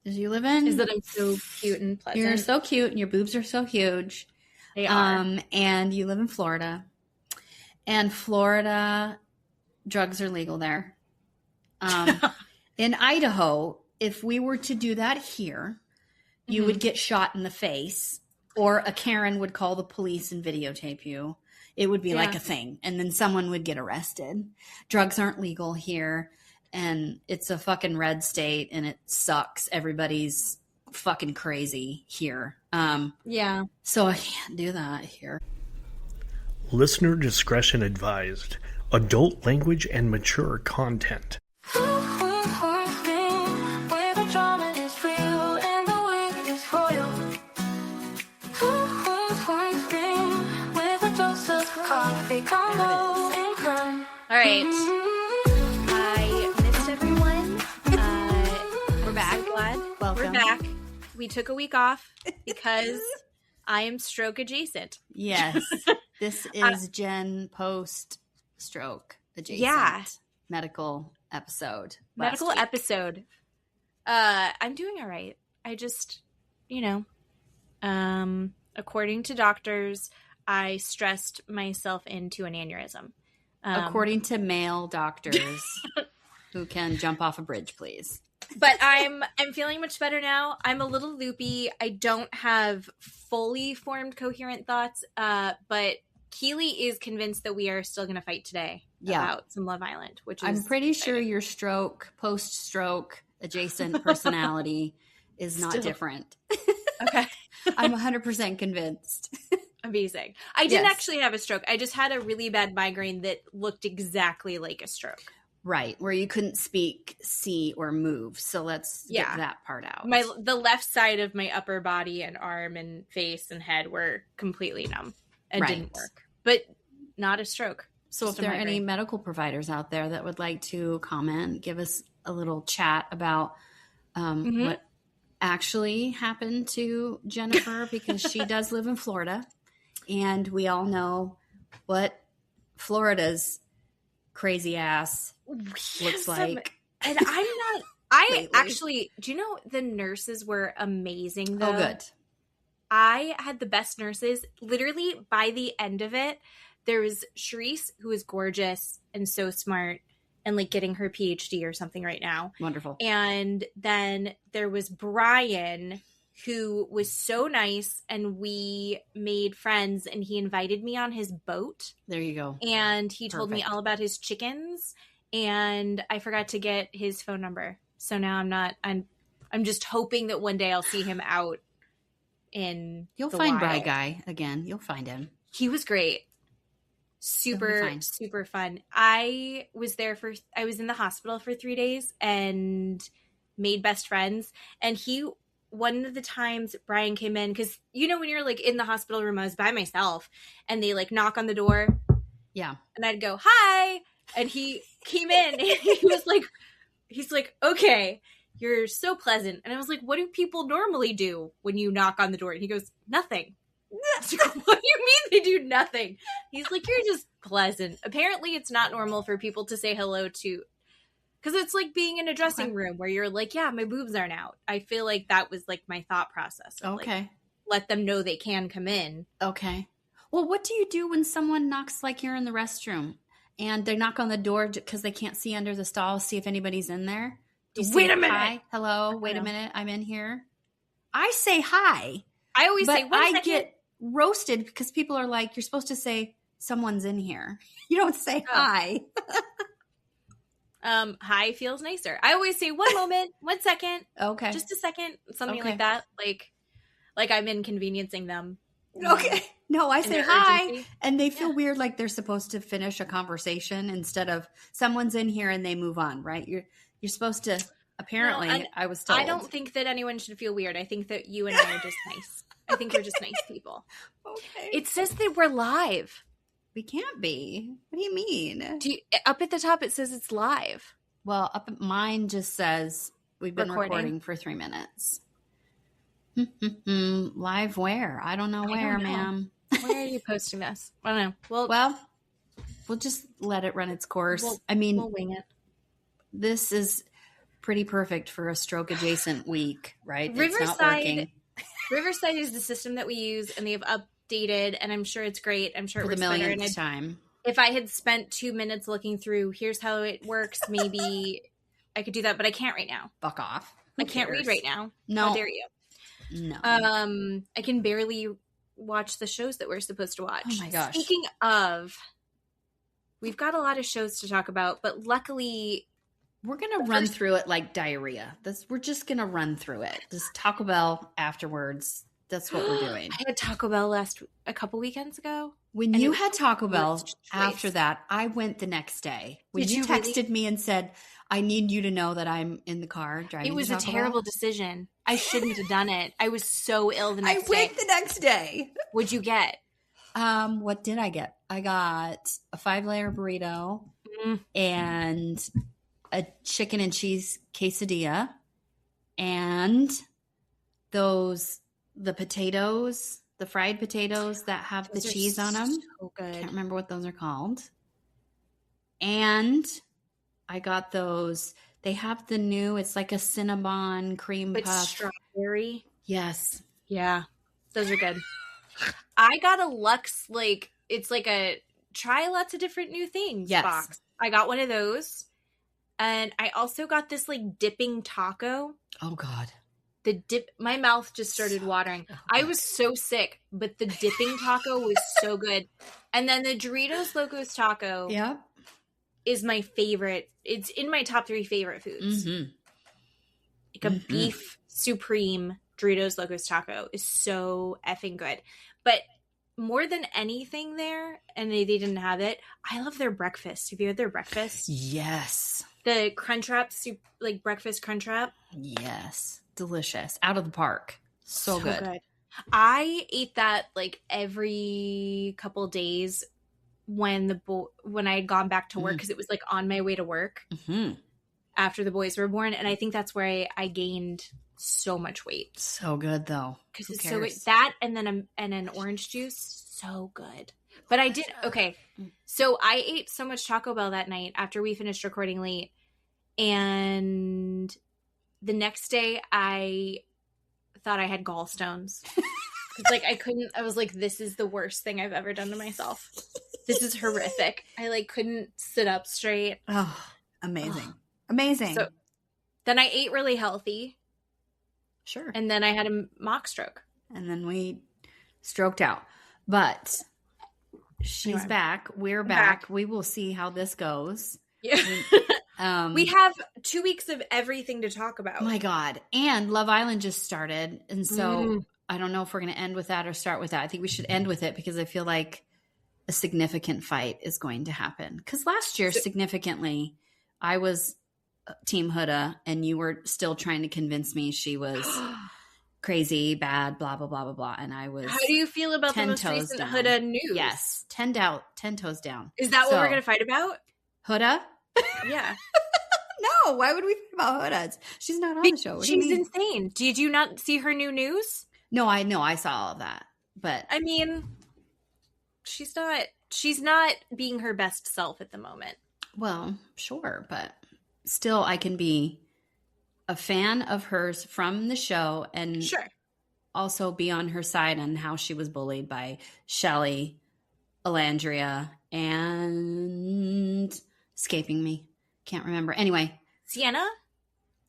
is you live in... Is that I'm so cute and pleasant. You're so cute and your boobs are so huge. They are. And you live in Florida. And Florida, drugs are legal there. In Idaho, if we were to do that here, you would get shot in the face, or a Karen would call the police and videotape you. It would be like a thing. And then someone would get arrested. Drugs aren't legal here. And it's a fucking red state and it sucks. Everybody's fucking crazy here. So I can't do that here. Listener discretion advised. Adult language and mature content. All right. I missed everyone. We're back. Welcome. We're back. We took a week off because I am stroke adjacent. Yes. This is Jen post-stroke adjacent medical episode. I'm doing all right. I just, according to doctors, I stressed myself into an aneurysm. According to male doctors who can jump off a bridge, please. But I'm feeling much better now. I'm a little loopy. I don't have fully formed coherent thoughts, but Keeley is convinced that we are still going to fight today about some Love Island, which is I'm pretty sure your post-stroke adjacent personality is not different. Okay. I'm 100% convinced. Amazing. I didn't actually have a stroke. I just had a really bad migraine that looked exactly like a stroke. Right, where you couldn't speak, see, or move. So let's get that part out. The left side of my upper body and arm and face and head were completely numb and didn't work. But not a stroke. So if there are any medical providers out there that would like to comment, give us a little chat about what actually happened to Jennifer, because she does live in Florida. And we all know what Florida's crazy ass looks like. And I actually, do you know the nurses were amazing though? Oh, good. I had the best nurses. Literally by the end of it, there was Charisse, who is gorgeous and so smart and like getting her PhD or something right now. Wonderful. And then there was Brian, who was so nice, and we made friends, and he invited me on his boat. There you go. And he told me all about his chickens, and I forgot to get his phone number. So now I'm just hoping that one day I'll see him out in You'll find Bry Guy again. You'll find him. He was great. Super fun. I was in the hospital for 3 days and made best friends. And one of the times Brian came in, because when you're like in the hospital room, I was by myself, and they like knock on the door. Yeah. And I'd go, hi. And he came in and he's like, okay, you're so pleasant. And I was like, what do people normally do when you knock on the door? And he goes, nothing. What do you mean they do nothing? He's like, you're just pleasant. Apparently it's not normal for people to say hello to, because it's like being in a dressing room where you're like, yeah, my boobs aren't out. I feel like that was like my thought process. Okay. Like, let them know they can come in. Okay. Well, what do you do when someone knocks, like you're in the restroom and they knock on the door because they can't see under the stall, see if anybody's in there? Do you Wait a minute. Hi? Hello? Wait a minute. I'm in here. I say hi. I always say, I get roasted because people are like, you're supposed to say someone's in here. You don't say hi. Hi feels nicer. I always say 1 moment, 1 second. Okay. Just a second. Something like that. Like I'm inconveniencing them. Okay. No, I say hi. Urgency. And they feel weird, like they're supposed to finish a conversation instead of someone's in here and they move on, right? You're supposed to, apparently, I was told. I don't think that anyone should feel weird. I think that you and I are just nice. I think we're just nice people. Okay. It says that we're live. We can't be. What do you mean? Up at the top, it says it's live. Well, mine just says we've been recording for 3 minutes. Live where? I don't know where, ma'am. Where are you posting this? I don't know. Well, we'll just let it run its course. We'll wing it. This is pretty perfect for a stroke adjacent week, right? It's not Riverside working Riverside is the system that we use, and they have updated, and I'm sure it's great. I'm sure for it the works better. millionth time. If I had spent 2 minutes looking through, here's how it works, maybe I could do that, but I can't right now. Fuck off. I can't read right now. No. How dare you? No. I can barely watch the shows that we're supposed to watch. Oh my gosh. Speaking of, we've got a lot of shows to talk about, but luckily We're going to run through it like diarrhea. We're just going to run through it. Just Taco Bell afterwards. That's what we're doing. I had Taco Bell a couple weekends ago. When and you it had Taco Bell worst choice. after that, I went the next day. When Did you you texted really? me and said, I need you to know that I'm in the car driving It was to a Taco terrible Bell. decision. I shouldn't have done it. I was so ill the I next went day. the next day. What'd you get? What did I get? I got a 5-layer burrito and a chicken and cheese quesadilla and the potatoes, the fried potatoes that have Those the are cheese on them. So good. Can't remember what those are called. And I got those. They have the new, it's like a Cinnabon cream But puff. strawberry. Yes. Yeah. Those are good. I got a Lux, it's like a try lots of different new things Yes. box. I got one of those. And I also got this dipping taco. Oh God. My mouth just started watering. I was so sick, but the dipping taco was so good. And then the Doritos Locos Taco Yep. is my favorite. It's in my top 3 favorite foods. Mm-hmm. Like a beef supreme Doritos Locos Taco is so effing good. But more than anything there, and they didn't have it, I love their breakfast. Have you had their breakfast? Yes. The Crunchwrap soup, breakfast Crunchwrap. Yes. Delicious. Out of the park. So good. I ate that every couple days when I had gone back to work, because it was on my way to work Mm-hmm. after the boys were born, and I think that's where I gained so much weight. So good though. Because Who it's so good. cares? That and then an orange juice, so good. But I did okay. So I ate so much Taco Bell that night after we finished recording late, and the next day I thought I had gallstones. Because I couldn't. I was like, this is the worst thing I've ever done to myself. This is horrific. I couldn't sit up straight. Oh, amazing. Amazing. So then I ate really healthy, sure. and then I had a mock stroke. And then we stroked out. But she's Anyway. back. We're back. back. We will see how this goes. Yeah. Um, We have 2 weeks of everything to talk about. oh my God. And Love Island just started. And so I don't know if we're going to end with that or start with that. I think we should end with it because I feel like a significant fight is going to happen. Because last year, significantly, I was Team Huda and you were still trying to convince me she was crazy, bad, blah, blah, blah, blah, blah. And I was. How do you feel about the 10 most toes recent down. Huda news? Yes. 10 toes down. Is that So- what we're going to fight about? Huda? Yeah. No, why would we fight about Huda? She's not on the show. What do you She's mean? insane. Did you not see her new news? No, I know. I saw all of that. But I mean, she's not being her best self at the moment. well, sure, but still I can be a fan of hers from the show and Sure. also be on her side on how she was bullied by Shelley, Alandria, and escaping me. Can't remember. Anyway. Sienna?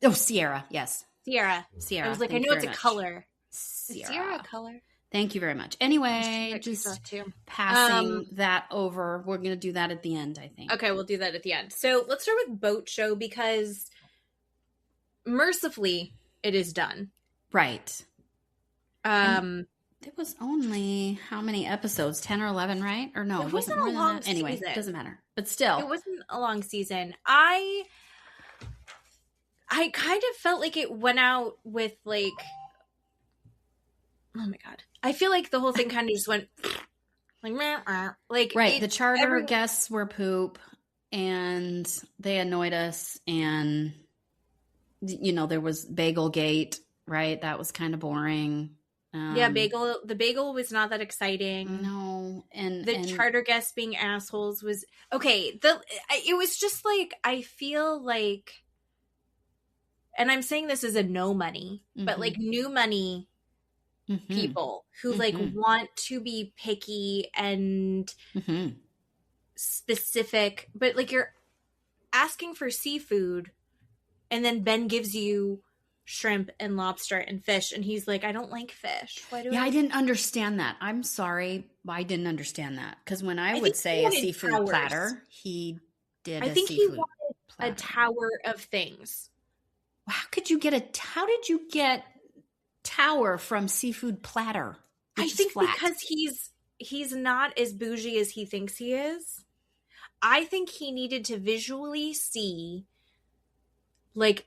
Oh, Sierra. Yes. Sierra. Sierra. I was like, Thank I you know it's very a much. color. Is Sierra. Sierra a color? Thank you very much. Anyway, Just just too. passing that over. We're going to do that at the end, I think. Okay, we'll do that at the end. So let's start with Boat Show because mercifully it is done. Right. Um, It was only how many episodes? 10 or 11, right? Or no, It it wasn't wasn't a more than long that. Anyway, season. it doesn't matter. But still. it wasn't a long season. I kind of felt like it went out with oh my God. I feel like the whole thing kind of just went meh, like right. it- The charter everyone- guests were poop and they annoyed us. And, there was Bagel Gate, right? That was kind of boring. the bagel was not that exciting. No. And The charter guests being assholes was okay. It was just I feel like and I'm saying this as a no money, but like new money people who like want to be picky and specific, but like you're asking for seafood and then Ben gives you shrimp and lobster and fish and he's like, I don't like fish. Why do I didn't understand that. I'm sorry, I didn't understand that, because when I would say a seafood platter, he did a seafood platter. A tower of things. How did you get tower from seafood platter? I think because he's not as bougie as he thinks he is. I think he needed to visually see like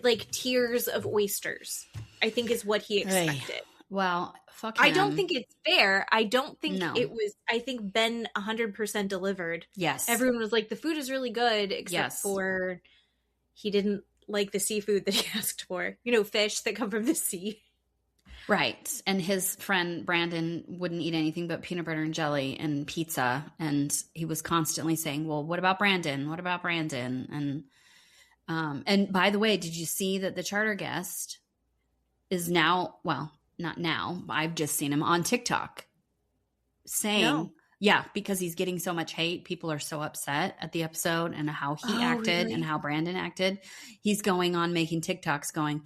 like tiers of oysters. I think is what he expected. Well, fuck him. I don't think it's fair. I don't think it was. I think Ben 100% delivered. Yes. Everyone was like, the food is really good, except for he didn't like the seafood that he asked for. You know, fish that come from the sea. Right. And his friend Brandon wouldn't eat anything but peanut butter and jelly and pizza. And he was constantly saying, well, what about Brandon? What about Brandon? And by the way, did you see that the charter guest is now, well, not now, I've just seen him on TikTok saying, because he's getting so much hate. People are so upset at the episode and how he acted and how Brandon acted. He's going on making TikToks going,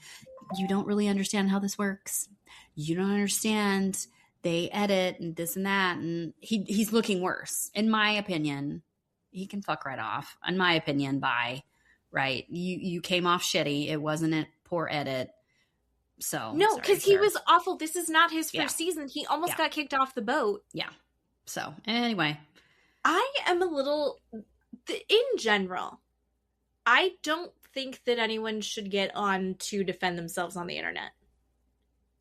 you don't really understand how this works. You don't understand. They edit and this and that. And he's looking worse. In my opinion, he can fuck right off. In my opinion, bye. Right. You came off shitty. It wasn't a poor edit. So no, because he was awful. This is not his first season. He almost got kicked off the boat. Yeah. So anyway, I am a little, in general, I don't think that anyone should get on to defend themselves on the internet.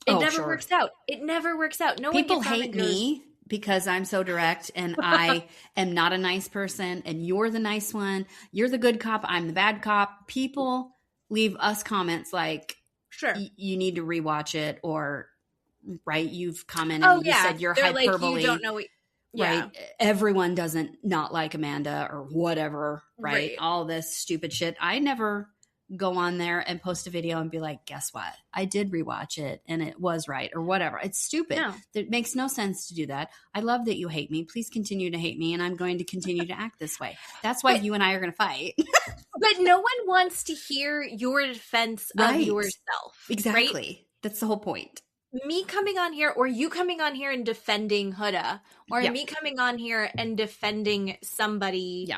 It never works out. It never works out. No people one gets hate me because I'm so direct and I am not a nice person and you're the nice one. You're the good cop. I'm the bad cop. People leave us comments like, sure, you need to rewatch it, or you've commented and you said you're hyperbole. Like, you don't know what, right. Everyone doesn't not like Amanda or whatever, right? All this stupid shit. I never go on there and post a video and be like, guess what? I did rewatch it and it was right or whatever. It's stupid. No. It makes no sense to do that. I love that you hate me. Please continue to hate me and I'm going to continue to act this way. That's why you and I are going to fight. But no one wants to hear your defense of yourself. Exactly. Right? That's the whole point. Me coming on here or you coming on here and defending Huda or me coming on here and defending somebody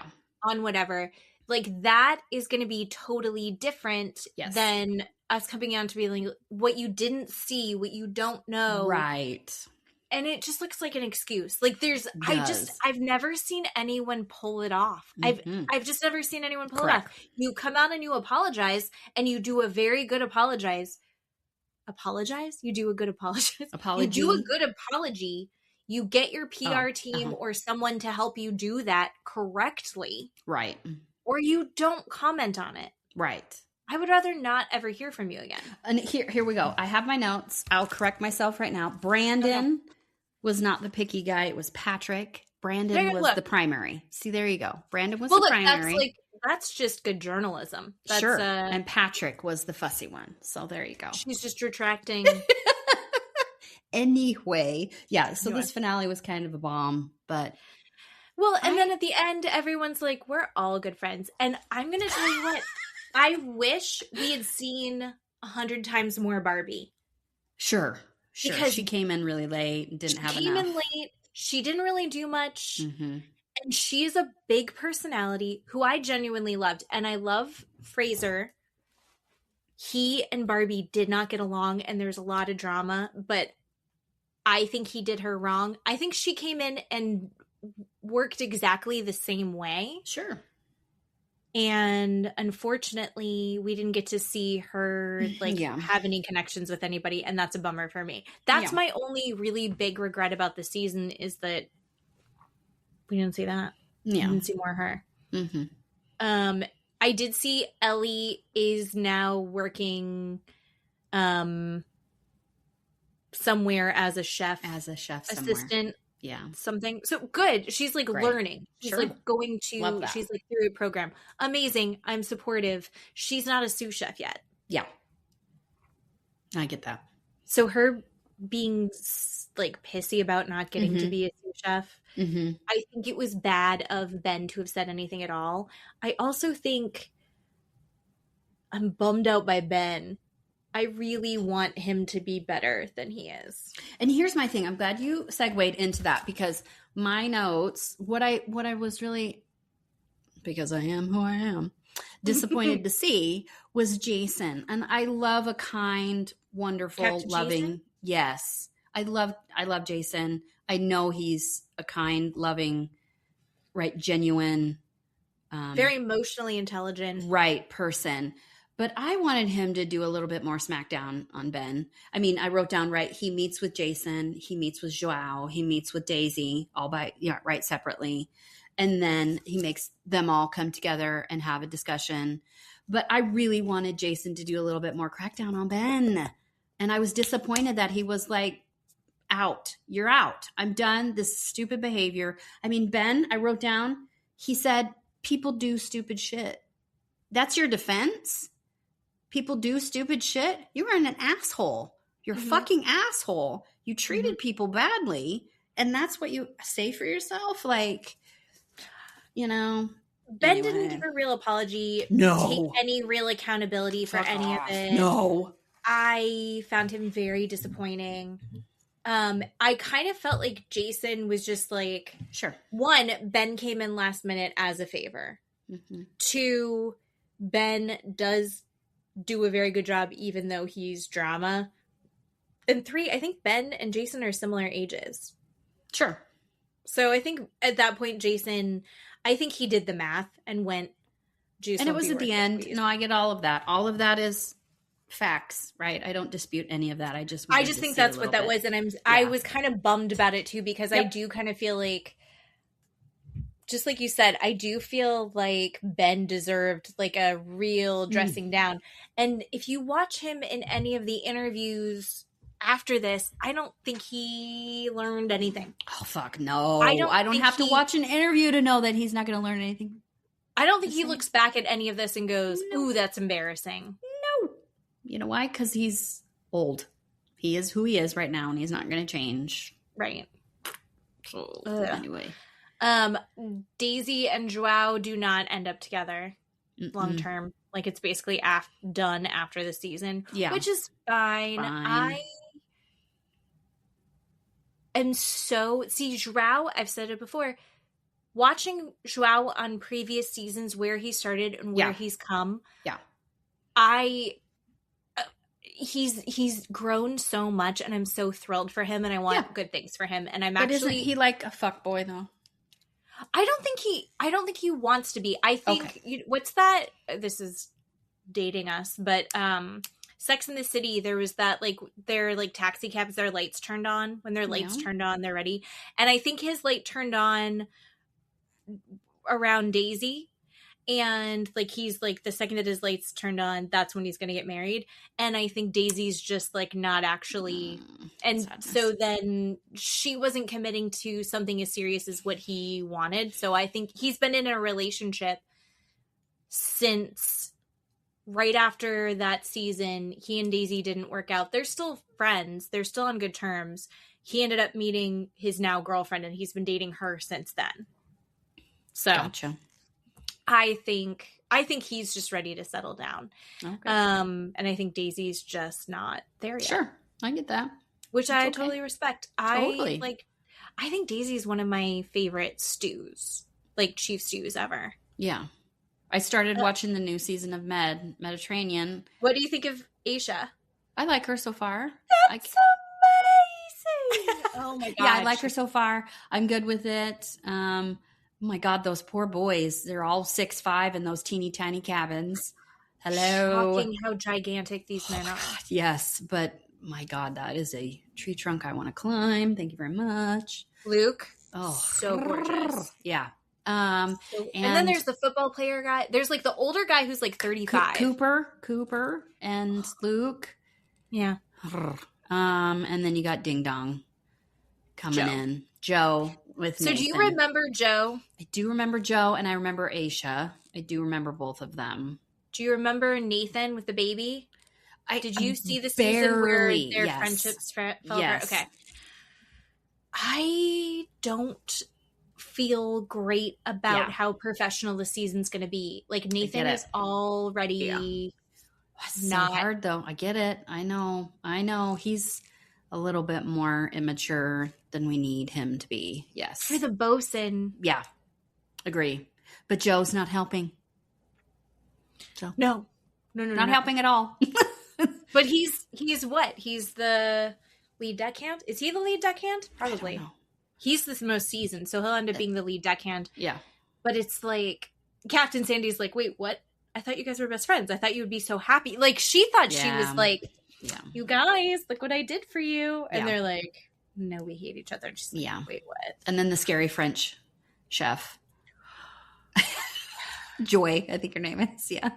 on whatever, like that is going to be totally different than us coming on to be like, what you didn't see, what you don't know. Right. And it just looks like an excuse. Like I've never seen anyone pull it off. Mm-hmm. I've just never seen anyone pull it off. You come out and you apologize and you do a very good apologize. You do a good apology. You do a good apology. You get your PR team or someone to help you do that correctly. Right. Or you don't comment on it. Right. I would rather not ever hear from you again. And here we go. I have my notes. I'll correct myself right now. Brandon was not the picky guy. It was Patrick. Brandon was the primary. See, there you go. Brandon was the primary. That's just good journalism. That's, sure. And Patrick was the fussy one. So there you go. She's just retracting. Anyway. Yeah. So this finale was kind of a bomb, but. Well, and then at the end, everyone's like, we're all good friends. And I'm going to tell you what, I wish we had seen 100 times more Barbie. Sure. Because she came in really late and didn't have enough. She came in late. She didn't really do much. Mm-hmm. And she's a big personality who I genuinely loved. And I love Fraser. He and Barbie did not get along and there's a lot of drama, but I think he did her wrong. I think she came in and worked exactly the same way. Sure. And unfortunately, we didn't get to see her have any connections with anybody. And that's a bummer for me. That's my only really big regret about the season is that we didn't see that. Yeah. We didn't see more of her. Mm-hmm. I did see Ellie is now working somewhere as a chef. Somewhere. Assistant. Yeah. something. So good. She's like Great. learning. She's Sure. like going Love to, that. she's like through a program. Amazing. I'm supportive. She's not a sous chef yet. Yeah. I get that. So her being like pissy about not getting to be a sous chef, I think it was bad of Ben to have said anything at all. I also think I'm bummed out by Ben. I really want him to be better than he is. And here's my thing. I'm glad you segued into that because my notes, what I was really, because I am who I am, disappointed to see was Jason. And I love a kind, wonderful, Captain loving. Jason? Yes. I love Jason. I know he's a kind, loving, right, genuine, Very emotionally intelligent. right person. But I wanted him to do a little bit more smackdown on Ben. I mean, I wrote down, right, he meets with Jason, he meets with Joao, he meets with Daisy, all by, right, separately. And then he makes them all come together and have a discussion. But I really wanted Jason to do a little bit more crackdown on Ben. And I was disappointed that he was like, out. You're out. I'm done. This stupid behavior. I mean, Ben, I wrote down, he said, people do stupid shit. That's your defense? People do stupid shit? You were an asshole. You're a fucking asshole. You treated people badly. And that's what you say for yourself? Like, you know. Ben anyway. didn't give a real apology. No. Take any real accountability for Fuck any off. of it. No. I found him very disappointing. I kind of felt like Jason was just like, Sure. one, Ben came in last minute as a favor. Two, Ben does do a very good job even though he's drama. And three, I think Ben and Jason are similar ages. Sure. So I think at that point, Jason, I think he did the math and went, juice. And it won't was be at the worth it, end. please. No, I get all of that. All of that is facts, right? I don't dispute any of that. I just think that's what that was. And I was kind of bummed about it too, because I do kind of feel like, just like you said, I do feel like Ben deserved like a real dressing down. And if you watch him in any of the interviews after this, I don't think he learned anything. Oh, fuck, no. I don't I don't think have to he- watch an interview to know that he's not going to learn anything. I don't think he Listen. looks back at any of this and goes, ooh, that's embarrassing. No. You know why? Because he's old. He is who he is right now, and he's not going to change. Right. So, Ugh. anyway. Daisy and Joao do not end up together long term. Like, it's basically done after the season, Yeah. which is fine. I am so Joao. I've said it before. Watching Joao on previous seasons, where he started and where he's come, he's grown so much, and I'm so thrilled for him, and I want good things for him. And I'm But actually, isn't he like a fuckboy, though? I don't think he wants to be. I think what's that? This is dating us, but Sex in the City, there was that like their like taxi cabs, their lights turned on. When their lights turned on, they're ready. And I think his light turned on around Daisy. And like he's like, the second that his lights turned on, that's when he's gonna get married. And I think Daisy's just like not actually so then she wasn't committing to something as serious as what he wanted. So I think he's been in a relationship since right after that season. He and Daisy didn't work out. They're still friends, they're still on good terms. He ended up meeting his now girlfriend, and he's been dating her since then. So Gotcha. I think he's just ready to settle down. Okay. And I think Daisy's just not there yet. Sure. I get that. Which That's I okay. totally respect. Totally. I think Daisy's one of my favorite stews, like chief stews ever. Yeah. I started watching the new season of Mediterranean. What do you think of Aisha? I like her so far. That's amazing. Oh my god. Yeah, I like her so far. I'm good with it. Oh my God, those poor boys. They're all 6'5" in those teeny tiny cabins. Hello. Shocking how gigantic these men are. Yes, but my God, that is a tree trunk I want to climb. Thank you very much. Luke. Oh, So gorgeous. Yeah. And then there's the football player guy. There's like the older guy who's like 35. Cooper and Luke. Yeah. And then you got Ding Dong. coming in. Joe with So Nathan. do you remember Joe? I do remember Joe, and I remember Aisha. I do remember both of them. Do you remember Nathan with the baby? Did you see the season barely, where their yes. friendships fell Yes. apart? Okay. I don't feel great about how professional the season's going to be. Like, Nathan is already It's so hard, though. I get it. I know. He's a little bit more immature than we need him to be. Yes. For the bosun. Yeah. Agree. But Joe's not helping. So No, not helping at all. But he's what? He's the lead deckhand? Is he the lead deckhand? Probably. I don't know. He's the most seasoned, so he'll end up being the lead deckhand. Yeah. But it's like, Captain Sandy's like, wait, what? I thought you guys were best friends. I thought you would be so happy. Like, she thought she was like, you guys, look what I did for you. And they're like, no, we hate each other. And she's like, wait, what? And then the scary French chef. Joy, I think her name is. Yeah.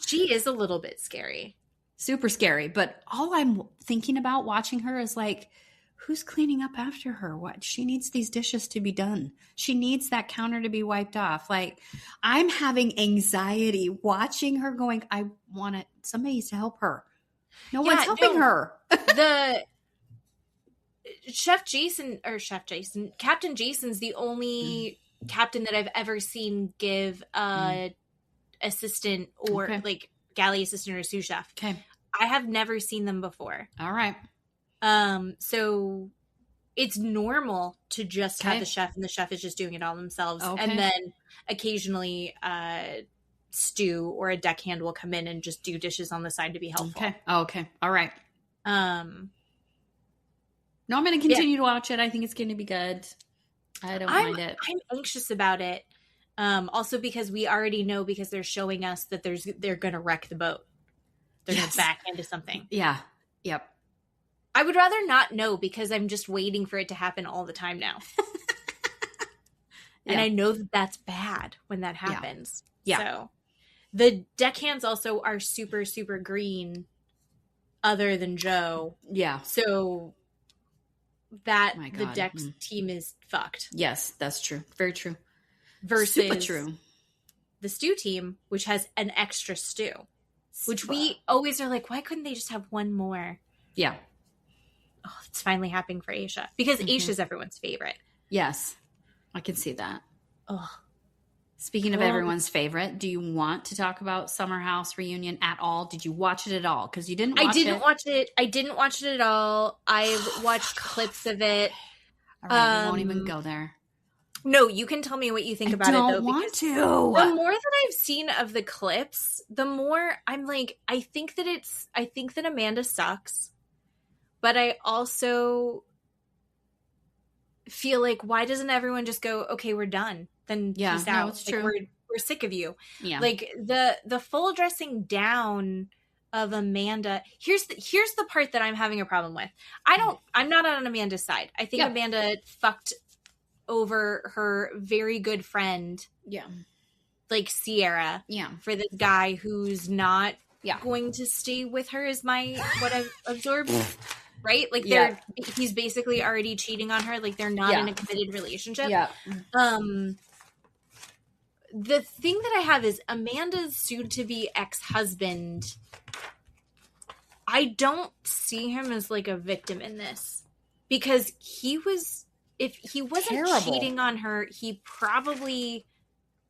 She is a little bit scary. Super scary. But all I'm thinking about watching her is like, who's cleaning up after her? What? She needs these dishes to be done. She needs that counter to be wiped off. Like, I'm having anxiety watching her going, I want it. Somebody needs to help her. No one's helping her. The Captain Jason's the only captain that I've ever seen give assistant or like galley assistant or sous chef. Okay. I have never seen them before. All right. So it's normal to just have the chef, and the chef is just doing it all themselves. Okay. And then occasionally Stu or a deckhand will come in and just do dishes on the side to be helpful. Okay. Okay. All right. No, I'm going to continue to watch it. I think it's going to be good. I don't mind it. I'm anxious about it. Also because we already know, because they're showing us that they're going to wreck the boat. They're going to back into something. Yeah. Yep. I would rather not know, because I'm just waiting for it to happen all the time now. And I know that that's bad when that happens. Yeah. So the deckhands also are super, super green other than Joe. Yeah. So that the Dex team is fucked. Yes, that's true. Very true. Versus super true. The Stu team, which has an extra Stu. Which we always are like, why couldn't they just have one more? Yeah. Oh, it's finally happening for Aisha. Because Aisha's everyone's favorite. Yes. I can see that. Oh. Speaking of everyone's favorite, do you want to talk about Summer House Reunion at all? Did you watch it at all? Because you didn't watch it. I didn't watch it at all. I've watched clips of it. All right, we won't even go there. No, you can tell me what you think about it, though. I don't want to. The more that I've seen of the clips, the more I'm like, I think that Amanda sucks. But I also feel like, why doesn't everyone just go, okay, we're done? Then peace out. No, it's true. We're sick of you. Yeah. Like the full dressing down of Amanda. Here's the part that I'm having a problem with. I'm not on Amanda's side. I think Amanda fucked over her very good friend. Yeah. Like Sierra. Yeah. For this guy who's not going to stay with her, is what I've absorbed. Right? Like he's basically already cheating on her. Like they're not in a committed relationship. Yeah. The thing that I have is Amanda's soon-to-be ex-husband. I don't see him as like a victim in this, because if he wasn't cheating on her, he probably,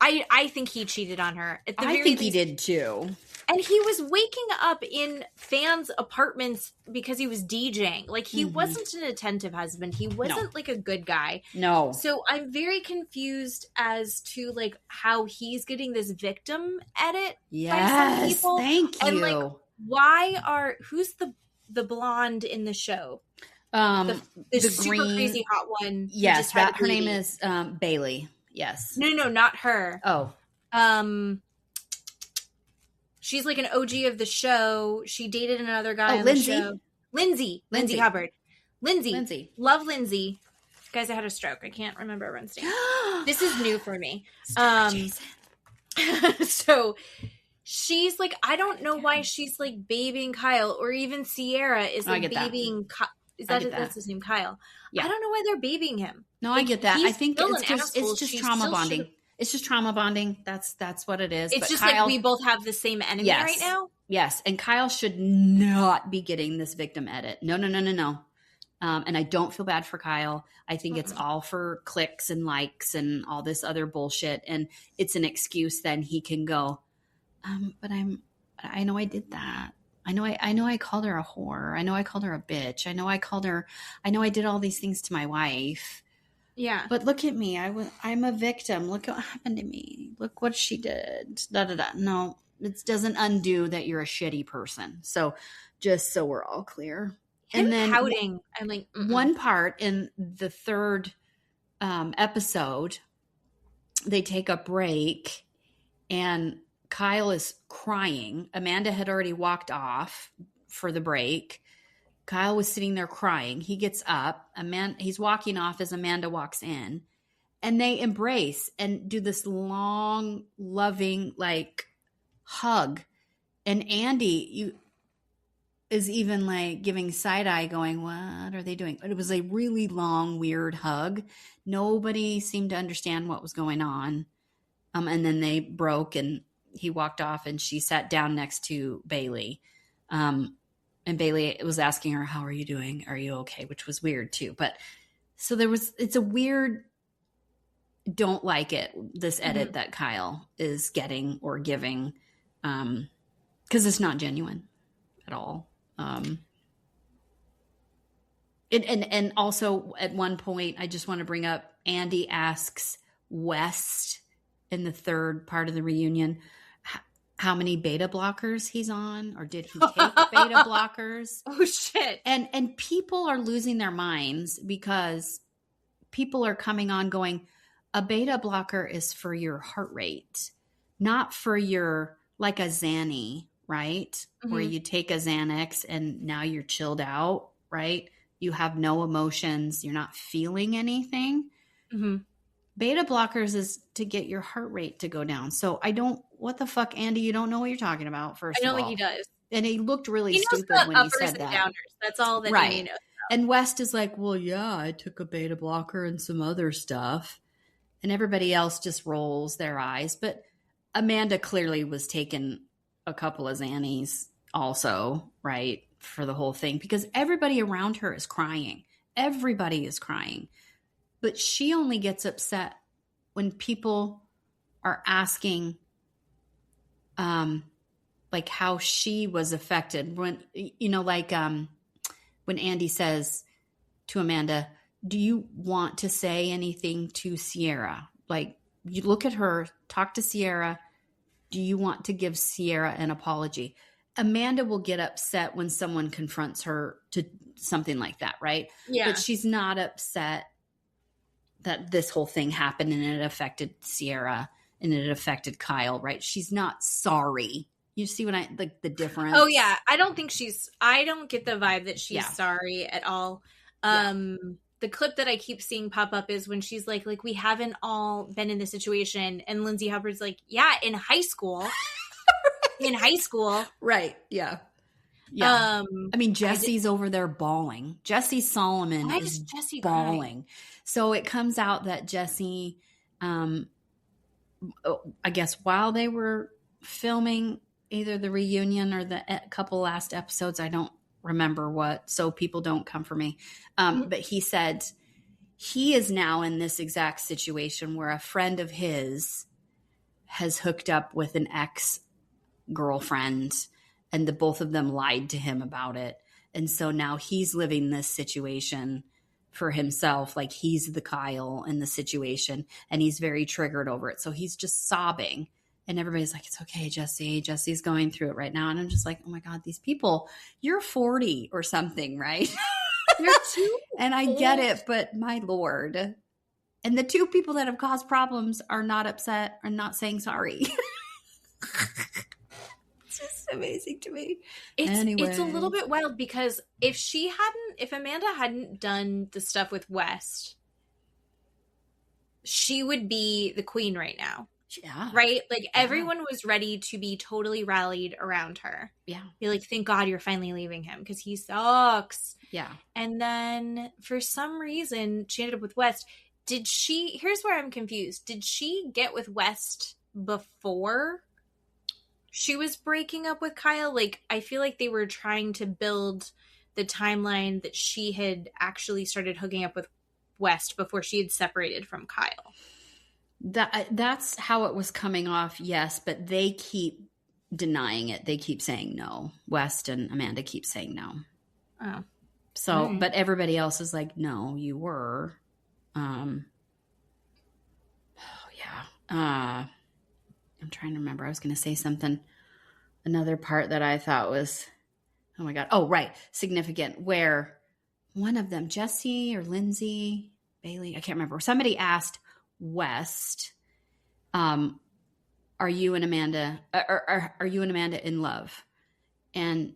I think he cheated on her. At the very least, he did too. And he was waking up in fans' apartments because he was DJing. Like, he wasn't an attentive husband. He wasn't, like, a good guy. No. So I'm very confused as to, like, how he's getting this victim edit by some people. Thank you. And, like, who's the blonde in the show? The super green, crazy hot one. Yes, her name is Bailey. Yes. No, not her. Oh. She's like an OG of the show. She dated another guy on Lindsay. the show. Lindsay Hubbard. Lindsay. Love Lindsay. Guys, I had a stroke. I can't remember everyone's name. This is new for me. So she's like, I don't know why she's like babying Kyle, or even Sierra is like babying That's his name, Kyle. Yeah. I don't know why they're babying him. No, I get that. I think it's just trauma bonding. It's just trauma bonding. That's what it is. It's just Kyle, like we both have the same enemy right now. Yes, and Kyle should not be getting this victim edit. No. And I don't feel bad for Kyle. I think it's all for clicks and likes and all this other bullshit. And it's an excuse. Then he can go, but I know I did that. I know I called her a whore. I know I called her a bitch. I know I did all these things to my wife. Yeah. But look at me. I'm a victim. Look what happened to me. Look what she did. No, it doesn't undo that you're a shitty person. So just so we're all clear. And then pouting. I'm like, one part in the third episode, they take a break and Kyle is crying. Amanda had already walked off for the break. Kyle was sitting there crying. He gets up. He's walking off as Amanda walks in. And they embrace and do this long, loving, like, hug. And Andy is even, like, giving side-eye going, what are they doing? But it was a really long, weird hug. Nobody seemed to understand what was going on. And then they broke and he walked off and she sat down next to Bailey. And Bailey was asking her, how are you doing? Are you okay? Which was weird too. But so it's a weird, don't like it, this edit that Kyle is getting or giving. Cause it's not genuine at all. And also at one point, I just want to bring up, Andy asks West in the third part of the reunion, how many beta blockers he's on, or did he take beta blockers? Oh shit. And people are losing their minds because people are coming on going, a beta blocker is for your heart rate, not for your, like a Xanny, right? Mm-hmm. Where you take a Xanax and now you're chilled out, right? You have no emotions. You're not feeling anything. Mm-hmm. Beta blockers is to get your heart rate to go down. So what the fuck, Andy? You don't know what you're talking about, first of all. I don't think he does. And he looked really stupid when he said that. Downers. That's all that he knows. And West is like, well, yeah, I took a beta blocker and some other stuff. And everybody else just rolls their eyes. But Amanda clearly was taking a couple of Xannies also, right, for the whole thing. Because everybody around her is crying. Everybody is crying. But she only gets upset when people are asking, like how she was affected. When, when Andy says to Amanda, do you want to say anything to Sierra? Like, you look at her, talk to Sierra. Do you want to give Sierra an apology? Amanda will get upset when someone confronts her to something like that, right? Yeah. But she's not upset that this whole thing happened and it affected Sierra and it affected Kyle, right? She's not sorry. You see what the difference? Oh yeah. I don't get the vibe that she's sorry at all. The clip that I keep seeing pop up is when she's like, we haven't all been in this situation. And Lindsay Hubbard's like, yeah, in high school. In high school. Right. Yeah. Yeah. I mean, Jesse's over there bawling. Jesse Solomon is Jesse bawling. crying? So it comes out that Jesse, I guess while they were filming either the reunion or the couple last episodes, I don't remember what, so people don't come for me. But he said he is now in this exact situation where a friend of his has hooked up with an ex-girlfriend and the both of them lied to him about it. And so now he's living this situation for himself. Like he's the Kyle in the situation and he's very triggered over it. So he's just sobbing and everybody's like, it's okay, Jesse. Jesse's going through it right now. And I'm just like, oh my God, these people, you're 40 or something, right? You're too And I get it, but my Lord. And the two people that have caused problems are not upset and not saying sorry. It's just amazing to me. It's a little bit wild because if Amanda hadn't done the stuff with West, she would be the queen right now. Yeah. Right? Like, everyone was ready to be totally rallied around her. Yeah. Be like, thank God you're finally leaving him because he sucks. Yeah. And then for some reason, she ended up with West. Here's where I'm confused. Did she get with West before she was breaking up with Kyle? Like, I feel like they were trying to build the timeline that she had actually started hooking up with West before she had separated from Kyle. That's how it was coming off, yes, but they keep denying it. They keep saying no. West and Amanda keep saying no. Oh. So, Right. but everybody else is like, no, you were. I'm trying to remember. I was going to say something. Another part that I thought was, oh my God. Oh, right. Significant. Where one of them, Jesse or Lindsay, Bailey, I can't remember. Somebody asked West, are you and Amanda, are you and Amanda in love? And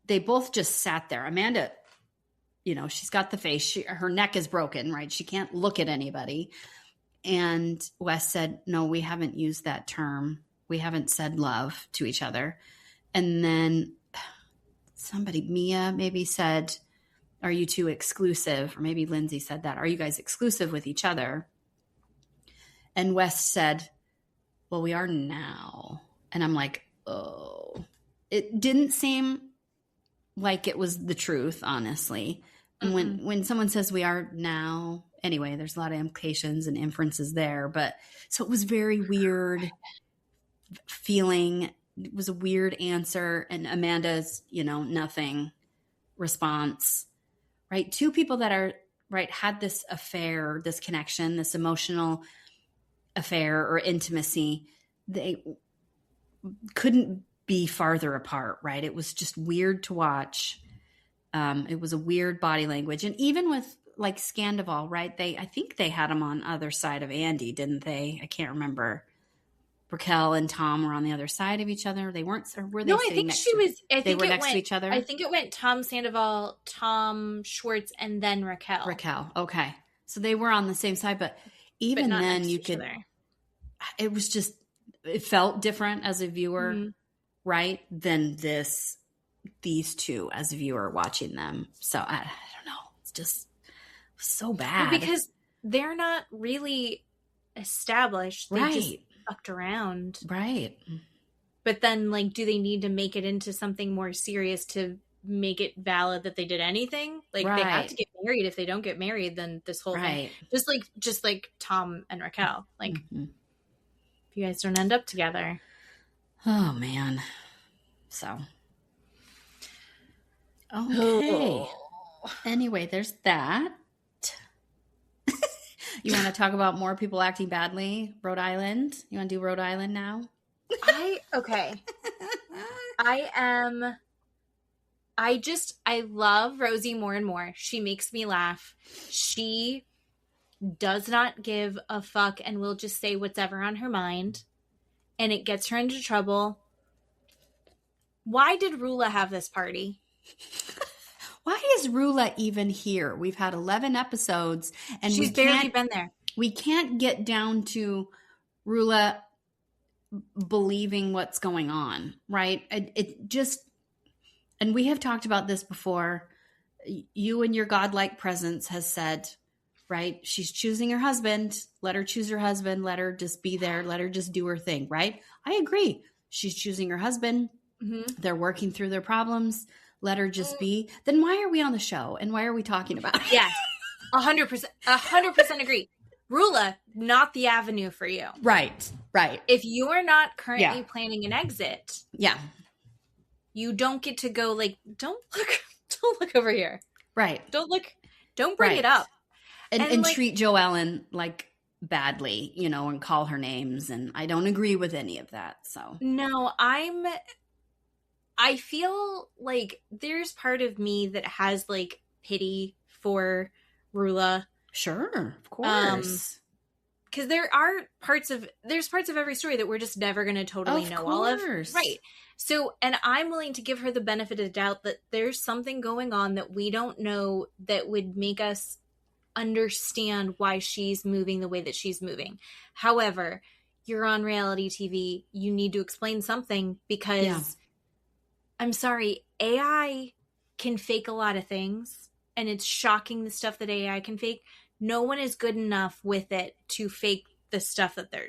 they both just sat there. Amanda, you know, she's got the face, her neck is broken, right? She can't look at anybody. And Wes said, no, we haven't used that term. We haven't said love to each other. And then somebody, Mia, maybe said, are you two exclusive? Or maybe Lindsay said that. Are you guys exclusive with each other? And Wes said, well, we are now. And I'm like, oh. It didn't seem like it was the truth, honestly. And when someone says we are now, anyway, there's a lot of implications and inferences there. But so it was very weird feeling. It was a weird answer. And Amanda's, you know, nothing response, right? Two people that are, right, had this affair, this connection, this emotional affair or intimacy. They couldn't be farther apart, right? It was just weird to watch. It was a weird body language. And even with like Scandival, right? I think they had him on other side of Andy, didn't they? I can't remember. Raquel and Tom were on the other side of each other. They weren't, or were they? No, I think she was. They were next to each other. I think it went Tom Sandoval, Tom Schwartz, and then Raquel. Raquel. Okay, so they were on the same side, but even then, you could. It was just. It felt different as a viewer, right? Than these two as a viewer watching them. So I don't know. It's just so bad because they're not really established. They just fucked around, right? But then, like, do they need to make it into something more serious to make it valid that they did anything? Like, they have to get married. If they don't get married, then this whole thing, just like Tom and Raquel, like, if you guys don't end up together, oh man. So, okay. Anyway, there's that. You want to talk about more people acting badly? Rhode Island? You want to do Rhode Island now? Okay. I love Rosie more and more. She makes me laugh. She does not give a fuck and will just say whatever on her mind. And it gets her into trouble. Why did Rula have this party? Why is Rula even here? We've had 11 episodes and she's barely been there. We can't get down to Rula believing what's going on, right? It just, and we have talked about this before. You and your godlike presence has said, right? She's choosing her husband. Let her choose her husband. Let her just be there. Let her just do her thing, right? I agree. She's choosing her husband. They're working through their problems. Let her just be. Then why are we on the show? And why are we talking about it? Yes. 100% agree. Rula, not the avenue for you. Right. If you are not currently planning an exit, you don't get to go like, don't look over here. Right. Don't bring it up. And like, treat Joellen like badly, you know, and call her names. And I don't agree with any of that. So no, I feel like there's part of me that has like pity for Rula. Sure, of course. Because there's parts of every story that we're just never going to totally know all of. Right. So, and I'm willing to give her the benefit of the doubt that there's something going on that we don't know that would make us understand why she's moving the way that she's moving. However, you're on reality TV. You need to explain something because I'm sorry, AI can fake a lot of things, and it's shocking the stuff that AI can fake. No one is good enough with it to fake the stuff that they're...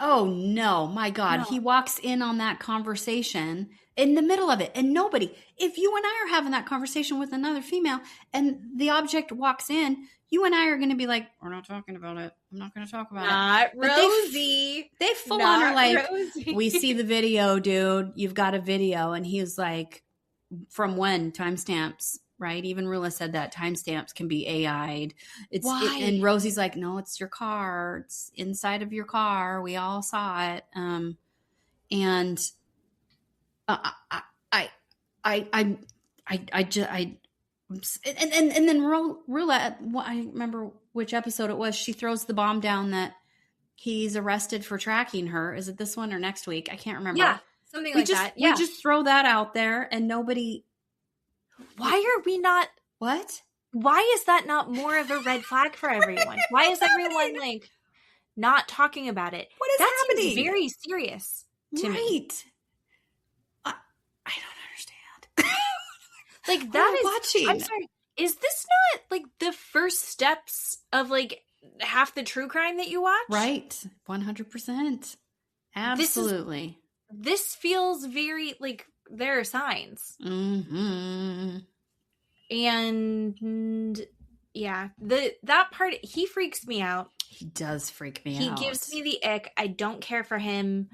Oh, no. My God. No. He walks in on that conversation in the middle of it. And nobody, if you and I are having that conversation with another female and the object walks in, you and I are going to be like, we're not talking about it. I'm not going to talk about it. Not Rosie. They full on are like, Rosie. we see the video, dude. You've got a video. And he was like, from when? Timestamps, right? Even Rula said that timestamps can be AI'd. Why? And Rosie's like, no, it's your car. It's inside of your car. We all saw it. And then Rula, I remember which episode it was. She throws the bomb down that he's arrested for tracking her. Is it this one or next week? I can't remember. Yeah, something like that. Yeah. We just throw that out there and nobody. Why are we not? What? Why is that not more of a red flag for everyone? Why is everyone like not talking about it? What is that happening? Seems very serious to me. I don't understand. Like that is watching. I'm sorry. Is this not like the first steps of like half the true crime that you watch? Right. 100%. Absolutely. This feels very like there are signs. Mm-hmm. And yeah, that part, he freaks me out. He does freak me He out. gives me the ick. I don't care for him.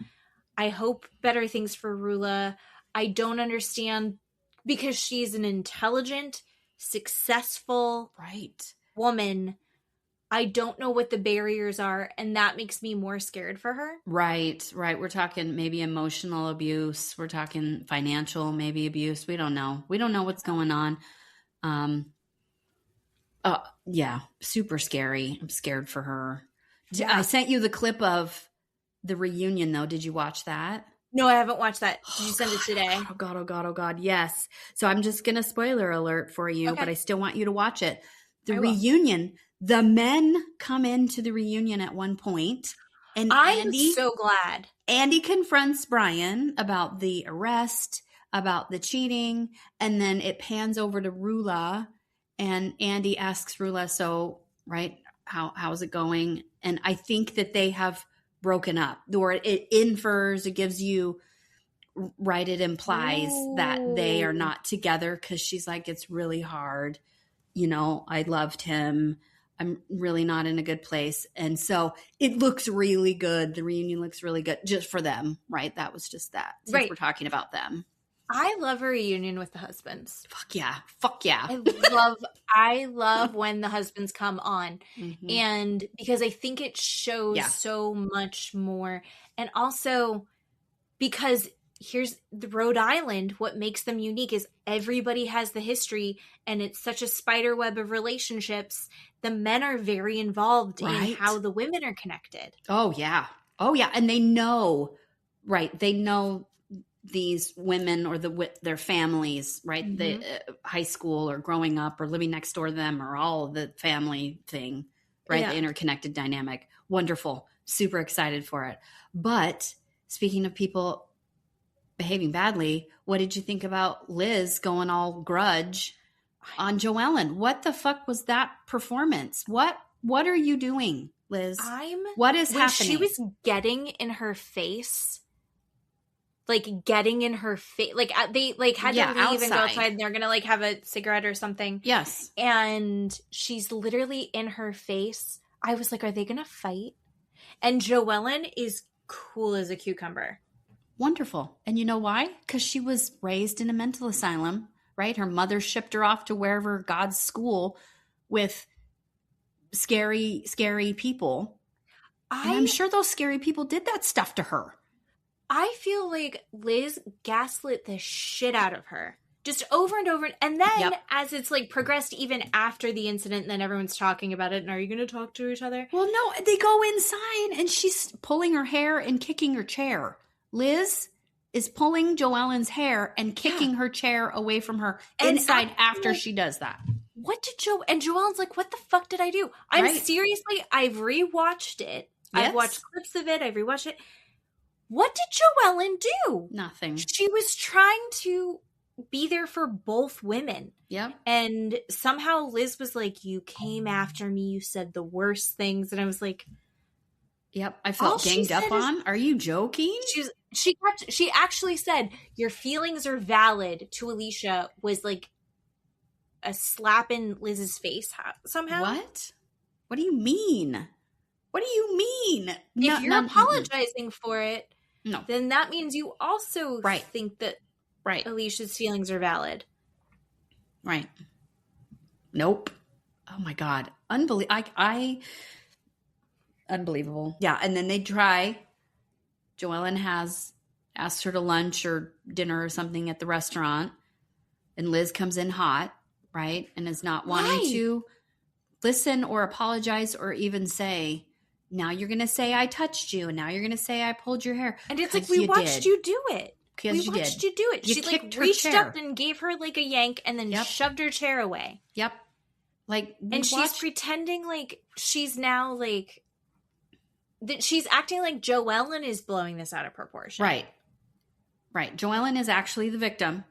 I hope better things for Rula. I don't understand because she's an intelligent, successful woman. I don't know what the barriers are, and that makes me more scared for her. Right. We're talking maybe emotional abuse. We're talking financial maybe abuse. We don't know. We don't know what's going on. Yeah, super scary. I'm scared for her. Yeah. I sent you the clip of the reunion, though. Did you watch that? No, I haven't watched that. Did you send it today? Oh, God. Yes. So I'm just going to spoiler alert for you, but I still want you to watch it. The reunion, the men come into the reunion at one point, and I'm so glad. Andy confronts Brian about the arrest, about the cheating, and then it pans over to Rula, and Andy asks Rula, so, how's it going? And I think that they have broken up, or it infers, it gives you, it implies that they are not together because she's like, it's really hard. I loved him. I'm really not in a good place. And so it looks really good. The reunion looks really good just for them, right? That was just that. Since we're talking about them. I love a reunion with the husbands. Fuck yeah. I love when the husbands come on. Mm-hmm. And because I think it shows so much more. And also because here's the Rhode Island, what makes them unique is everybody has the history, and it's such a spider web of relationships. The men are very involved in how the women are connected. Oh yeah. And they know, they know these women or their families, mm-hmm. The high school or growing up or living next door to them, or all the family thing, the interconnected dynamic. Wonderful. Super excited for it. But speaking of people behaving badly, what did you think about Liz going all grudge on Joellen? What the fuck was that performance? What are you doing, Liz? What is happening? She was getting in her face. They had to leave outside. And go outside, and they're gonna have a cigarette or something. Yes. And she's literally in her face. I was like, are they gonna fight? And Joellen is cool as a cucumber. Wonderful. And you know why? Because she was raised in a mental asylum, right? Her mother shipped her off to wherever, God's school, with scary, scary people. And I'm sure those scary people did that stuff to her. I feel like Liz gaslit the shit out of her. Just over and over. And then as it's progressed even after the incident, and then everyone's talking about it. And are you going to talk to each other? Well, no, they go inside and she's pulling her hair and kicking her chair. Liz is pulling Joellen's hair and kicking her chair away from her inside after she does that. What did and Joellen's like, what the fuck did I do? Seriously, I've rewatched it I've watched clips of it. I've rewatched it. What did Joellen do? Nothing. She was trying to be there for both women. Yep. And somehow Liz was like, you came after me. You said the worst things. And I was like, yep. I felt ganged up on. Are you joking? She actually said, your feelings are valid to Alicia was like a slap in Liz's face somehow. What? What do you mean? What do you mean? If you're apologizing for it, no, then that means you also right. think that right. Alicia's feelings are valid. Right. Nope. Oh my God. Unbelievable. Unbelievable. Yeah. And then they try. Joellen has asked her to lunch or dinner or something at the restaurant. And Liz comes in hot, right? And is not wanting to listen or apologize or even say, now you're going to say I touched you. And now you're going to say I pulled your hair. And it's like, we watched you do it. We watched you do it. You she like reached up and gave her like a yank and then shoved her chair away. Yep. Like, and she's pretending like she's now like that she's acting like Joellen is blowing this out of proportion. Right. Right. Joellen is actually the victim.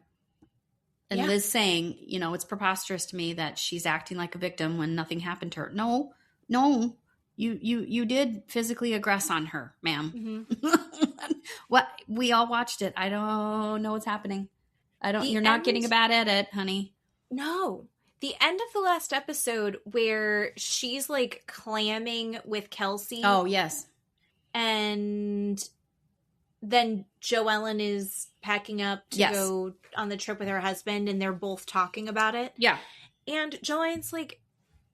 And Liz saying, you know, it's preposterous to me that she's acting like a victim when nothing happened to her. No. You did physically aggress on her, ma'am. Mm-hmm. What? We all watched it. I don't know what's happening. You're not getting a bad edit, honey. No. The end of the last episode where she's like clamming with Kelsey. Oh, yes. And then Joellen is packing up to go on the trip with her husband and they're both talking about it. Yeah. And Joellen's like,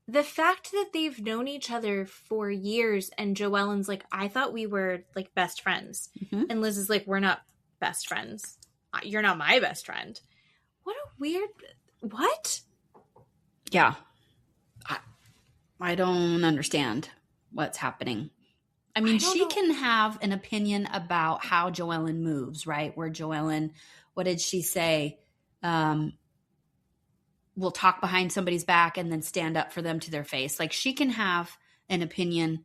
the fact that they've known each other for years and Joellen's like, I thought we were like best friends. Mm-hmm. And Liz is like, we're not best friends. You're not my best friend. What a weird, what? Yeah. I don't understand what's happening. I mean, she can have an opinion about how Joellen moves, right? Where Joellen, what did she say? Will talk behind somebody's back and then stand up for them to their face. Like she can have an opinion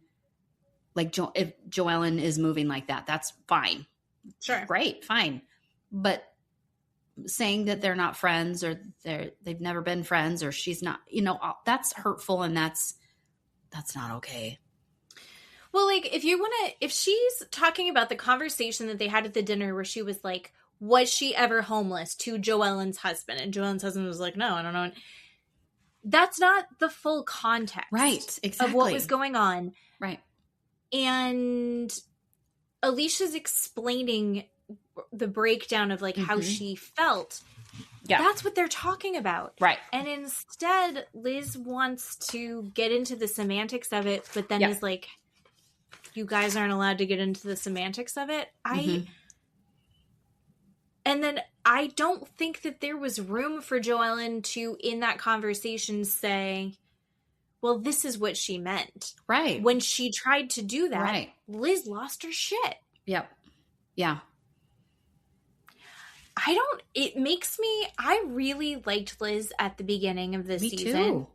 like if Joellen is moving like that, that's fine. Sure. Great. Fine. But saying that they're not friends or they've never been friends or she's not, you know, that's hurtful and that's not okay. Well, like if she's talking about the conversation that they had at the dinner where she was like, was she ever homeless to Joellen's husband? And Joellen's husband was like, no, I don't know. That's not the full context. Right. Exactly. Of what was going on. Right. And Alicia's explaining the breakdown of like how she felt. Yeah. That's what they're talking about. Right. And instead, Liz wants to get into the semantics of it, but then is like, you guys aren't allowed to get into the semantics of it. And then I don't think that there was room for Joellen to, in that conversation, say, well, this is what she meant. Right. When she tried to do that, Liz lost her shit. Yep. Yeah. I really liked Liz at the beginning of this season. Too.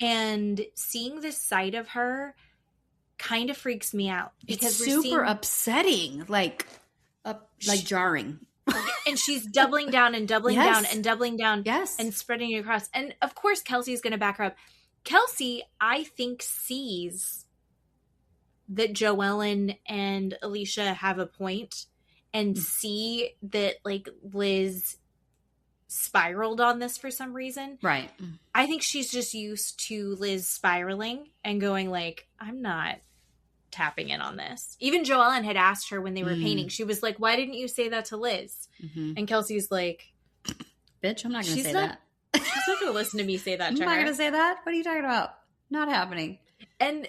And seeing this side of her kind of freaks me out. Because it's super upsetting, like jarring. And she's doubling down and doubling down and doubling down. Yes. And spreading it across. And of course, Kelsey's going to back her up. Kelsey, I think, sees that Joellen and Alicia have a point and see that, like, Liz spiraled on this for some reason. Right. I think she's just used to Liz spiraling and going, like, I'm not tapping in on this. Even Joellen had asked her when they were painting. She was like, why didn't you say that to Liz? And Kelsey's like, bitch, I'm not going to say that. She's not going to listen to me say that to her. I'm not going to say that. What are you talking about? Not happening. And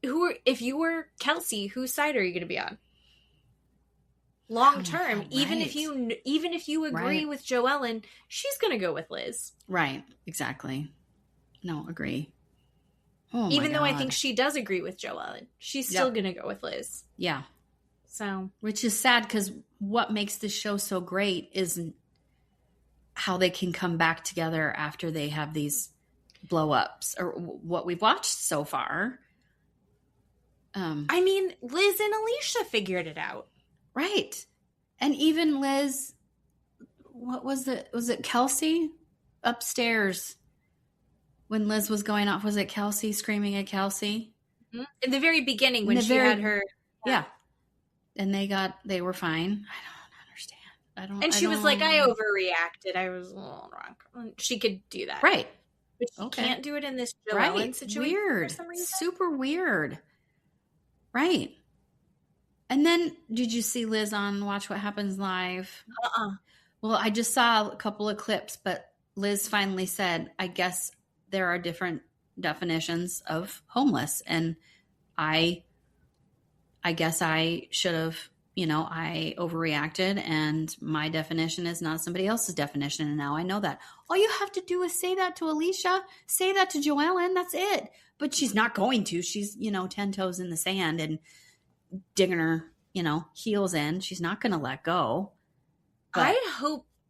if you were Kelsey, whose side are you going to be on? Long term, right. even if you agree with Joellen, she's going to go with Liz. Right. Exactly. No, agree. Oh, even though I think she does agree with Joellen, she's still going to go with Liz. Yeah. So, which is sad because what makes this show so great is how they can come back together after they have these blow ups or what we've watched so far. I mean, Liz and Alicia figured it out. Right. And even Liz, what was it? Was it Kelsey upstairs when Liz was going off? Was it Kelsey screaming at Kelsey? In the very beginning when she had her. Yeah. And they were fine. I don't understand. And she was like, I overreacted. I was a little wrong. She could do that. Right. But she can't do it in this Joellen situation. Weird. For some reason. Super weird. Right. And then, did you see Liz on Watch What Happens Live? Well, I just saw a couple of clips, but Liz finally said, I guess there are different definitions of homeless. And I guess I should have, I overreacted, and my definition is not somebody else's definition. And now I know that. All you have to do is say that to Alicia, say that to Joellen. That's it. But she's not going to. She's, 10 toes in the sand and digging her, heels in. She's not going to let go. But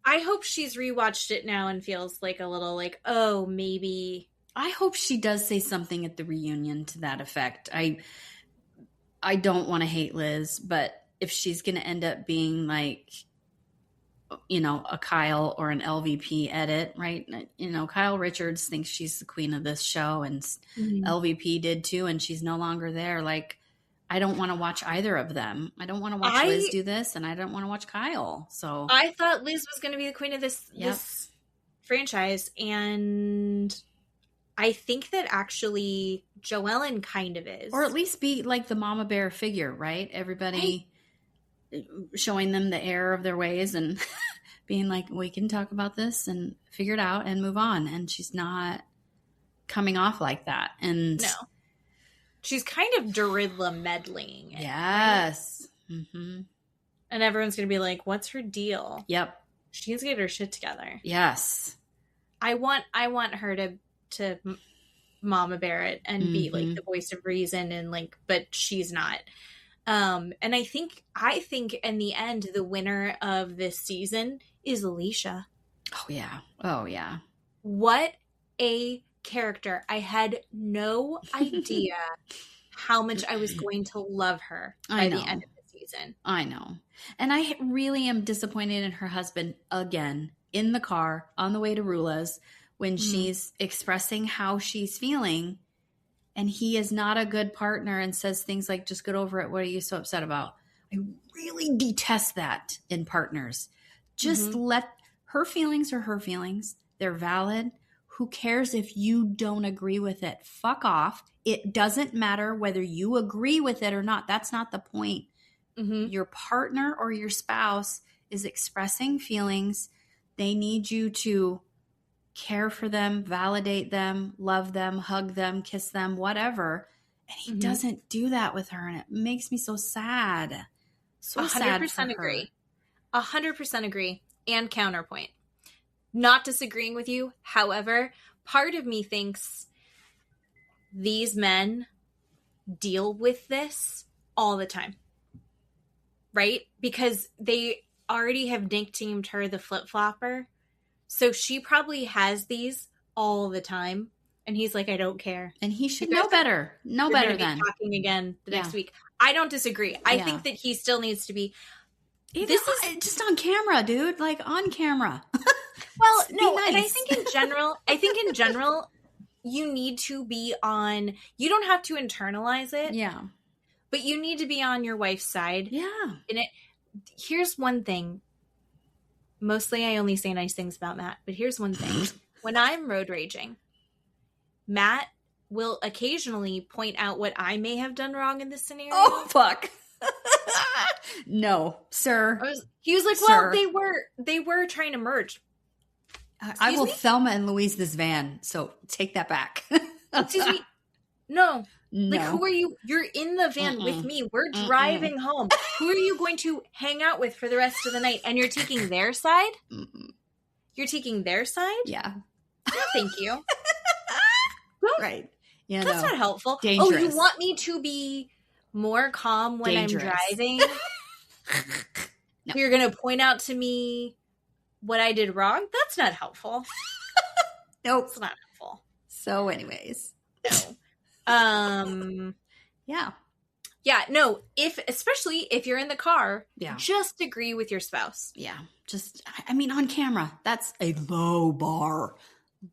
I hope she's rewatched it now and feels like a little like, oh, maybe. I hope she does say something at the reunion to that effect. I don't want to hate Liz, but if she's going to end up being like, a Kyle or an LVP edit, right? Kyle Richards thinks she's the queen of this show, and LVP did too, and she's no longer there. Like, I don't want to watch either of them. I don't want to watch Liz do this, and I don't want to watch Kyle. So I thought Liz was going to be the queen of this franchise, and I think that actually Joellen kind of is. Or at least be like the mama bear figure, right? Everybody showing them the error of their ways and being like, we can talk about this and figure it out and move on. And she's not coming off like that. And no. She's kind of Darilla meddling. Yes. Right? Mm-hmm. And everyone's going to be like, what's her deal? Yep. She needs to get her shit together. Yes. I want her to mama bear it and be like the voice of reason, and like, but she's not. And I think in the end, the winner of this season is Alicia. Oh yeah. What a character. I had no idea how much I was going to love her by the end of the season. I know. And I really am disappointed in her husband again, in the car on the way to Rula's, when she's expressing how she's feeling, and he is not a good partner and says things like, just get over it. What are you so upset about? I really detest that in partners. Just let her feelings are her feelings. They're valid. Who cares if you don't agree with it? Fuck off. It doesn't matter whether you agree with it or not. That's not the point. Your partner or your spouse is expressing feelings. They need you to care for them, validate them, love them, hug them, kiss them, whatever. And he doesn't do that with her. And it makes me so sad. So sad for her. 100% agree. 100% agree. And counterpoint. Not disagreeing with you. However, part of me thinks these men deal with this all the time. Right? Because they already have nicknamed her the flip-flopper. So she probably has these all the time. And he's like, I don't care. And he should know better. Know better than. Talking again the next week. I don't disagree. I think that he still needs to be. This is just on camera, dude. Like on camera. Well, no, nice. And I think in general, you need to be on. You don't have to internalize it. Yeah. But you need to be on your wife's side. Yeah. And here's one thing. Mostly I only say nice things about Matt, but here's one thing. When I'm road raging, Matt will occasionally point out what I may have done wrong in this scenario. Oh, fuck. No, sir. He was like, well, they were trying to merge. I will Thelma and Louise this van, so take that back. Excuse me. No. Like, who are you? You're in the van with me. We're driving home. Who are you going to hang out with for the rest of the night? And you're taking their side? You're taking their side? Yeah. No, thank you. Right. That's not helpful. Dangerous. Oh, you want me to be more calm when I'm driving? No. You're going to point out to me what I did wrong? That's not helpful. Nope. It's not helpful. So anyways. No. Yeah. Yeah, no, especially if you're in the car, Yeah. just agree with your spouse. Yeah. Just, I mean, on camera, that's a low bar.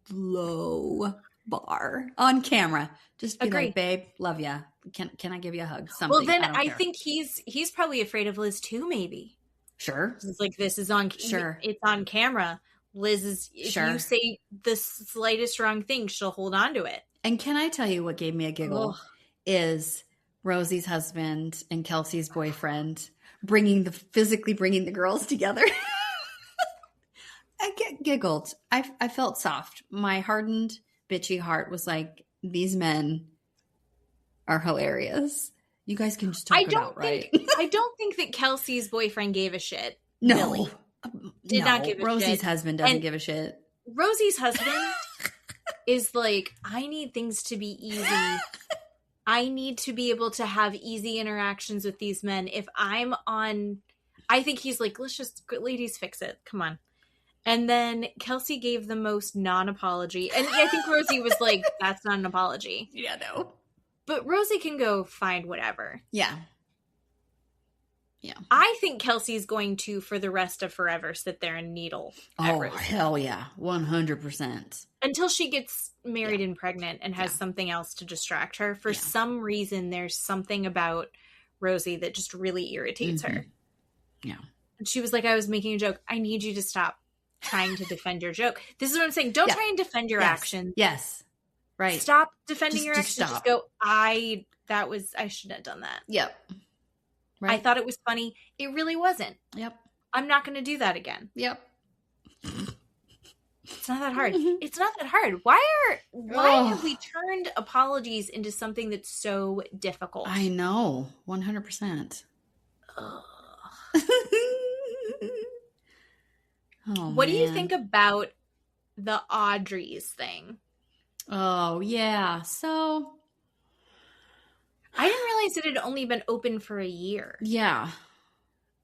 Low bar. On camera. Just be Agree. like, babe, love ya. Can I give you a hug? Something. Well, then I don't I care. think he's probably afraid of Liz too, maybe. Sure. It's like, this is on, Sure. it's on camera. Liz is, if Sure. you say the slightest wrong thing, she'll hold on to it. And can I tell you what gave me a giggle? Ugh. Is Rosie's husband and Kelsey's boyfriend physically bringing the girls together. I giggled. I felt soft. My hardened, bitchy heart was like, these men are hilarious. You guys can just talk it out, right? I don't think that Kelsey's boyfriend gave a shit. No. Really. Did not give a Rosie's shit. husband doesn't And give a shit. Rosie's husband is like, I need things to be easy. I need to be able to have easy interactions with these men. If I'm on, I think he's like, let's just, ladies, fix it. Come on. And then Kelsey gave the most non-apology. And I think Rosie was like, that's not an apology. Yeah, no. But Rosie can go find whatever. Yeah. Yeah. I think Kelsey's going to, for the rest of forever, sit there and needle at Oh, Rosie. hell yeah. 100%. Until she gets married and pregnant and has something else to distract her. For some reason, there's something about Rosie that just really irritates her. Yeah. And she was like, I was making a joke. I need you to stop trying to defend your joke. This is what I'm saying. Don't try and defend your actions. Yes. Right. Stop defending your Just actions. stop. Just go, I shouldn't have done that. Yep. I thought it was funny. It really wasn't. Yep. I'm not going to do that again. Yep. It's not that hard. It's not that hard. Why have we turned apologies into something that's so difficult? I know. 100%. What do you think about the Audrey's thing? Oh, yeah. So I didn't realize it had only been open for a year. yeah.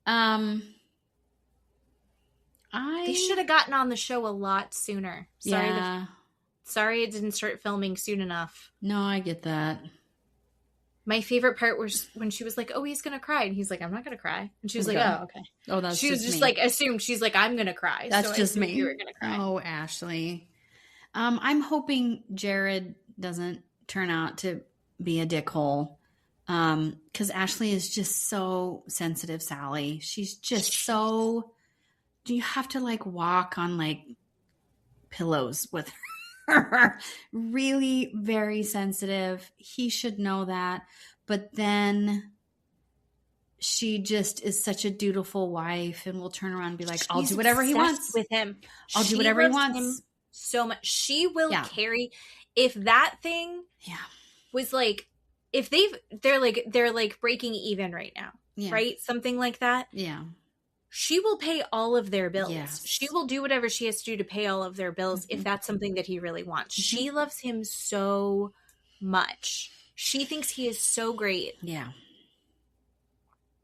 They should have gotten on the show a lot sooner. Sorry it didn't start filming soon enough. No, I get that. My favorite part was when she was like, oh, he's going to cry. And he's like, I'm not going to cry. And she was like, oh, okay. Oh, that's she was just me. like, assumed. She's like, I'm going to cry. That's so just I me. You were going to cry. Oh, Ashley. I'm hoping Jared doesn't turn out to be a dickhole. Because Ashley is just so sensitive, Sally. She's just so... Do you have to like walk on like pillows with her? Really very sensitive. He should know that. But then she just is such a dutiful wife and will turn around and be like, I'll do whatever he wants with him. I'll do whatever he wants. So much. She will carry. If that thing was like, if they're like breaking even right now, right? Something like that. Yeah. She will pay all of their bills. Yes. She will do whatever she has to do to pay all of their bills if that's something that he really wants. She loves him so much. She thinks he is so great. Yeah.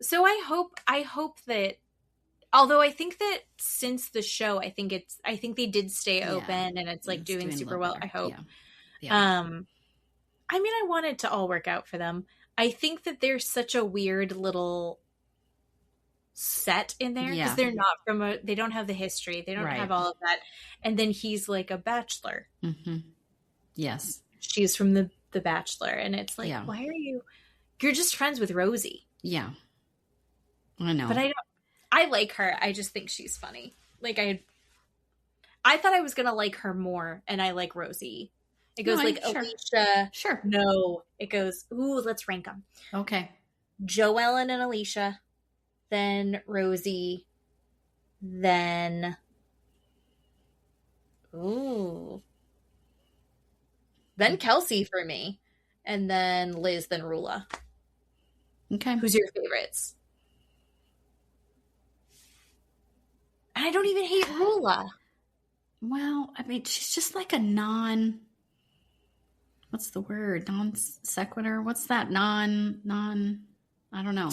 So I hope that, although I think that since the show, I think they did stay open and it's like doing super well. I hope. Yeah. I mean, I want it to all work out for them. I think that there's such a weird little set in there because they're not they don't have the history. They don't have all of that. And then he's like a bachelor. Mm-hmm. Yes. She's from the Bachelor. And it's like, why are you're just friends with Rosie. Yeah. I know. But I like her. I just think she's funny. Like I thought I was going to like her more and I like Rosie. It goes Alicia. Sure. No. It goes, ooh, let's rank them. Okay. Joellen and Alicia. Then Rosie. Then. Ooh. Then Kelsey for me. And then Liz, then Rula. Okay. Who's your favorites? And I don't even hate Rula. Well, I mean, she's just like a what's the word? Non sequitur? What's that? I don't know.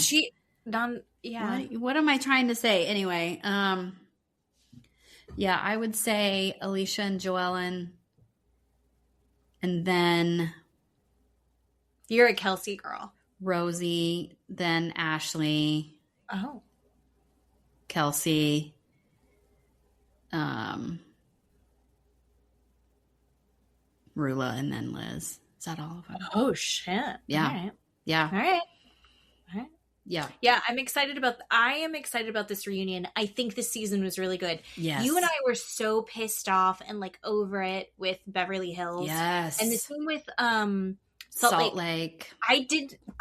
Yeah. What am I trying to say? Anyway, yeah, I would say Alicia and Joellen. And then... You're a Kelsey girl. Rosie, then Ashley, Oh. Kelsey, Rula, and then Liz. Is that all of them? Oh, shit. Yeah. All right. Yeah. All right. All right. Yeah. Yeah, I am excited about this reunion. I think this season was really good. Yes. You and I were so pissed off and like over it with Beverly Hills. Yes. And the same with Salt Lake. I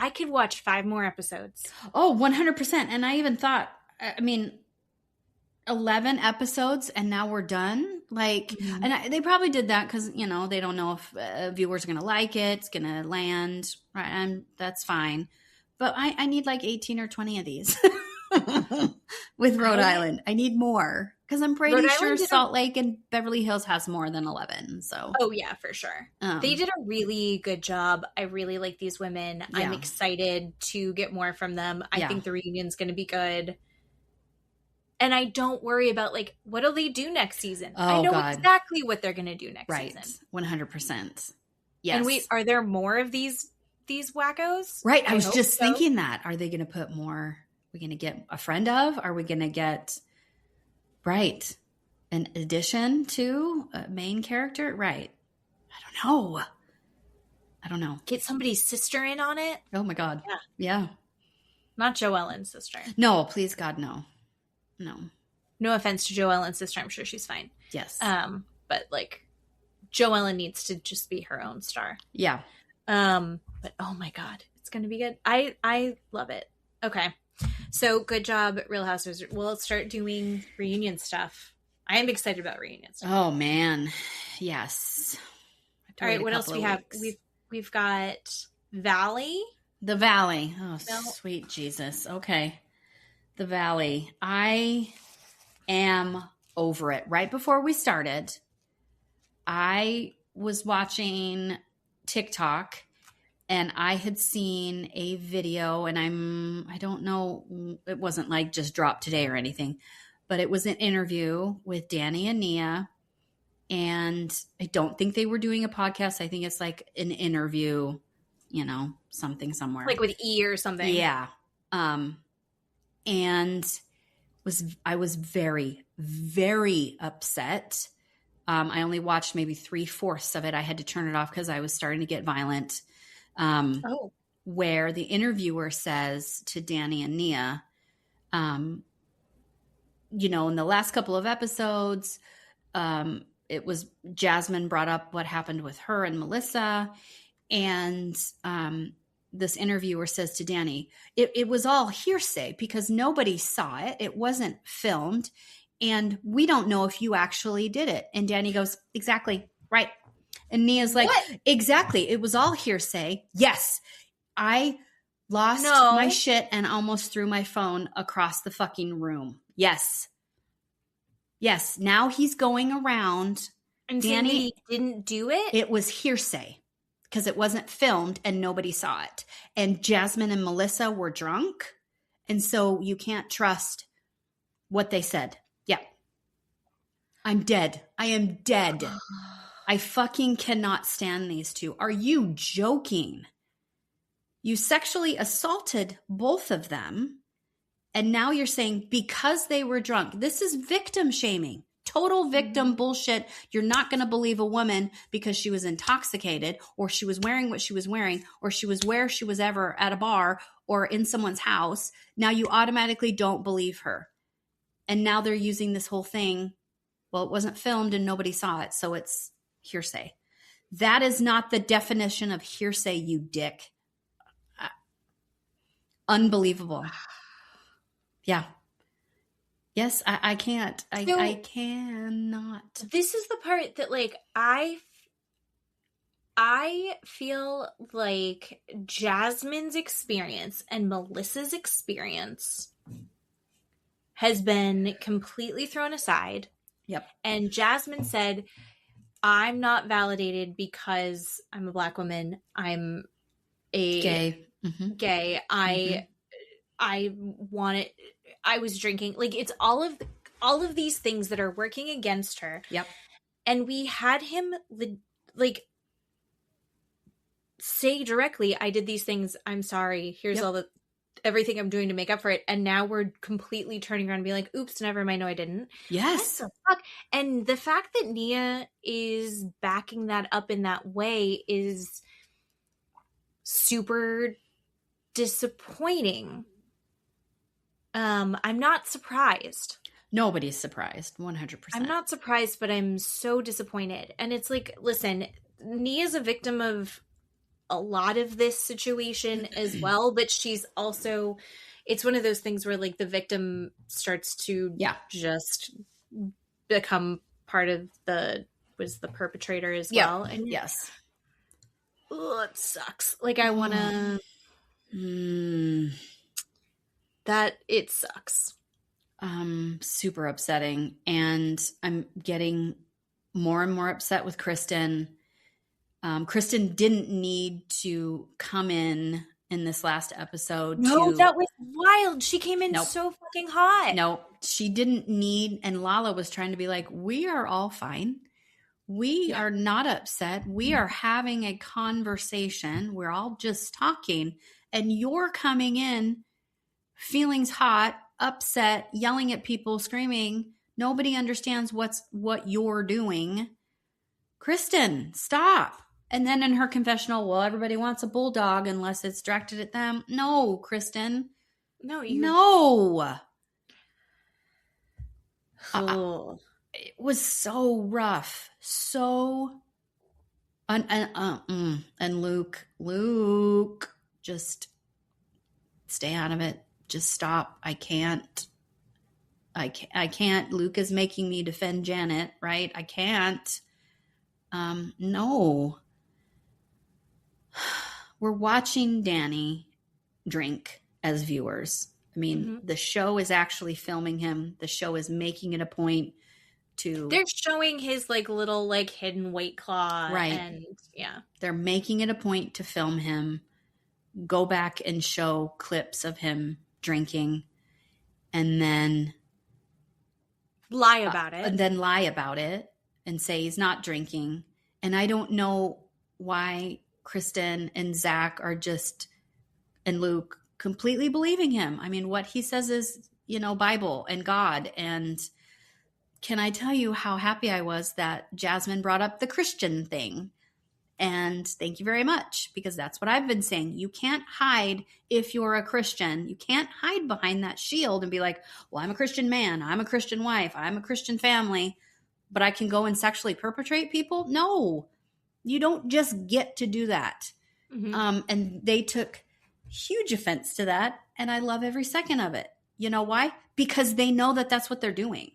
could watch 5 more episodes. Oh, 100%. And I even thought, I mean, 11 episodes and now we're done. Like, and they probably did that because, you know, they don't know if viewers are going to like it. It's going to land. Right. And that's fine. But I need like 18 or 20 of these with Rhode Island. I need more because I'm pretty sure Salt Lake and Beverly Hills has more than 11. So, oh yeah, for sure. They did a really good job. I really like these women. Yeah. I'm excited to get more from them. I think the reunion's going to be good. And I don't worry about like, what'll they do next season? Oh, I know God. exactly what they're going to do next season. 100%. Yes. And are there more of these wackos? Right. I was just thinking that. Are they going to put more? Are we going to get a friend of? Are we going to get, an addition to a main character? Right. I don't know. Get somebody's sister in on it? Oh my God. Yeah. Not Joellen's sister. No, please God, no. No. No offense to Joellen's sister. I'm sure she's fine. Yes. But like Joellen needs to just be her own star. Yeah. But oh my God, it's going to be good. I love it. Okay. So good job, Real Housewives. We'll start doing reunion stuff. I am excited about reunion stuff. Oh man. Yes. All right. What else do we have? We've got Valley. The Valley. Oh, sweet Jesus. Okay. The Valley. I am over it. Right before we started, I was watching TikTok and I had seen a video and I don't know, it wasn't like just dropped today or anything, but it was an interview with Danny and Nia. And I don't think they were doing a podcast. I think it's like an interview, you know, something somewhere. Like with E or something. Yeah. And I was very, very upset. I only watched maybe 3/4 of it. I had to turn it off because I was starting to get violent. Where the interviewer says to Danny and Nia, you know, in the last couple of episodes, it was Jasmine brought up what happened with her and Melissa. And this interviewer says to Danny, it was all hearsay because nobody saw it. It wasn't filmed. And we don't know if you actually did it. And Danny goes, exactly. Right. And Nia's like, what? Exactly. It was all hearsay. Yes. I lost my shit and almost threw my phone across the fucking room. Yes. Yes. Now he's going around. And Danny didn't do it? It was hearsay because it wasn't filmed and nobody saw it. And Jasmine and Melissa were drunk. And so you can't trust what they said. Yeah. I'm dead. I am dead. I fucking cannot stand these two. Are you joking? You sexually assaulted both of them. And now you're saying because they were drunk. This is victim shaming. Total victim bullshit. You're not going to believe a woman because she was intoxicated or she was wearing what she was wearing or she was where she was ever at a bar or in someone's house. Now you automatically don't believe her. And now they're using this whole thing. Well, it wasn't filmed and nobody saw it. So it's hearsay. That is not the definition of hearsay, you dick. Unbelievable. Yeah. Yes, I can't. I cannot. This is the part that, like, I feel like Jasmine's experience and Melissa's experience has been completely thrown aside. Yep. And Jasmine said, I'm not validated because I'm a Black woman. I'm a gay. Gay. I want it. I was drinking. Like, it's all of these things that are working against her. Yep. And we had him like say directly, I did these things, I'm sorry, here's all the everything I'm doing to make up for it, and now we're completely turning around and being like, oops, never mind, no I didn't. Yes. What the fuck? And the fact that Nia is backing that up in that way is super disappointing. I'm not surprised. Nobody's surprised. 100%. I'm not surprised, but I'm so disappointed. And it's like, listen, Nia's a victim of a lot of this situation as well, but she's also, it's one of those things where like the victim starts to just become part of the perpetrator as well. And yes. Oh, it sucks. Like I want to that it sucks. Super upsetting. And I'm getting more and more upset with Kristen. Kristen didn't need to come in this last episode. No, that was wild. She came in so fucking hot. No, she didn't need, and Lala was trying to be like, we are all fine. We are not upset. We are having a conversation. We're all just talking. And you're coming in, feelings hot, upset, yelling at people, screaming. Nobody understands what you're doing. Kristen, stop. And then in her confessional, well, everybody wants a bulldog unless it's directed at them. No, Kristen. No. It was so rough. So and Luke, just stay out of it. Just stop. I can't. Luke is making me defend Janet, right? I can't. No. We're watching Danny drink as viewers. I mean, the show is actually filming him. The show is making it a point to... They're showing his like little like hidden weight claw. Right. And they're making it a point to film him, go back and show clips of him drinking, and then... lie about it. And then lie about it and say he's not drinking. And I don't know why Kristen and Zach are just, and Luke, completely believing him. I mean, what he says is, Bible and God. And can I tell you how happy I was that Jasmine brought up the Christian thing? And thank you very much, because that's what I've been saying. You can't hide if you're a Christian. You can't hide behind that shield and be like, well, I'm a Christian man. I'm a Christian wife. I'm a Christian family, but I can go and sexually perpetrate people. No, you don't just get to do that. And they took huge offense to that. And I love every second of it. You know why? Because they know that that's what they're doing.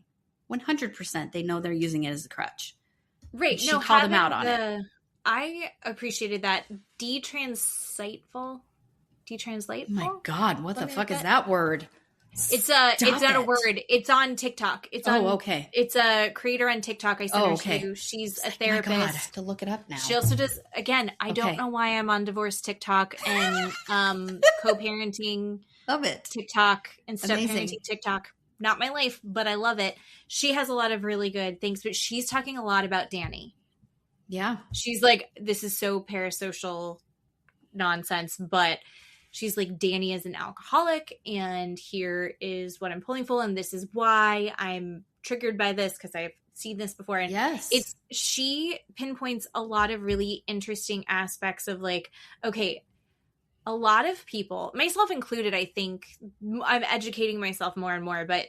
100% they know they're using it as a crutch. Right. She called them out on it. I appreciated that. Detranslate-ful? Oh my God, what the fuck is that word? It's not a word. It's on TikTok. Okay. It's a creator on TikTok. I sent her to. She's a therapist. My God, I have to look it up now. She also does, again, I don't know why I'm on divorce TikTok and co-parenting love it. TikTok and step-parenting TikTok. Not my life, but I love it. She has a lot of really good things, but she's talking a lot about Danny. Yeah. She's like, this is so parasocial nonsense, but she's like, Danny is an alcoholic, and here is what I'm pulling for, and this is why I'm triggered by this, because I've seen this before. And yes, she pinpoints a lot of really interesting aspects of like, okay, a lot of people, myself included, I think I'm educating myself more and more, but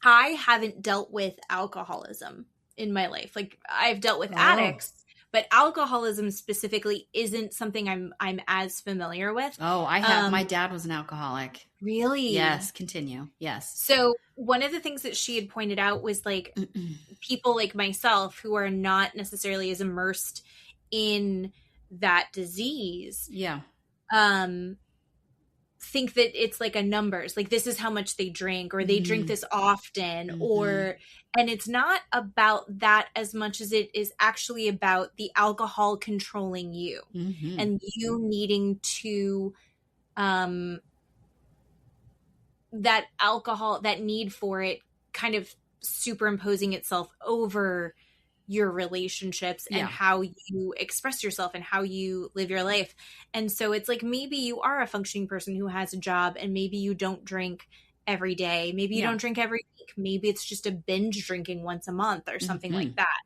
I haven't dealt with alcoholism in my life. Like I've dealt with addicts, but alcoholism specifically isn't something I'm as familiar with. Oh, I have. My dad was an alcoholic. Really? Yes. Continue. Yes. So one of the things that she had pointed out was like people like myself who are not necessarily as immersed in that disease. Yeah. Think that it's like a numbers, like this is how much they drink, or they drink this often, and it's not about that as much as it is actually about the alcohol controlling you and you needing to that alcohol, that need for it kind of superimposing itself over your relationships and how you express yourself and how you live your life. And so it's like, maybe you are a functioning person who has a job and maybe you don't drink every day. Maybe you don't drink every week. Maybe it's just a binge drinking once a month or something like that.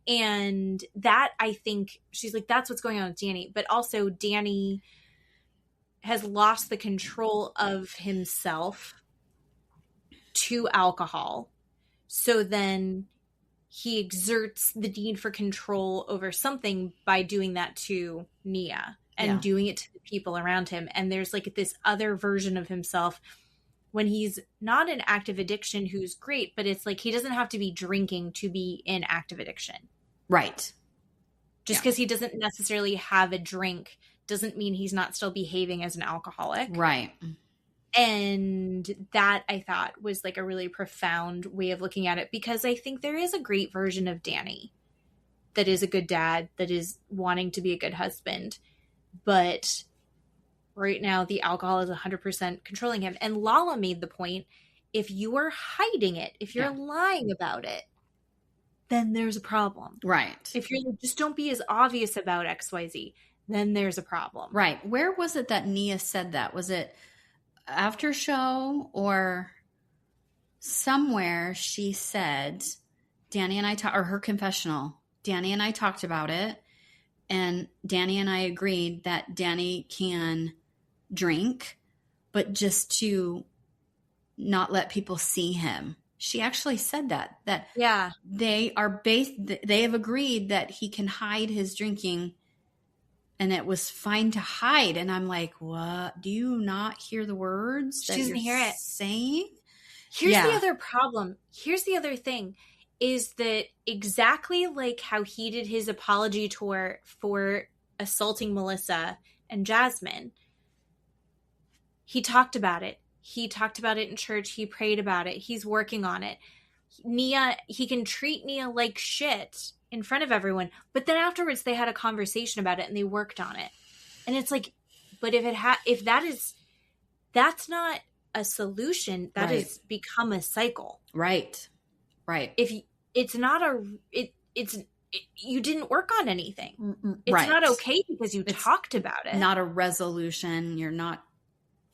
And that, I think, she's like, that's what's going on with Danny. But also Danny has lost the control of himself to alcohol. So then he exerts the need for control over something by doing that to Nia and doing it to the people around him. And there's like this other version of himself when he's not in active addiction who's great, but it's like he doesn't have to be drinking to be in active addiction. Right. Just because he doesn't necessarily have a drink doesn't mean he's not still behaving as an alcoholic. Right. And that, I thought, was like a really profound way of looking at it, because I think there is a great version of Danny that is a good dad, that is wanting to be a good husband. But right now, the alcohol is 100% controlling him. And Lala made the point, if you are hiding it, if you're lying about it, then there's a problem. Right. If you're just don't be as obvious about XYZ, then there's a problem. Right. Where was it that Nia said that? Was it after show or somewhere she said, Danny and I or her confessional, Danny and I talked about it, and Danny and I agreed that Danny can drink, but just to not let people see him. She actually said that they have agreed that he can hide his drinking, and it was fine to hide. And I'm like, what? Do you not hear the words that you're saying? Here's the other problem. Here's the other thing, is that exactly like how he did his apology tour for assaulting Melissa and Jasmine, he talked about it. He talked about it in church. He prayed about it. He's working on it. Nia, he can treat Nia like shit in front of everyone, but then afterwards they had a conversation about it and they worked on it. And it's like, but that's not a solution. That has become a cycle. Right. Right. If it's not you didn't work on anything. It's not okay because you talked about it. Not a resolution. You're not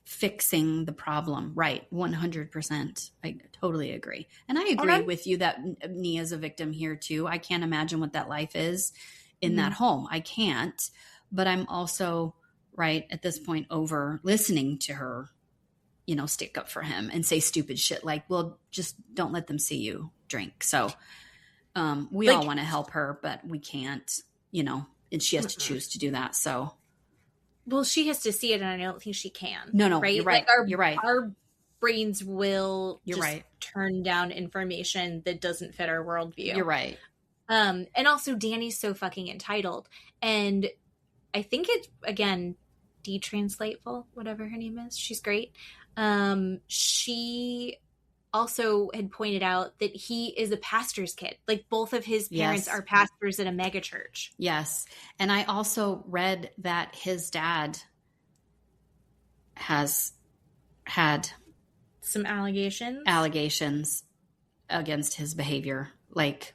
fixing the problem. Right. 100%. I totally agree. And I agree with you that Nia's a victim here too. I can't imagine what that life is in that home. I can't, but I'm also at this point over listening to her, stick up for him and say stupid shit like, well, just don't let them see you drink. So we all want to help her, but we can't, and she has to choose to do that. So. Well, she has to see it, and I don't think she can. No, right? You're right. You're right. Our brains will just turn down information that doesn't fit our worldview. You're right. And also, Danny's so fucking entitled. And I think it's, again, detranslate-ful, whatever her name is. She's great. She also had pointed out that he is a pastor's kid. Like, both of his parents are pastors at a mega church. Yes. And I also read that his dad has had some allegations against his behavior, like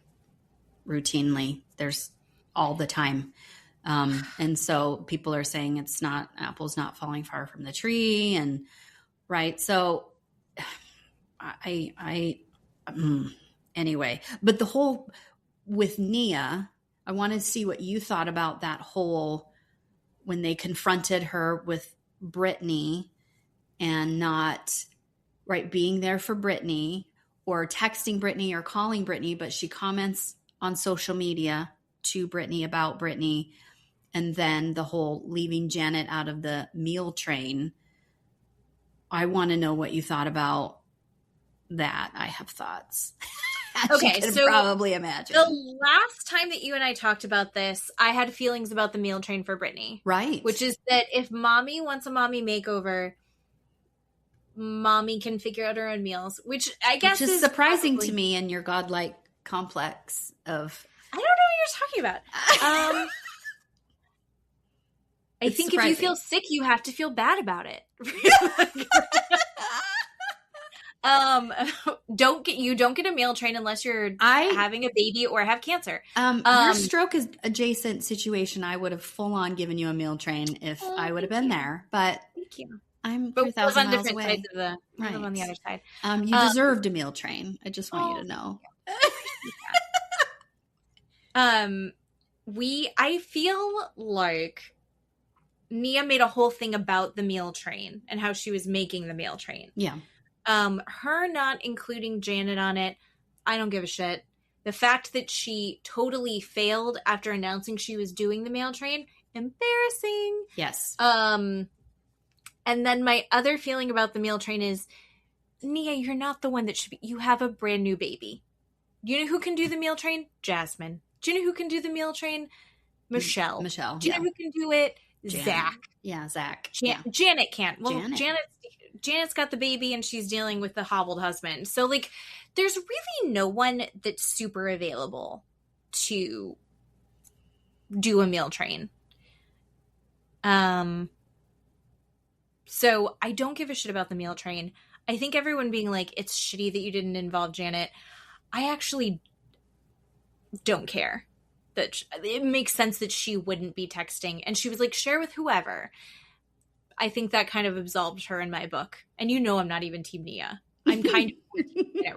routinely. There's all the time. And so people are saying apple's not falling far from the tree. And so anyway, but the whole with Nia, I wanted to see what you thought about that whole, when they confronted her with Brittany and not being there for Brittany or texting Brittany or calling Brittany, but she comments on social media to Brittany about Brittany. And then the whole leaving Janet out of the meal train. I want to know what you thought about that. I have thoughts. Okay, you can so probably imagine. The last time that you and I talked about this, I had feelings about the meal train for Brittany. Right. Which is that if mommy wants a mommy makeover, mommy can figure out her own meals, which I guess is surprising to me in your godlike complex of... I don't know what you're talking about. I think surprising. If you feel sick, you have to feel bad about it. don't get a meal train unless you're having a baby or have cancer. Your stroke is adjacent situation. I would have full on given you a meal train if I would have been there, but thank you. I'm But 3,000 on miles different away. sides of the Right. on the other side. You deserved a meal train. I just want you to know. I feel like Nia made a whole thing about the meal train and how she was making the meal train. Yeah. Her not including Janet on it, I don't give a shit. The fact that she totally failed after announcing she was doing the meal train, embarrassing. Yes. And then my other feeling about the meal train is, Nia, you're not the one that should be. You have a brand new baby. You know who can do the meal train? Jasmine. Do you know who can do the meal train? Michelle. Do you know who can do it? Janet. Zach. Yeah, Zach. Janet can't. Well, Janet. Janet's got the baby and she's dealing with the hobbled husband. So, like, there's really no one that's super available to do a meal train. So I don't give a shit about the meal train. I think everyone being like, it's shitty that you didn't involve Janet. I actually don't care. That it makes sense that she wouldn't be texting. And she was like, share with whoever. I think that kind of absolved her in my book. And you know I'm not even Team Nia. I'm kind of it right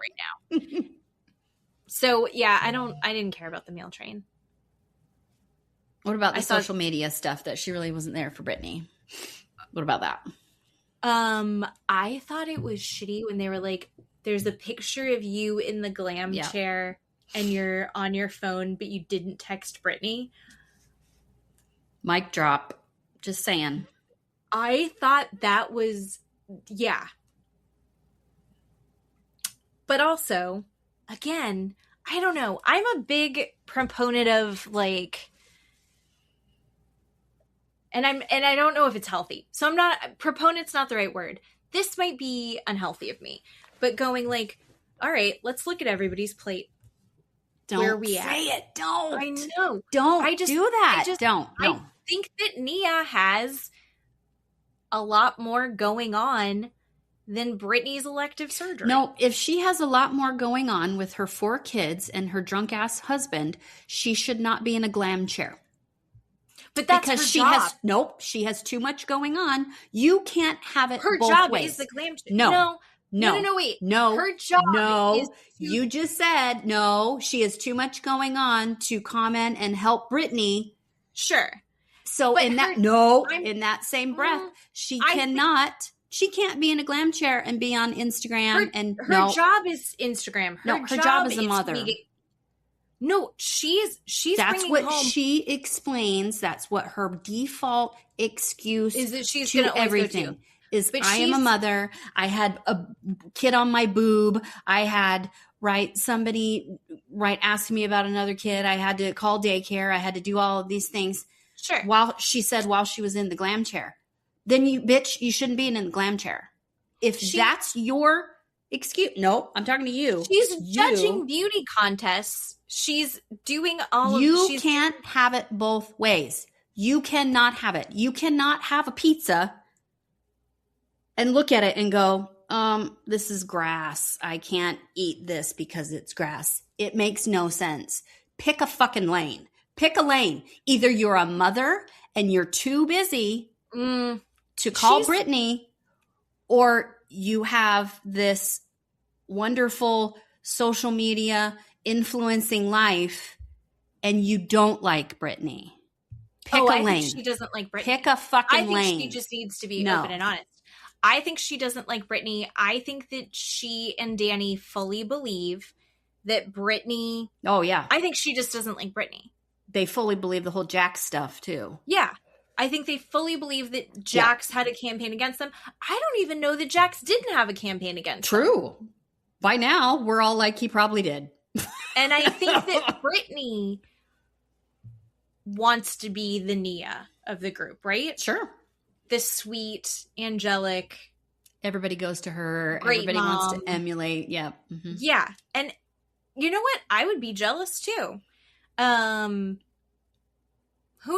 now. So yeah, I didn't care about the meal train. What about the social media stuff that she really wasn't there for Brittany? What about that? I thought it was shitty when they were like, there's a picture of you in the glam chair and you're on your phone, but you didn't text Brittany. Mic drop. Just saying. I thought that was, yeah. But also, again, I don't know. I'm a big proponent of like, and I don't know if it's healthy. So I'm not, proponent's not the right word. This might be unhealthy of me, but going like, all right, let's look at everybody's plate. Don't where we say at. it. Don't. I know. Don't I just do that. No. I think that Nia has a lot more going on than Brittany's elective surgery. No, if she has a lot more going on with her 4 kids and her drunk ass husband, she should not be in a glam chair. But that's because her she job. She has too much going on. You can't have it her both job ways. is the glam chair. No, wait. No, her job is you just said no. She has too much going on to comment and help Brittany. Sure. So but in that same breath, she can't be in a glam chair and be on Instagram. Her job is Instagram. Her job is a mother. No, she's that's bringing what home, she explains. That's what her default excuse is that she's to going to everything is. I am a mother. I had a kid on my boob. I had somebody asking me about another kid. I had to call daycare. I had to do all of these things. Sure. While she was in the glam chair, then you shouldn't be in the glam chair. If that's your excuse, no, I'm talking to you. She's judging beauty contests. She's doing all You can't have it both ways. You cannot have it. You cannot have a pizza and look at it and go, this is grass. I can't eat this because it's grass. It makes no sense. Pick a fucking lane. Pick a lane. Either you're a mother and you're too busy to call Brittany, or you have this wonderful social media influencing life and you don't like Brittany. Pick a lane. Think she doesn't like Brittany. Pick a fucking lane. I think she just needs to be open and honest. I think she doesn't like Brittany. I think that she and Danny fully believe that Brittany... Oh, yeah. I think she just doesn't like Brittany. They fully believe the whole Jax stuff, too. Yeah. I think they fully believe that Jax had a campaign against them. I don't even know that Jax didn't have a campaign against them. True. By now, we're all like, he probably did. And I think that Brittany wants to be the Nia of the group, right? Sure. The sweet, angelic. Everybody goes to her. Great Everybody mom. wants to emulate. Yeah. Mm-hmm. Yeah. And you know what? I would be jealous too. Who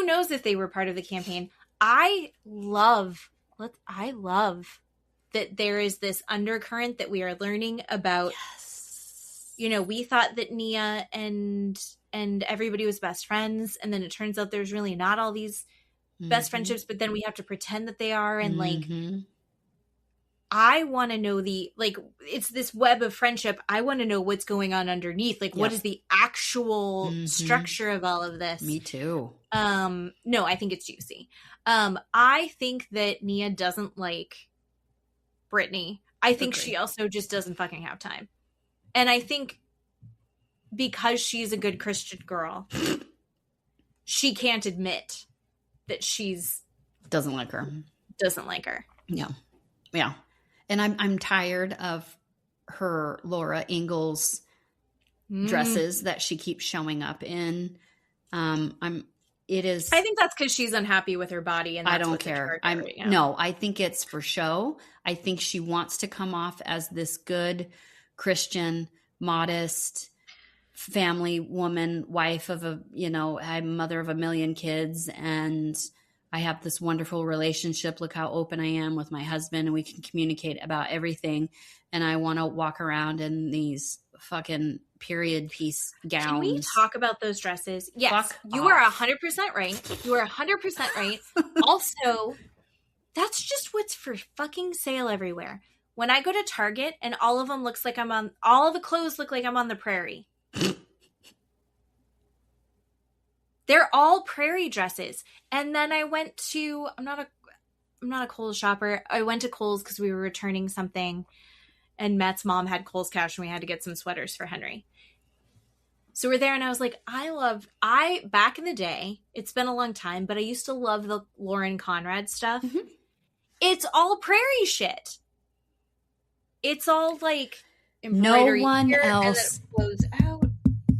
knows if they were part of the campaign? I love that that there is this undercurrent that we are learning about. Yes. You know, we thought that Nia and everybody was best friends, and then it turns out there's really not all these best friendships, but then we have to pretend that they are, and like I want to know it's this web of friendship. I want to know what's going on underneath. Like, what is the actual structure of all of this? Me too. No, I think it's juicy. I think that Nia doesn't like Brittany. I think she also just doesn't fucking have time. And I think because she's a good Christian girl, she can't admit that she's doesn't like her. Yeah. Yeah. And I'm tired of her Laura Ingalls dresses that she keeps showing up in. I think that's because she's unhappy with her body, and that's I don't care. No, I think it's for show. I think she wants to come off as this good Christian, modest family woman, wife of I'm a mother of 1 million kids, and I have this wonderful relationship. Look how open I am with my husband, and we can communicate about everything. And I want to walk around in these fucking period piece gowns. Can we talk about those dresses? Yes, you are 100% right. You are 100% right. Also, that's just what's for fucking sale everywhere. When I go to Target and all of the clothes look like I'm on the prairie. They're all prairie dresses. And then I went to, I'm not a Kohl's shopper. I went to Kohl's because we were returning something, and Matt's mom had Kohl's cash and we had to get some sweaters for Henry. So we're there, and I was like, back in the day, it's been a long time, but I used to love the Lauren Conrad stuff. Mm-hmm. It's all prairie shit. It's all like embroidery. No one else. And then it flows out.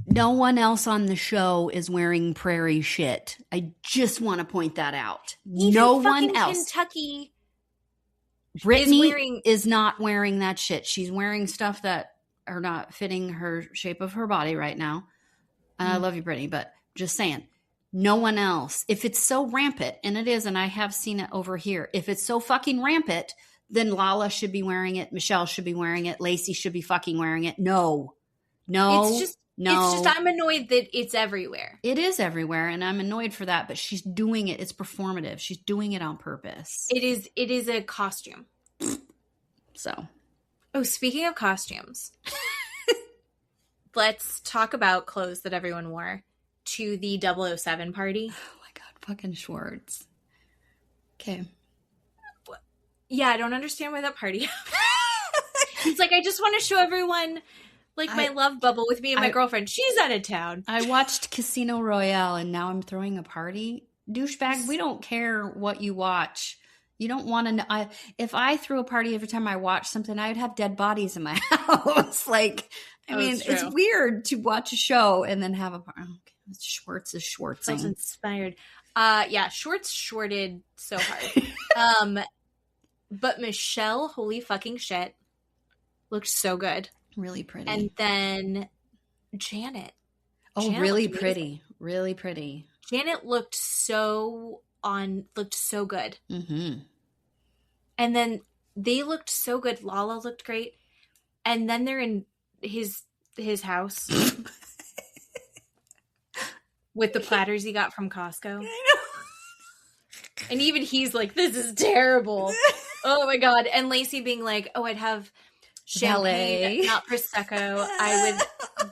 No one else on the show is wearing prairie shit. I just want to point that out. Even no one else. Kentucky. Brittany is not wearing that shit. She's wearing stuff that are not fitting her shape of her body right now. And I love you, Brittany, but just saying, no one else. If it's so rampant, and it is, and I have seen it over here. If it's so fucking rampant, then Lala should be wearing it. Michelle should be wearing it. Lacey should be fucking wearing it. No. It's just I'm annoyed that it's everywhere. It is everywhere, and I'm annoyed for that, but she's doing it. It's performative. She's doing it on purpose. It is a costume. So. Oh, speaking of costumes, let's talk about clothes that everyone wore to the 007 party. Oh my God, fucking Schwartz. Okay. Yeah, I don't understand why that party. He's like, I just want to show everyone my love bubble with me and my girlfriend. She's out of town. I watched Casino Royale, and now I'm throwing a party. Douchebag, we don't care what you watch. You don't want to know. If I threw a party every time I watched something, I'd have dead bodies in my house. It's weird to watch a show and then have a party. Okay, Schwartz is schwartzing. I was inspired. Schwartz shorted so hard. But Michelle, holy fucking shit, looked so good. Really pretty. And then Janet. Oh, really pretty. Really pretty. Janet looked so good. Mm-hmm. And then they looked so good. Lala looked great. And then they're in his house with the platters he got from Costco. And even he's like, this is terrible. Oh my God. And Lacey being like, oh, I'd have champagne, not Prosecco.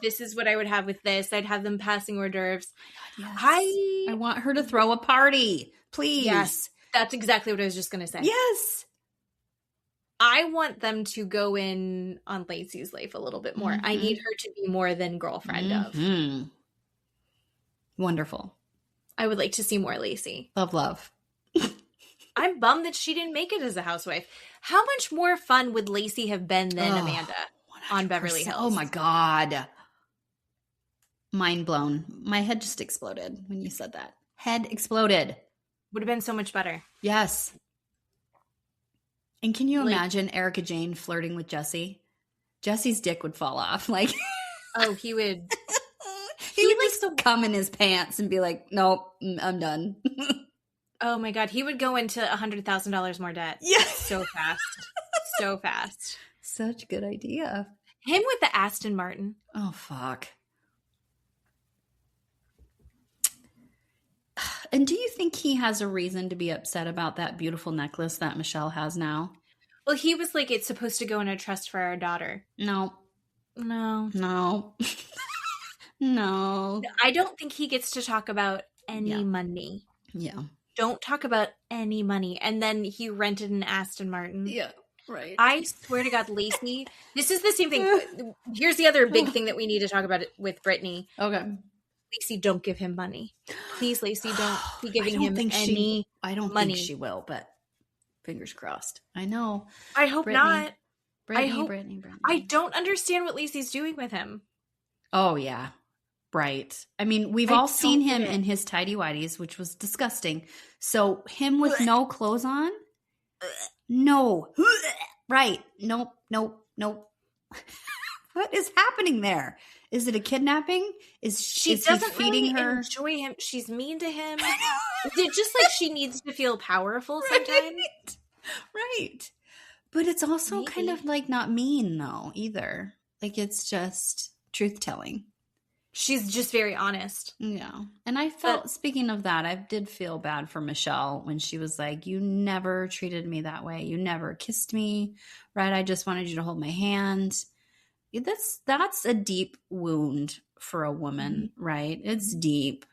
This is what I would have with this. I'd have them passing hors d'oeuvres. Yes. I want her to throw a party, please. Yes, that's exactly what I was just going to say. Yes. I want them to go in on Lacey's life a little bit more. Mm-hmm. I need her to be more than girlfriend of. Wonderful. I would like to see more Lacey. Love. I'm bummed that she didn't make it as a housewife. How much more fun would Lacey have been than Amanda 100%. On Beverly Hills? Oh my God. Mind blown. My head just exploded when you said that. Head exploded. Would have been so much better. Yes. And can you imagine Erica Jane flirting with Jesse? Jesse's dick would fall off. Oh, he would. he would just come in his pants and be like, nope, I'm done. Oh my God. He would go into $100,000 more debt. Yes. So fast. so fast. Such a good idea. Him with the Aston Martin. Oh, fuck. And do you think he has a reason to be upset about that beautiful necklace that Michelle has now? Well, he was like, it's supposed to go in a trust for our daughter. No. No. No. No. I don't think he gets to talk about any money. Yeah. Don't talk about any money. And then he rented an Aston Martin. Yeah. Right. I swear to God, Lacey, this is the same thing. Here's the other big thing that we need to talk about with Brittany. Okay. Lacey, don't give him money. Please, Lacey, don't be giving him any I don't money. think she will, but fingers crossed. I know. I hope not. Brittany. I don't understand what Lacey's doing with him. Oh, yeah. Right. I mean, we've all seen him in his tighty-whities, which was disgusting. So him with no clothes on? No. Right. Nope. What is happening there? Is it a kidnapping? She doesn't feeding really her? Enjoy him. She's mean to him. Is it just like she needs to feel powerful sometimes? Right. But it's also kind of like not mean though either. Like it's just truth-telling. She's just very honest. Yeah. And I felt, speaking of that, I did feel bad for Michelle when she was like, you never treated me that way. You never kissed me, right? I just wanted you to hold my hand. That's a deep wound for a woman, right? It's deep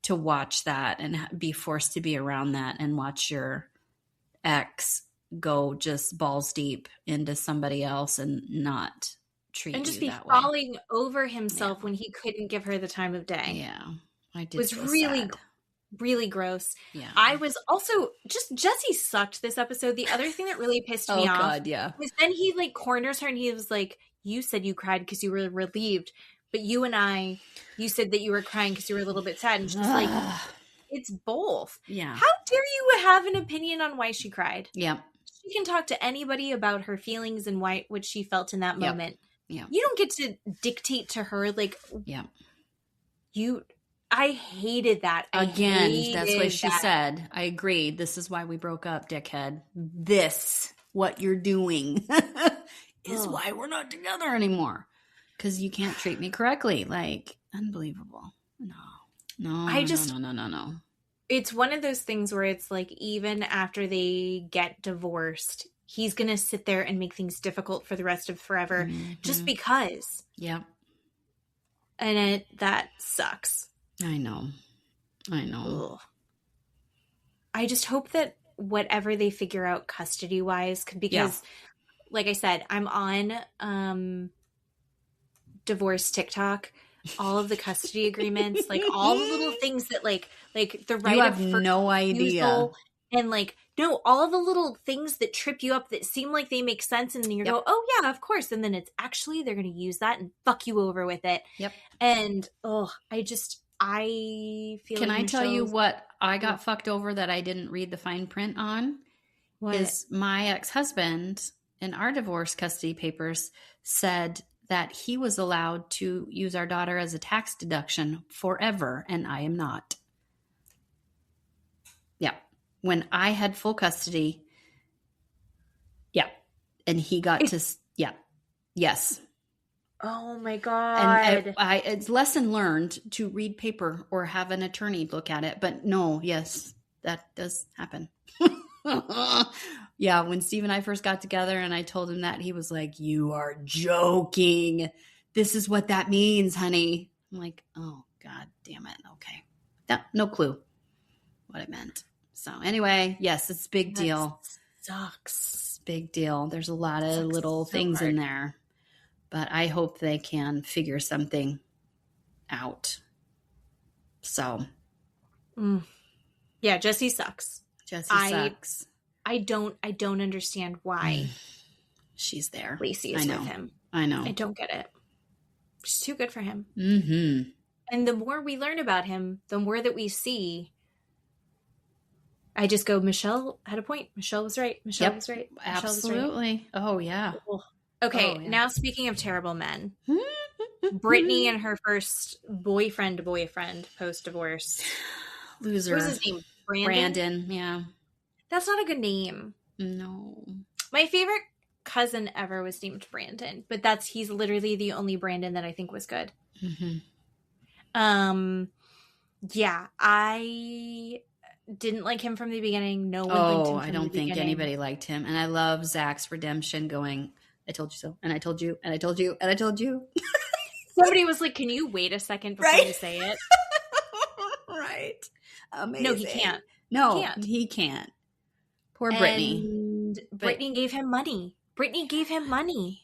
to watch that and be forced to be around that and watch your ex go just balls deep into somebody else and not treat and just you be that falling over himself when he couldn't give her the time of day. Yeah, I did. It was really gross. Yeah, I was also just Jesse sucked this episode. The other thing that really pissed me off, God, yeah, was then he like corners her and he was like, "You said you cried because you were relieved, but you said that you were crying because you were a little bit sad." And she's like, "It's both." Yeah. How dare you have an opinion on why she cried? Yeah. She can talk to anybody about her feelings and what she felt in that moment. Yeah. You don't get to dictate to her like, yeah. I hated that. Again, that's what she said. I agreed. This is why we broke up, dickhead. This, what you're doing, is why we're not together anymore. Because you can't treat me correctly. Like, unbelievable. No. It's one of those things where it's like, even after they get divorced, he's going to sit there and make things difficult for the rest of forever just because. Yeah. And that sucks. I know. Ugh. I just hope that whatever they figure out custody-wise, because, like I said, I'm on divorce TikTok. All of the custody agreements, like all the little things that like the right you have of no idea. And like, no, all the little things that trip you up that seem like they make sense. And then you go, oh yeah, of course. And then it's actually, they're going to use that and fuck you over with it. Yep. And, I feel Can like I tell you what I got fucked over that I didn't read the fine print on? What? Is my ex-husband in our divorce custody papers said that he was allowed to use our daughter as a tax deduction forever, and I am not. Yeah. When I had full custody, and he got yes. Oh my God. And it's lesson learned to read paper or have an attorney look at it. But no, yes, that does happen. Yeah, when Steve and I first got together and I told him that, he was like, you are joking. This is what that means, honey. I'm like, oh, God damn it. Okay. No clue what it meant. So anyway, yes, it's a big deal. Sucks. Big deal. There's a lot of little things in there. But I hope they can figure something out. So. Yeah, Jesse sucks. Jesse sucks. I don't understand why she's there. Lacey is with him. I know. I don't get it. She's too good for him. Mm-hmm. And the more we learn about him, the more that we see, I just go, Michelle had a point. Michelle was right. Michelle was right. Absolutely. Oh, yeah. Okay, now speaking of terrible men, Brittany and her first boyfriend post-divorce. Loser. What was his name? Brandon, yeah. That's not a good name. No. My favorite cousin ever was named Brandon, but he's literally the only Brandon that I think was good. Mm-hmm. Yeah, I didn't like him from the beginning. No one liked him from I don't the think beginning. anybody liked him. And I love Zach's redemption going, I told you so. And I told you, and I told you, and I told you. Somebody was like, can you wait a second before you say it? Right. Amazing. No, he can't. No, he can't. Poor Brittany. And Brittany gave him money. Gave him money.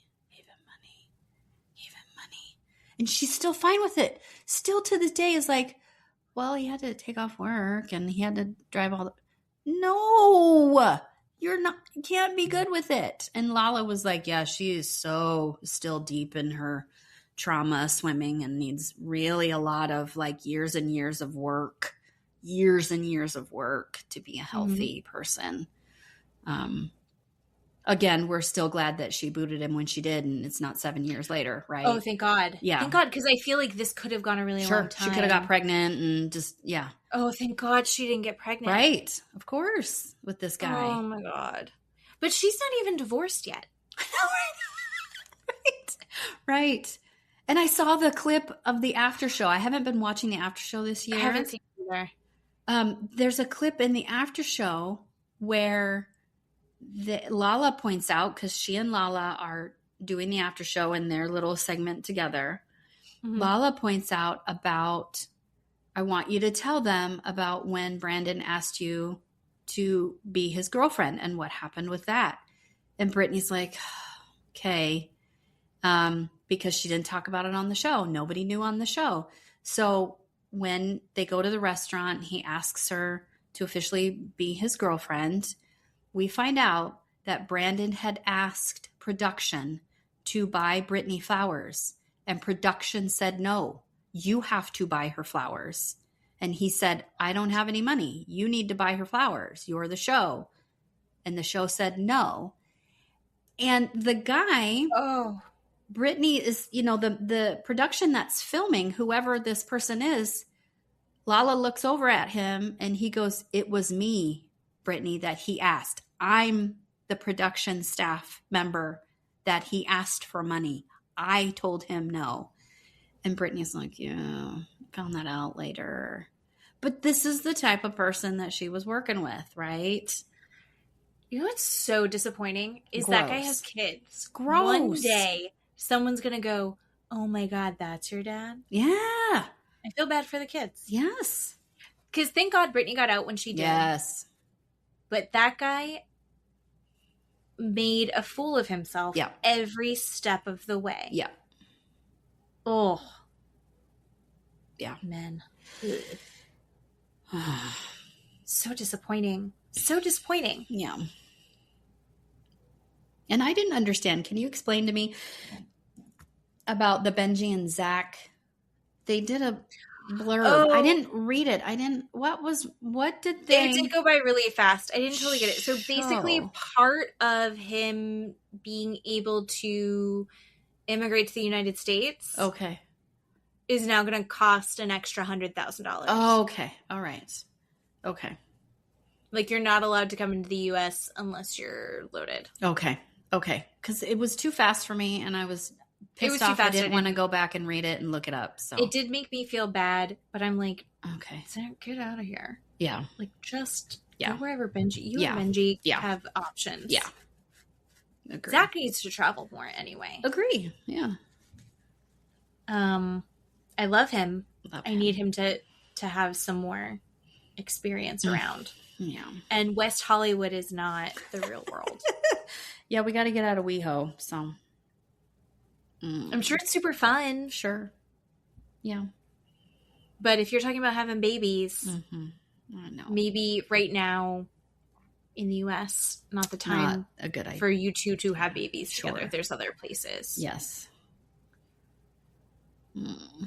And she's still fine with it. Still to this day is like, well, he had to take off work and he had to drive all the... No, you can't be good with it. And Lala was like, yeah, she is so still deep in her trauma swimming and needs really a lot of like years and years of work to be a healthy person. Again, we're still glad that she booted him when she did, and it's not 7 years later, right? Oh, thank God. Yeah. Thank God, because I feel like this could have gone a really long time. She could have got pregnant and just, yeah. Oh, thank God she didn't get pregnant. Right. Of course, with this guy. Oh, my God. But she's not even divorced yet. Right. And I saw the clip of the after show. I haven't been watching the after show this year. I haven't seen it either. There's a clip in the after show where Lala points out, because she and Lala are doing the after show in their little segment together. Mm-hmm. Lala points out about, I want you to tell them about when Brandon asked you to be his girlfriend and what happened with that. And Brittany's like, okay. Because she didn't talk about it on the show. Nobody knew on the show. So when they go to the restaurant, he asks her to officially be his girlfriend. We find out that Brandon had asked production to buy Brittany flowers, and production said, no, you have to buy her flowers. And he said, I don't have any money. You need to buy her flowers. You're the show. And the show said no. And the guy, Brittany is, the production that's filming, whoever this person is, Lala looks over at him and he goes, it was me, Brittany, that he asked. I'm the production staff member that he asked for money. I told him no. And Brittany's like, yeah, found that out later. But this is the type of person that she was working with, right? You know what's so disappointing is that guy has kids. Gross. One day, someone's going to go, oh my God, that's your dad? Yeah. I feel bad for the kids. Yes. Because thank God Brittany got out when she did. Yes. But that guy made a fool of himself every step of the way. Yeah. Oh. Yeah. Men. So disappointing. So disappointing. Yeah. And I didn't understand. Can you explain to me about the Benji and Zach? They did a blurb. Oh. I didn't read it. What did they? It did go by really fast. I didn't totally get it. So basically part of him being able to immigrate to the United States is now going to cost an extra $100,000. Oh, okay. All right. Okay. Like you're not allowed to come into the U.S. unless you're loaded. Okay. Because it was too fast for me and I was pissed off. I didn't want to go back and read it and look it up. So it did make me feel bad, but I'm like, okay, Zach, get out of here. Yeah. Like just go wherever Benji. You and Benji have options. Yeah. Agree. Zach needs to travel more anyway. Agree. Yeah. I love him. I need him to have some more experience around. Yeah. And West Hollywood is not the real world. Yeah, we got to get out of WeHo, so. I'm sure it's super fun. Sure. Yeah. But if you're talking about having babies, I know. Maybe right now in the U.S., not the time not a good idea for you two to have babies together. If there's other places. Yes.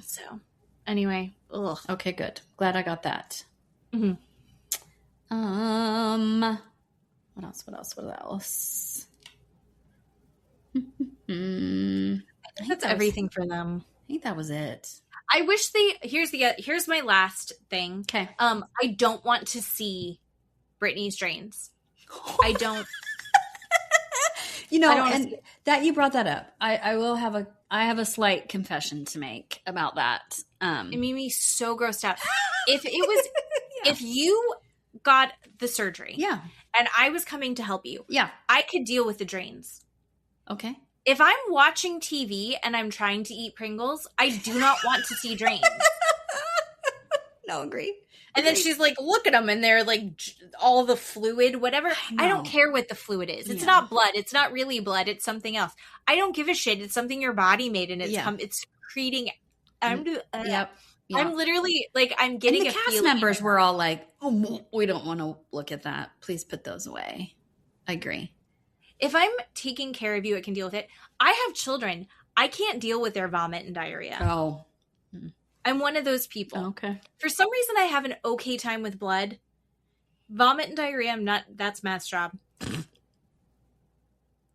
So, anyway. Ugh. Okay, good. Glad I got that. Mm-hmm. What else? I think that's everything for them. I think that was it. I wish here's my last thing. Okay. I don't want to see Britney's drains. I don't. You I don't wanna and see it. that you brought that up. I have a slight confession to make about that. It made me so grossed out. If you got the surgery, yeah. and I was coming to help you, Yeah. I could deal with the drains. Okay. If I'm watching TV and I'm trying to eat Pringles, I do not want to see drains. No, agree. And then she's like, look at them, and they're like all the fluid, whatever. I don't care what the fluid is. It's not blood. It's not really blood. It's something else. I don't give a shit. It's something your body made, and it's secreting. Yep. I'm literally like, I'm getting and the cast members were all like, oh, we don't want to look at that. Please put those away. I agree. If I'm taking care of you, I can deal with it. I have children. I can't deal with their vomit and diarrhea. Oh. I'm one of those people. Okay. For some reason, I have an okay time with blood. Vomit and diarrhea, that's Matt's job.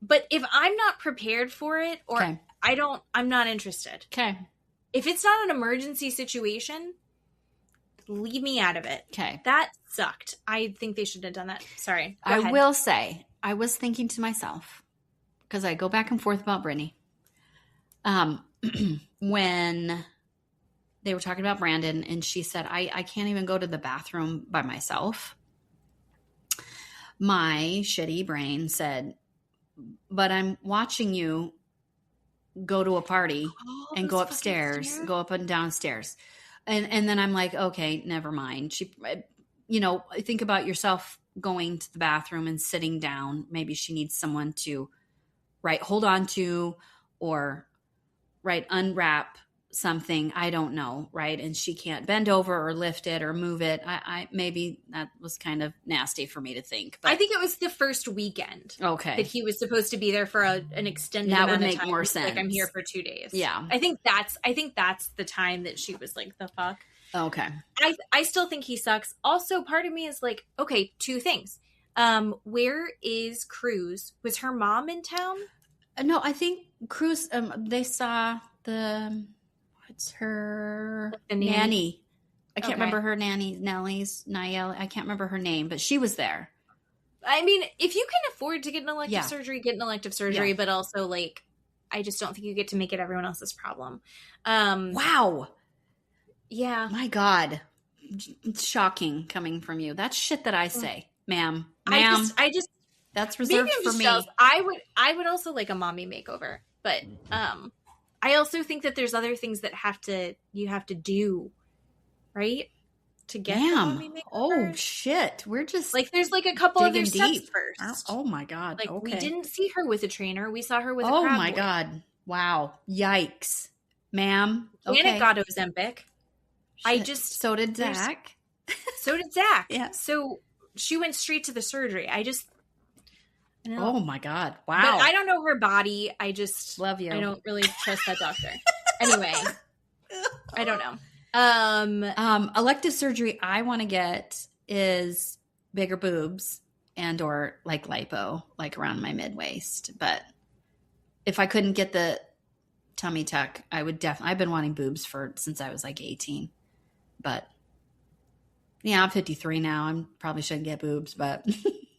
But if I'm not prepared for it, or Okay. I'm not interested. Okay. If it's not an emergency situation, leave me out of it. Okay. That sucked. I think they should have done that. Sorry. Go I ahead. will say, I was thinking to myself, because I go back and forth about Brittany. When they were talking about Brandon, and she said, I can't even go to the bathroom by myself. My shitty brain said, but I'm watching you go to a party and go upstairs, go up and downstairs. And then I'm like, okay, never mind. Think about yourself going to the bathroom and sitting down. Maybe she needs someone to hold on to, or unwrap something. I don't know. Right. And she can't bend over or lift it or move it. I maybe that was kind of nasty for me to think, but I think it was the first weekend. Okay. That he was supposed to be there for an extended that amount would of make time. more He's sense. like, I'm here for 2 days. Yeah. I think that's the time that she was like, the fuck. Okay. I still think he sucks. Also, part of me is like, okay, 2 things. Where is Cruz? Was her mom in town? No, I think Cruz, they saw what's her The nanny. I can't Okay. remember her nanny, Niall. I can't remember her name, but she was there. I mean, if you can afford to get an elective Yeah. surgery, get an elective surgery, Yeah. but also like, I just don't think you get to make it everyone else's problem. Wow. Yeah. My God. It's shocking coming from you. That's shit that I say, ma'am. Ma'am. I just That's maybe reserved I'm for just me. jealous. I would also like a mommy makeover, but I also think that there's other things that you have to do, right? To get the mommy makeover. Oh shit. We're just like there's like a couple other digging steps deep. first. Oh my God. Like okay. we didn't see her with a trainer. We saw her with a Oh crab my boy. God. Wow. Yikes. Ma'am. Janet Okay. got Ozempic. Shit. So did Zach. So did Zach. Yeah. So she went straight to the surgery. I don't know. Oh my God. Wow. But I don't know her body. I just Love you. I don't really trust that doctor. Anyway, I don't know. Elective surgery I want to get is bigger boobs and or like lipo, like around my mid waist. But if I couldn't get the tummy tuck, I would definitely. I've been wanting boobs since I was like 18. But yeah, I'm 53 now. I probably shouldn't get boobs, but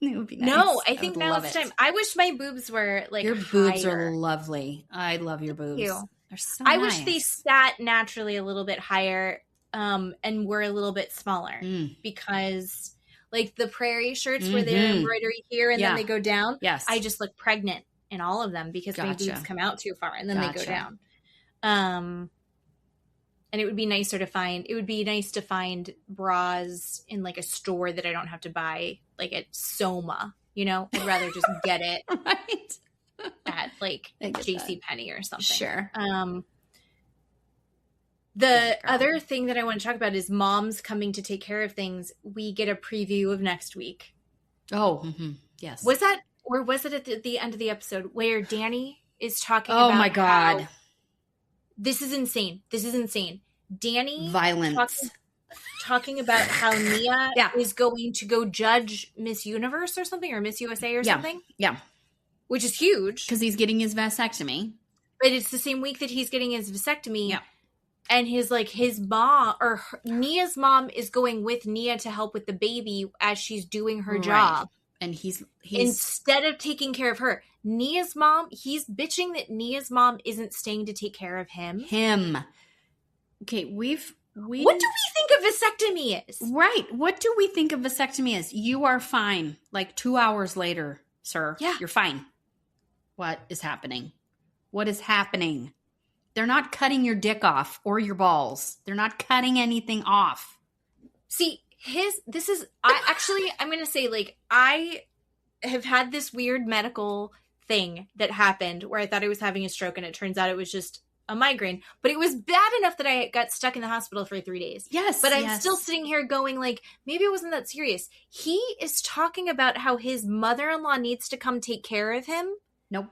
it would be nice. No, I think would now's love the it. time. I wish my boobs were like Your boobs higher. are lovely. I love your boobs. you. They're so I nice. wish they sat naturally a little bit higher, and were a little bit smaller because, like the prairie shirts where they're embroidery here and then they go down. Yes, I just look pregnant in all of them because my boobs come out too far and then they go down. And it would be nicer to find. It would be nice to find bras in like a store that I don't have to buy, like at Soma. I'd rather just get it right at like JCPenney or something. Sure. The other thing that I want to talk about is moms coming to take care of things. We get a preview of next week. Oh, yes. Was that, or was it at the end of the episode where Danny is talking Oh about my God. how, this is insane. Danny Violence. talking about how Nia Yeah. is going to go judge Miss Universe or something, or Miss USA or something. Yeah. Which is huge. Because he's getting his vasectomy. But it's the same week that he's getting his vasectomy. Yeah. And his mom or Nia's mom is going with Nia to help with the baby as she's doing her job. And he's instead of taking care of her. Nia's mom, he's bitching that Nia's mom isn't staying to take care of him. Okay, what do we think a vasectomy is? Right. What do we think a vasectomy is? You are fine. Like 2 hours later, sir. Yeah. You're fine. What is happening? What is happening? They're not cutting your dick off or your balls. They're not cutting anything off. See, I'm going to say, like, I have had this weird medical thing that happened where I thought I was having a stroke and it turns out it was just a migraine, but it was bad enough that I got stuck in the hospital for 3 days. Yes. But I'm still sitting here going, like, maybe it wasn't that serious. He is talking about how his mother-in-law needs to come take care of him. Nope.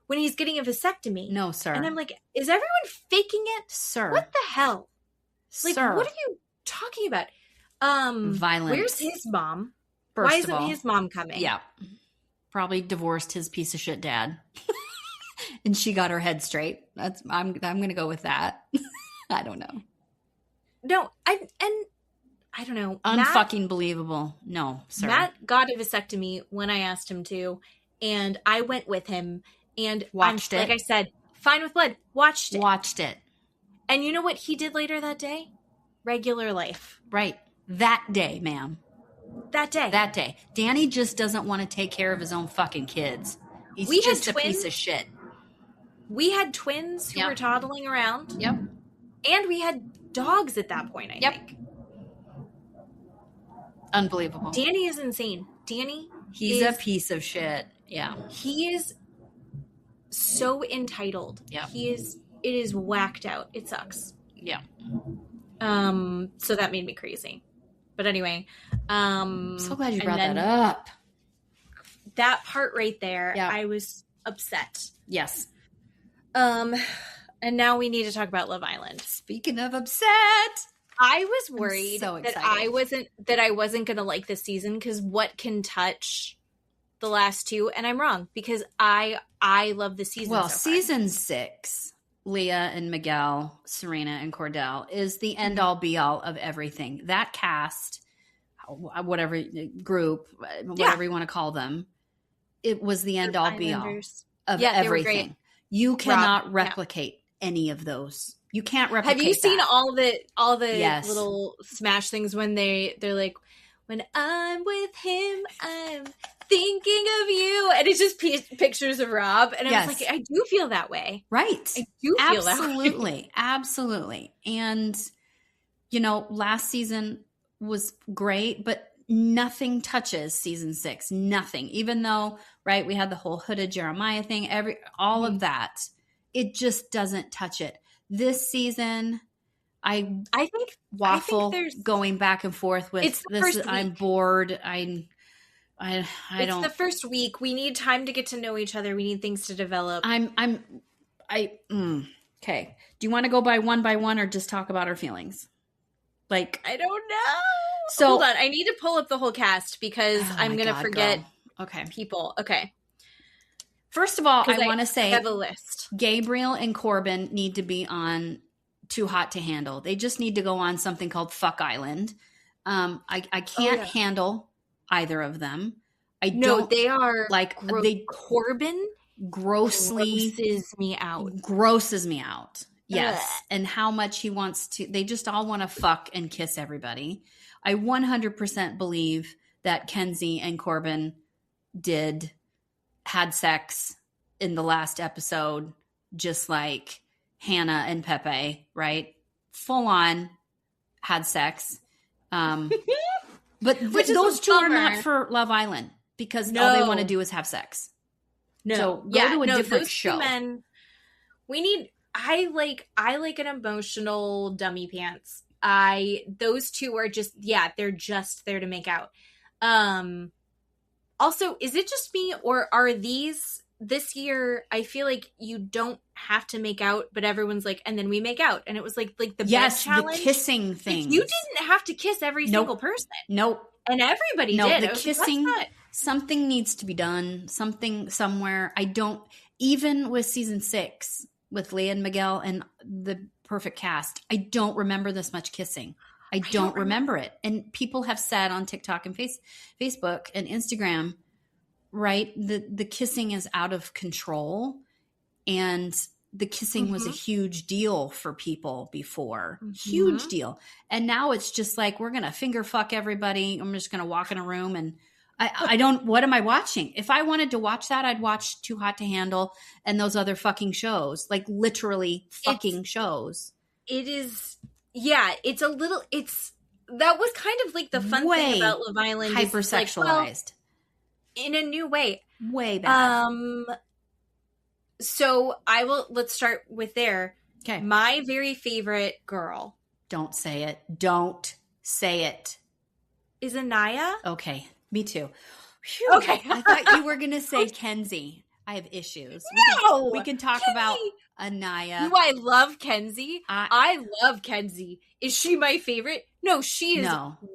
When he's getting a vasectomy. No, sir. And I'm like, is everyone faking it? Sir. What the hell? Like, sir. what are you talking about? Violence. Where's his mom? First Why of isn't all, his mom coming? Yeah. Probably divorced his piece of shit dad. And she got her head straight. I'm going to go with that. I don't know. No, I don't know. Unfucking believable. No, sir. Matt got a vasectomy when I asked him to, and I went with him and watched it. Like I said, fine with blood. Watched it. And you know what he did later that day? Regular life. Right. That day, ma'am. That day. Danny just doesn't want to take care of his own fucking kids. He's just a piece of shit. We had twins who were toddling around. Yep. And we had dogs at that point, I think. Unbelievable. Danny is insane. He's a piece of shit. Yeah. He is so entitled. Yeah. It is whacked out. It sucks. Yeah. So that made me crazy. But anyway, I'm so glad you brought that up. That part right there, yeah. I was upset. Yes. And now we need to talk about Love Island. Speaking of upset, I was worried so that I wasn't going to like this season because what can touch the last two? And I'm wrong because I love the season. Well, so season 6, Leah and Miguel, Serena and Cordell is the end all be all of everything. That cast, whatever group, whatever you want to call them, it was the end all be all of everything. You cannot replicate any of those. You can't replicate. Have you seen all the yes. little Smash things when they're like, when I'm with him, I'm thinking of you, and it's just pictures of Rob, and I was like, I do feel that way, right? I do feel absolutely, that way. Absolutely. And last season was great, but nothing touches season 6. Nothing, even though we had the whole hooded Jeremiah thing, all of that, it just doesn't touch it. This season, I think waffle going back and forth with this. I'm bored. I don't. It's the first week. We need time to get to know each other. We need things to develop. Okay. Do you want to go by one or just talk about our feelings? Like, I don't know. So hold on. I need to pull up the whole cast because I'm going to forget people. Okay. First of all, I want to say I have a list. Gabriel and Corbin need to be on Too Hot to Handle. They just need to go on something called Fuck Island. I can't handle either of them. They are like Corbin grossly grosses me out. Yes. Ugh. And how much he wants to, they just all want to fuck and kiss everybody. I 100% believe that Kenzie and Corbin had sex in the last episode, just like Hannah and Pepe, right? Full on had sex. But those two are not for Love Island because all they want to do is have sex. No. So go to a different show. Men, I like an emotional dummy pants. Those two are just, they're just there to make out. Also, is it just me or are these this year? I feel like you don't have to make out, but everyone's like, and then we make out. And it was like the bed challenge. The kissing thing. Like, you didn't have to kiss every single person. Nope. And everybody did. The kissing, something needs to be done. Something somewhere. Even with season 6 with Leah and Miguel and the perfect cast, I don't remember this much kissing. I don't remember it. And people have said on TikTok and Facebook and Instagram, right? The kissing is out of control, and the kissing was a huge deal for people before. Huge deal. And now it's just like, we're going to finger fuck everybody. I'm just going to walk in a room and I don't, what am I watching? If I wanted to watch that, I'd watch Too Hot to Handle and those other fucking shows, like literally fucking shows. It is, yeah, it's a little, that was kind of like the fun thing about Love Island. Hypersexualized. In a new way. Way bad. So let's start with there. Okay. My very favorite girl. Don't say it. Don't say it. Is Anaya. Okay. Me too. Whew. Okay. I thought you were going to say Kenzie. I have issues. No! We can talk about Anaya. Do I love Kenzie? I love Kenzie. Is she my favorite? No, she is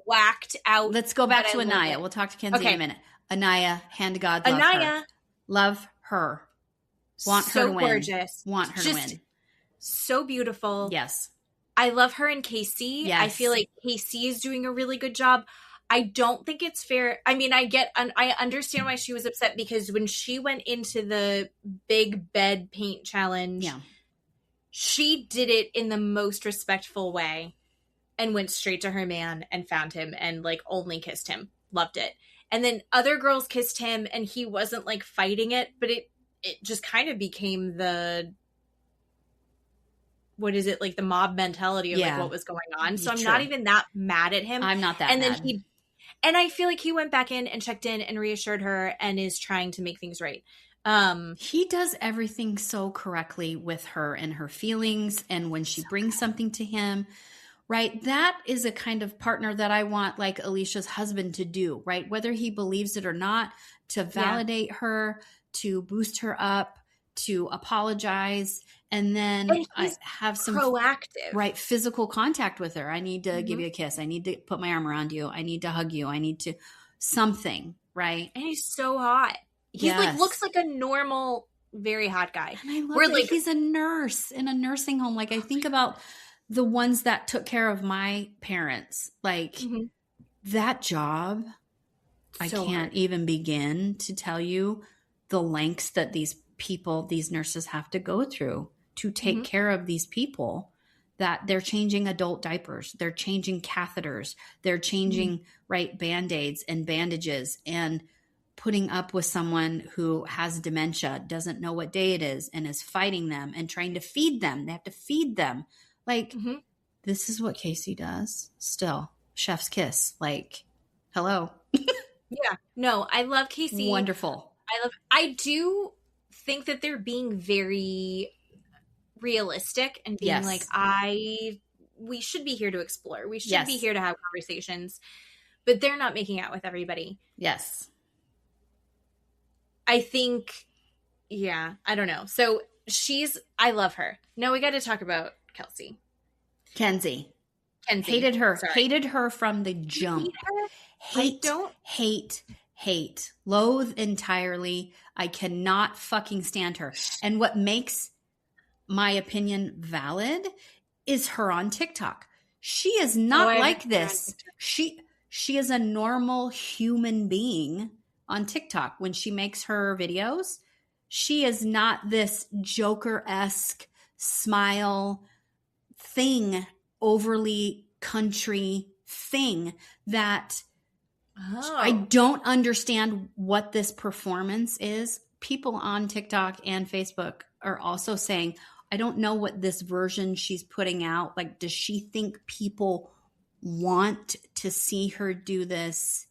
whacked out. Let's go back to Anaya. We'll talk to Kenzie in a minute. Anaya, hand to God, love her. Love her. Want her to win. Gorgeous. Want her to win. So beautiful. Yes. I love her and Casey. Yes. I feel like Casey is doing a really good job. I don't think it's fair. I mean, I understand why she was upset, because when she went into the big bed paint challenge, she did it in the most respectful way and went straight to her man and found him and like only kissed him. Loved it. And then other girls kissed him and he wasn't like fighting it, but it just kind of became the, what is it, like the mob mentality of like what was going on. So I'm not even that mad at him. I'm not that mad. And I feel like he went back in and checked in and reassured her and is trying to make things right. He does everything so correctly with her and her feelings. And when she brings something to him, right, that is a kind of partner that I want like Alicia's husband to do, right? Whether he believes it or not, to validate her, to boost her up, to apologize, and then I have some proactive, right, physical contact with her. I need to give you a kiss. I need to put my arm around you. I need to hug you. I need to something, right? And he's so hot. He like looks like a normal, very hot guy. And I love that he's a nurse in a nursing home. Like I think about the ones that took care of my parents, like that job. I can't even begin to tell you the lengths that these people, these nurses have to go through to take care of these people, that they're changing adult diapers. They're changing catheters. They're changing Band-Aids and bandages and putting up with someone who has dementia, doesn't know what day it is, and is fighting them and trying to feed them. They have to feed them. Like, this is what Casey does still. Chef's kiss. Like, hello. Yeah. No, I love Casey. Wonderful. I do think that they're being very realistic and being like, we should be here to explore. We should be here to have conversations, but they're not making out with everybody. Yes. I think, I don't know. So I love her. No, we got to talk about Kenzie. Hated her. Sorry. Hated her from the jump. Hate. Loathe entirely. I cannot fucking stand her. And what makes my opinion valid is her on TikTok. She is not like this. She is a normal human being on TikTok. When she makes her videos, she is not this Joker-esque smile thing, overly country thing that I don't understand what this performance is. People on TikTok and Facebook are also saying, I don't know what this version she's putting out. Like, does she think people want to see her do this?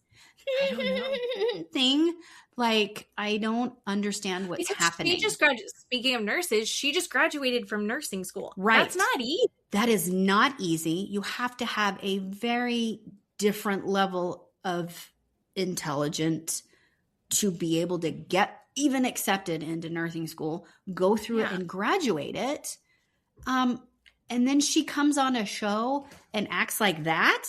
I don't know. Thing? Like, I don't understand what's happening. Speaking of nurses, she just graduated from nursing school. Right. That's not easy. That is not easy. You have to have a very different level of intelligence to be able to get even accepted into nursing school, go through it and graduate it. And then she comes on a show and acts like that.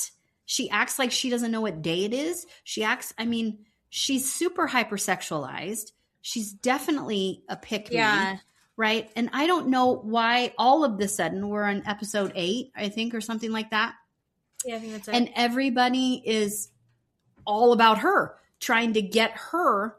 She acts like she doesn't know what day it is. She's super hypersexualized. She's definitely a pick-me, right? And I don't know why all of the sudden we're on episode 8, I think, or something like that. Yeah, I think that's it. And everybody is all about her, trying to get her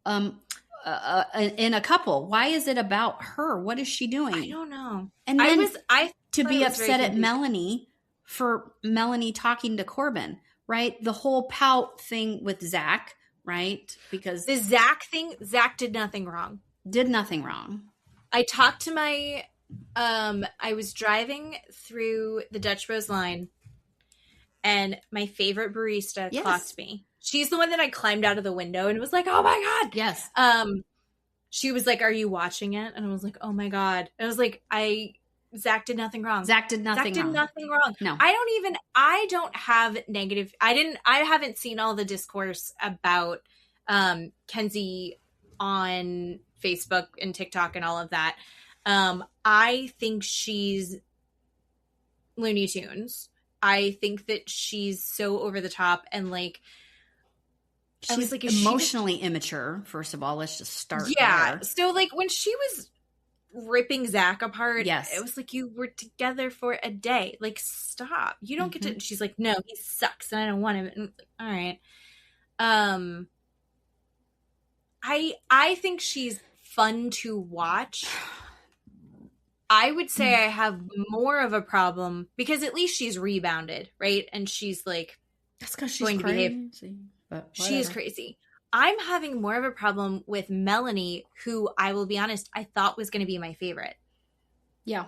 in a couple? Why is it about her? What is she doing? I don't know. And then to thought be it was very upset at confusing. Melanie for Melanie talking to Corbin, right? The whole pout thing with Zach, right? Because The Zach thing, Zach did nothing wrong. did nothing wrong. I talked to my, I was driving through the Dutch Bros line, and my favorite barista Yes. clocked me. She's the one that I climbed out of the window and was like, oh my God. Yes. She was like, are you watching it? And I was like, oh my God. And I was like, Zach did nothing wrong. Zach did nothing wrong. Nothing wrong. No. I don't have negative, I haven't seen all the discourse about Kenzie on Facebook and TikTok and all of that. I think she's Looney Tunes. I think that she's so over the top and like, She's like, emotionally immature, first of all. Let's just start yeah. there. So like when she was ripping Zach apart, Yes. it was like, you were together for a day. Like, stop. You don't get to. She's like, no, he sucks and I don't want him. And it's like, all right. I think she's fun to watch. I would say I have more of a problem because at least she's rebounded, right? And she's like, That's because she's going to behave. crazy. But she is whatever. crazy. I'm having more of a problem with Melanie, who I will be honest, I thought was going to be my favorite. Yeah.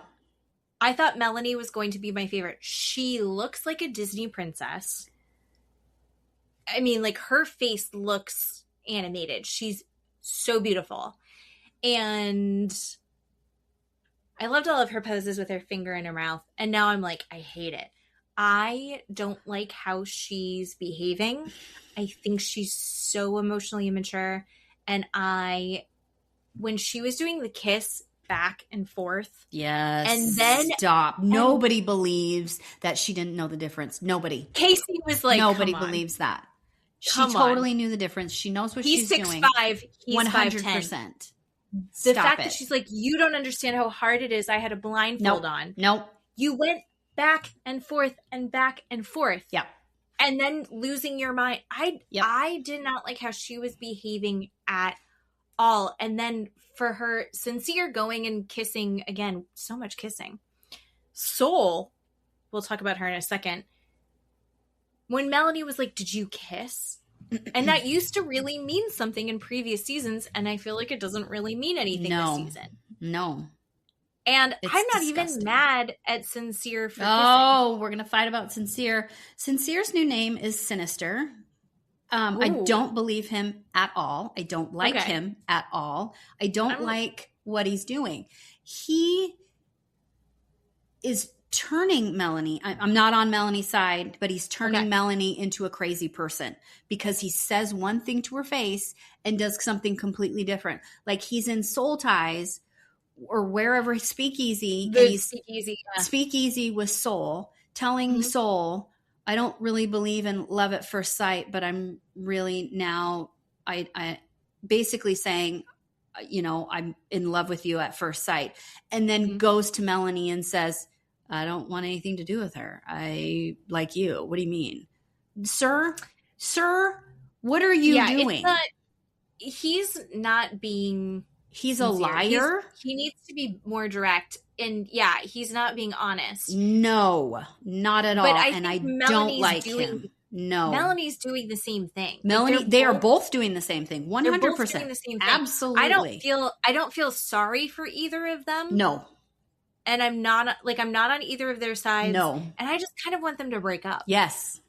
I thought Melanie was going to be my favorite. She looks like a Disney princess. I mean, like her face looks animated. She's so beautiful. And I loved all of her poses with her finger in her mouth. And now I'm like, I hate it. I don't like how she's behaving. I think she's so emotionally immature. And when she was doing the kiss back and forth. Yes. And then stop. Nobody believes that she didn't know the difference. Nobody. Casey was like, nobody come on. believes that. She Come totally knew the difference. She knows what He's she's doing. 6'5". He's 100%. 5'10". The Stop fact it. that she's like, you don't understand how hard it is. I had a blindfold Nope. on. Nope. You went back and forth and back and forth. Yep. And then losing your mind. Yep. I did not like how she was behaving at all. And then for her sincere going and kissing again, so much kissing. Soul, we'll talk about her in a second. When Melanie was like, did you kiss? And that used to really mean something in previous seasons. And I feel like it doesn't really mean anything this season. No. And It's I'm not disgusting. even mad at Sincere for Oh, we're going to fight about Sincere. Sincere's new name is Sinister. I Ooh. don't believe him at all. I don't like Okay. him at all. I don't like what he's doing. He is turning Melanie. I'm not on Melanie's side, but he's turning Melanie into a crazy person because he says one thing to her face and does something completely different. Like he's in Soul Ties or wherever, Speakeasy. The And he's Speakeasy. Yeah. Speakeasy with Soul, telling Soul, I don't really believe in love at first sight, but I'm really now, I basically saying, you know, I'm in love with you at first sight. And then goes to Melanie and says, I don't want anything to do with her. I like you. What do you mean? Sir, what are you doing? He's not being He's sincere. a liar? He needs to be more direct. And yeah, he's not being honest. No, not at all. But I and I think don't Melanie's like doing- him. No. Melanie's doing the same thing. Melanie, they are both doing the same thing. 100%. They're both doing the same thing. Absolutely. I don't feel sorry for either of them. No. And I'm not on either of their sides. No. And I just kind of want them to break up. Yes.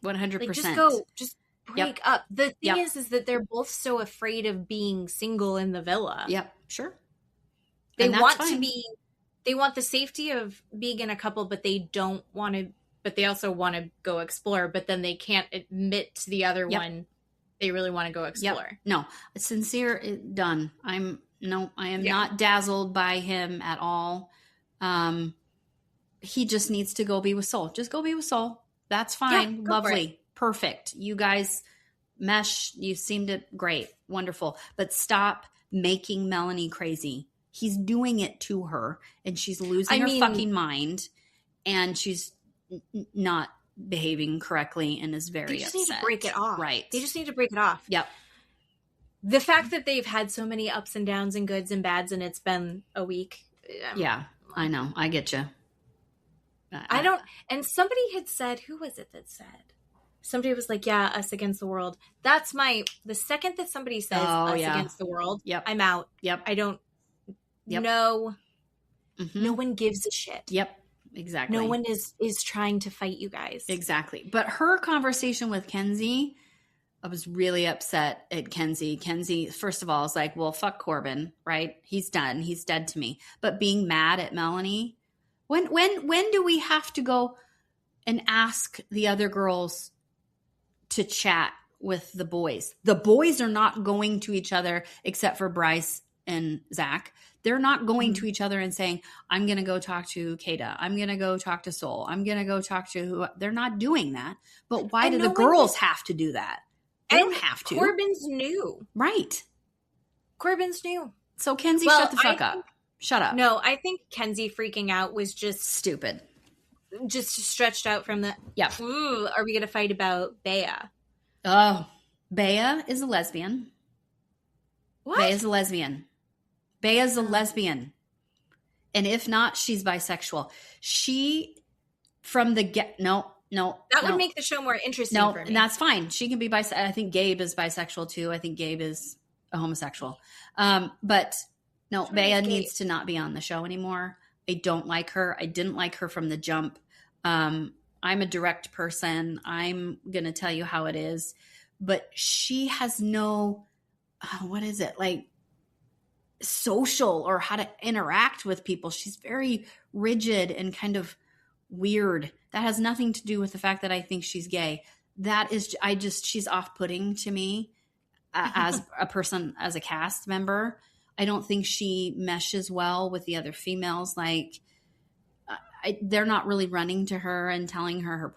100%. Like just break up. The thing Yep. is that they're both so afraid of being single in the villa. Yep. Sure. They And that's want fine. they want the safety of being in a couple, but they don't want to, but they also want to go explore, but then they can't admit to the other one they really want to go explore. Yep. No. Sincere, done. I am not dazzled by him at all. He just needs to go be with Soul. Just go be with Soul. That's fine. go for Lovely. Perfect. You guys mesh. You seemed it great. Wonderful. But stop making Melanie crazy. He's doing it to her and she's losing her fucking mind and she's not behaving correctly and is very They just upset. need to break it off. Right. They just need to break it off. Yep. the fact that they've had so many ups and downs and goods and bads, and it's been a week. Yeah, I know. I get you. I don't. And somebody had said, who was it that said? Somebody was like, yeah, us against the world. That's the second that somebody says us against the world, yep. I'm out. Yep. I don't Yep. know. Mm-hmm. No one gives a shit. Yep. Exactly. No one is trying to fight you guys. Exactly. But her conversation with Kenzie, I was really upset at Kenzie. Kenzie, first of all, is like, well, fuck Corbin, right? He's done. He's dead to me. But being mad at Melanie, when do we have to go and ask the other girls to chat with the boys? The boys are not going to each other except for Bryce and Zach. They're not going to each other and saying, I'm going to go talk to Kata. I'm going to go talk to Sol. I'm going to go talk to who. They're not doing that. But why do the girls have to do that? They don't have to. Corbin's new. Right. Corbin's new. So Kenzie, shut the fuck up. Shut up. No, I think Kenzie freaking out was just stupid. Just stretched out from the, ooh, are we going to fight about Bea? Oh, Bea is a lesbian. What? Bea is a lesbian. Bea is a lesbian. And if not, she's bisexual. She, from the get, no. That would make the show more interesting for me. And that's fine. She can be bisexual. I think Gabe is bisexual too. I think Gabe is a homosexual. But no, Bea needs to not be on the show anymore. I don't like her. I didn't like her from the jump. I'm a direct person. I'm going to tell you how it is. But she has no, what is it? Like social or how to interact with people. She's very rigid and kind of weird. That has nothing to do with the fact that I think she's gay. That is, she's off-putting to me as a person, as a cast member. I don't think she meshes well with the other females. Like, they're not really running to her and telling her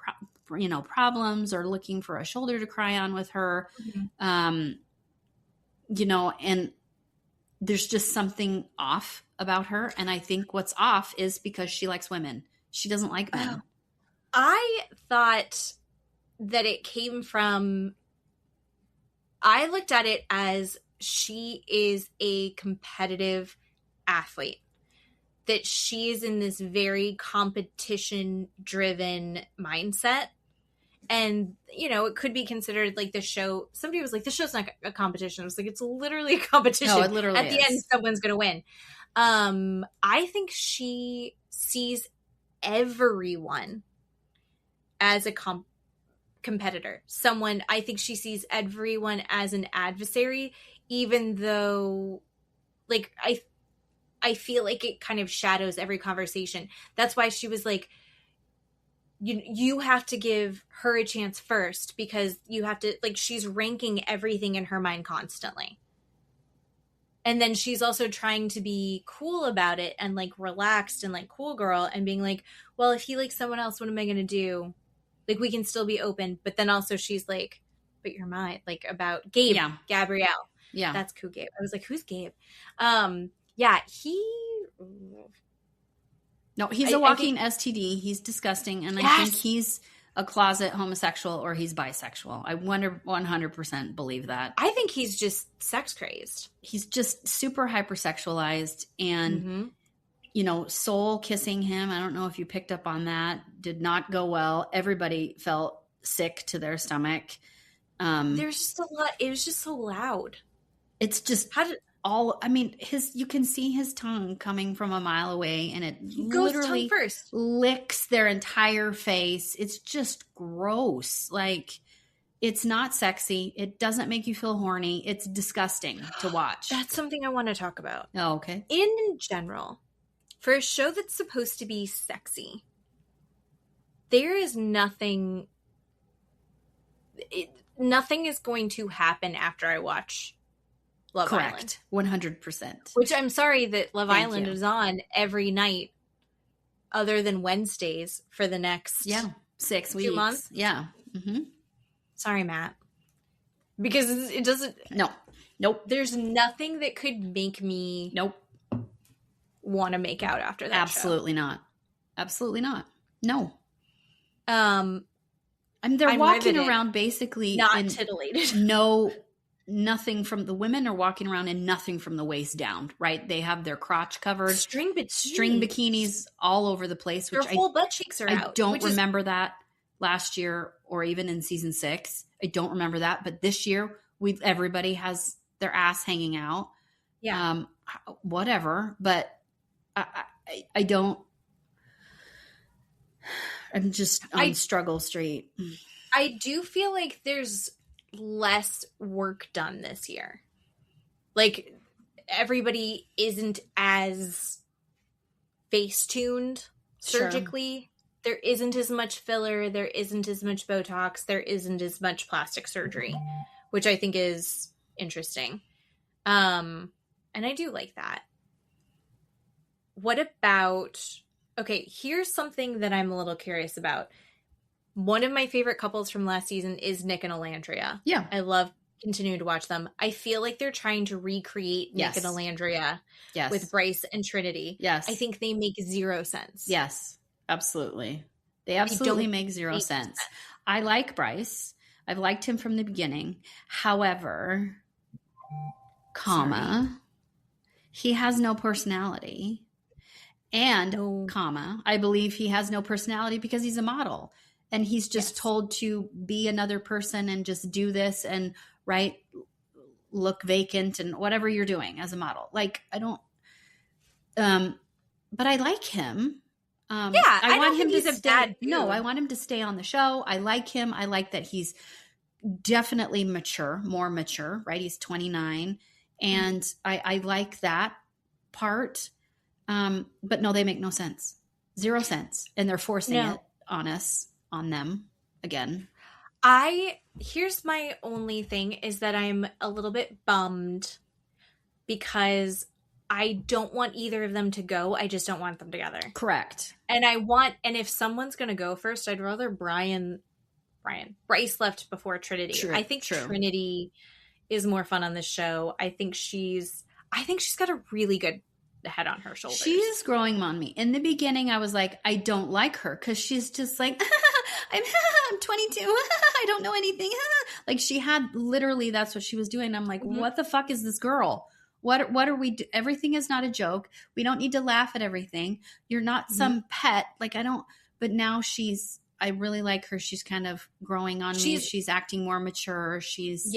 problems or looking for a shoulder to cry on with her. Mm-hmm. And there's just something off about her. And I think what's off is because she likes women. She doesn't like men. I thought that it came from, I looked at it as she is a competitive athlete, that she is in this very competition driven mindset. And, it could be considered like the show. Somebody was like, the show's not a competition. I was like, it's literally a competition. No, it literally At the end, someone's going to win. I think she sees everyone as a competitor. I think she sees everyone as an adversary, even though, like, I feel like it kind of shadows every conversation. That's why she was like, you have to give her a chance first, because you have to, like, she's ranking everything in her mind constantly. And then she's also trying to be cool about it and, like, relaxed and, like, cool girl, and being like, well, if he likes someone else, what am I going to do? Like, we can still be open. But then also she's like, but you're mine. Like, about Gabe, Gabrielle. Yeah. That's who Gabe. I was like, who's Gabe? Yeah, No, he's a walking STD. He's disgusting. And I think he's a closet homosexual or he's bisexual. I 100% believe that. I think he's just sex crazed. He's just super hypersexualized. And, Soul kissing him. I don't know if you picked up on that. Did not go well. Everybody felt sick to their stomach. There's just a lot. It was just so loud. It's just you can see his tongue coming from a mile away, and it literally licks their entire face. It's just gross. Like, it's not sexy. It doesn't make you feel horny. It's disgusting to watch. That's something I want to talk about. Oh, okay. In general, for a show that's supposed to be sexy, there is nothing is going to happen after I watch Love Island. 100%. Which I'm sorry that Love Island is on every night other than Wednesdays for the next 6 weeks. 2 months. Yeah. Mm-hmm. Sorry, Matt. Because it doesn't... Nope. There's nothing that could make me... want to make out after that Absolutely show. Not. Absolutely not. No. I'm walking around basically not titillated. No nothing from the women are walking around in nothing from the waist down, right? They have their crotch covered. String bikinis all over the place. Their whole butt cheeks are out. I don't remember that last year or even in season 6. I don't remember that. But this year, everybody has their ass hanging out. Yeah. Whatever. But I don't. I'm just on struggle street. I do feel like there's less work done this year. Like, everybody isn't as face tuned surgically. There isn't as much filler. There isn't as much Botox. There isn't as much plastic surgery, which I think is interesting. And I do like that. What about, okay, here's something that I'm a little curious about. One of my favorite couples from last season is Nick and Alandria. Yeah. I love continuing to watch them. I feel like they're trying to recreate Nick and Alandria with Bryce and Trinity. Yes. I think they make zero sense. Yes, absolutely. They absolutely make zero sense. I like Bryce. I've liked him from the beginning. However, he has no personality. And, I believe he has no personality because he's a model. And he's just told to be another person and just do this and, look vacant and whatever you're doing as a model. Like, I don't, but I like him. I want him to he's a bad dude. No, I want him to stay on the show. I like him. I like that he's definitely more mature, right? He's 29. And I like that part. But no, they make no sense. Zero sense. And they're forcing it on them again. Here's my only thing is that I'm a little bit bummed because I don't want either of them to go. I just don't want them together. Correct. And if someone's going to go first, I'd rather Bryce left before Trinity. True, I think Trinity is more fun on this show. I think she's got a really good head on her shoulders. She's growing on me. In the beginning, I was like, I don't like her because she's just like, I'm 22. I don't know anything. Like, she had literally, that's what she was doing. I'm like, what the fuck is this girl? What are we do? Everything is not a joke. We don't need to laugh at everything. You're not some pet. Like, but now I really like her. She's kind of growing on me. She's acting more mature. She's,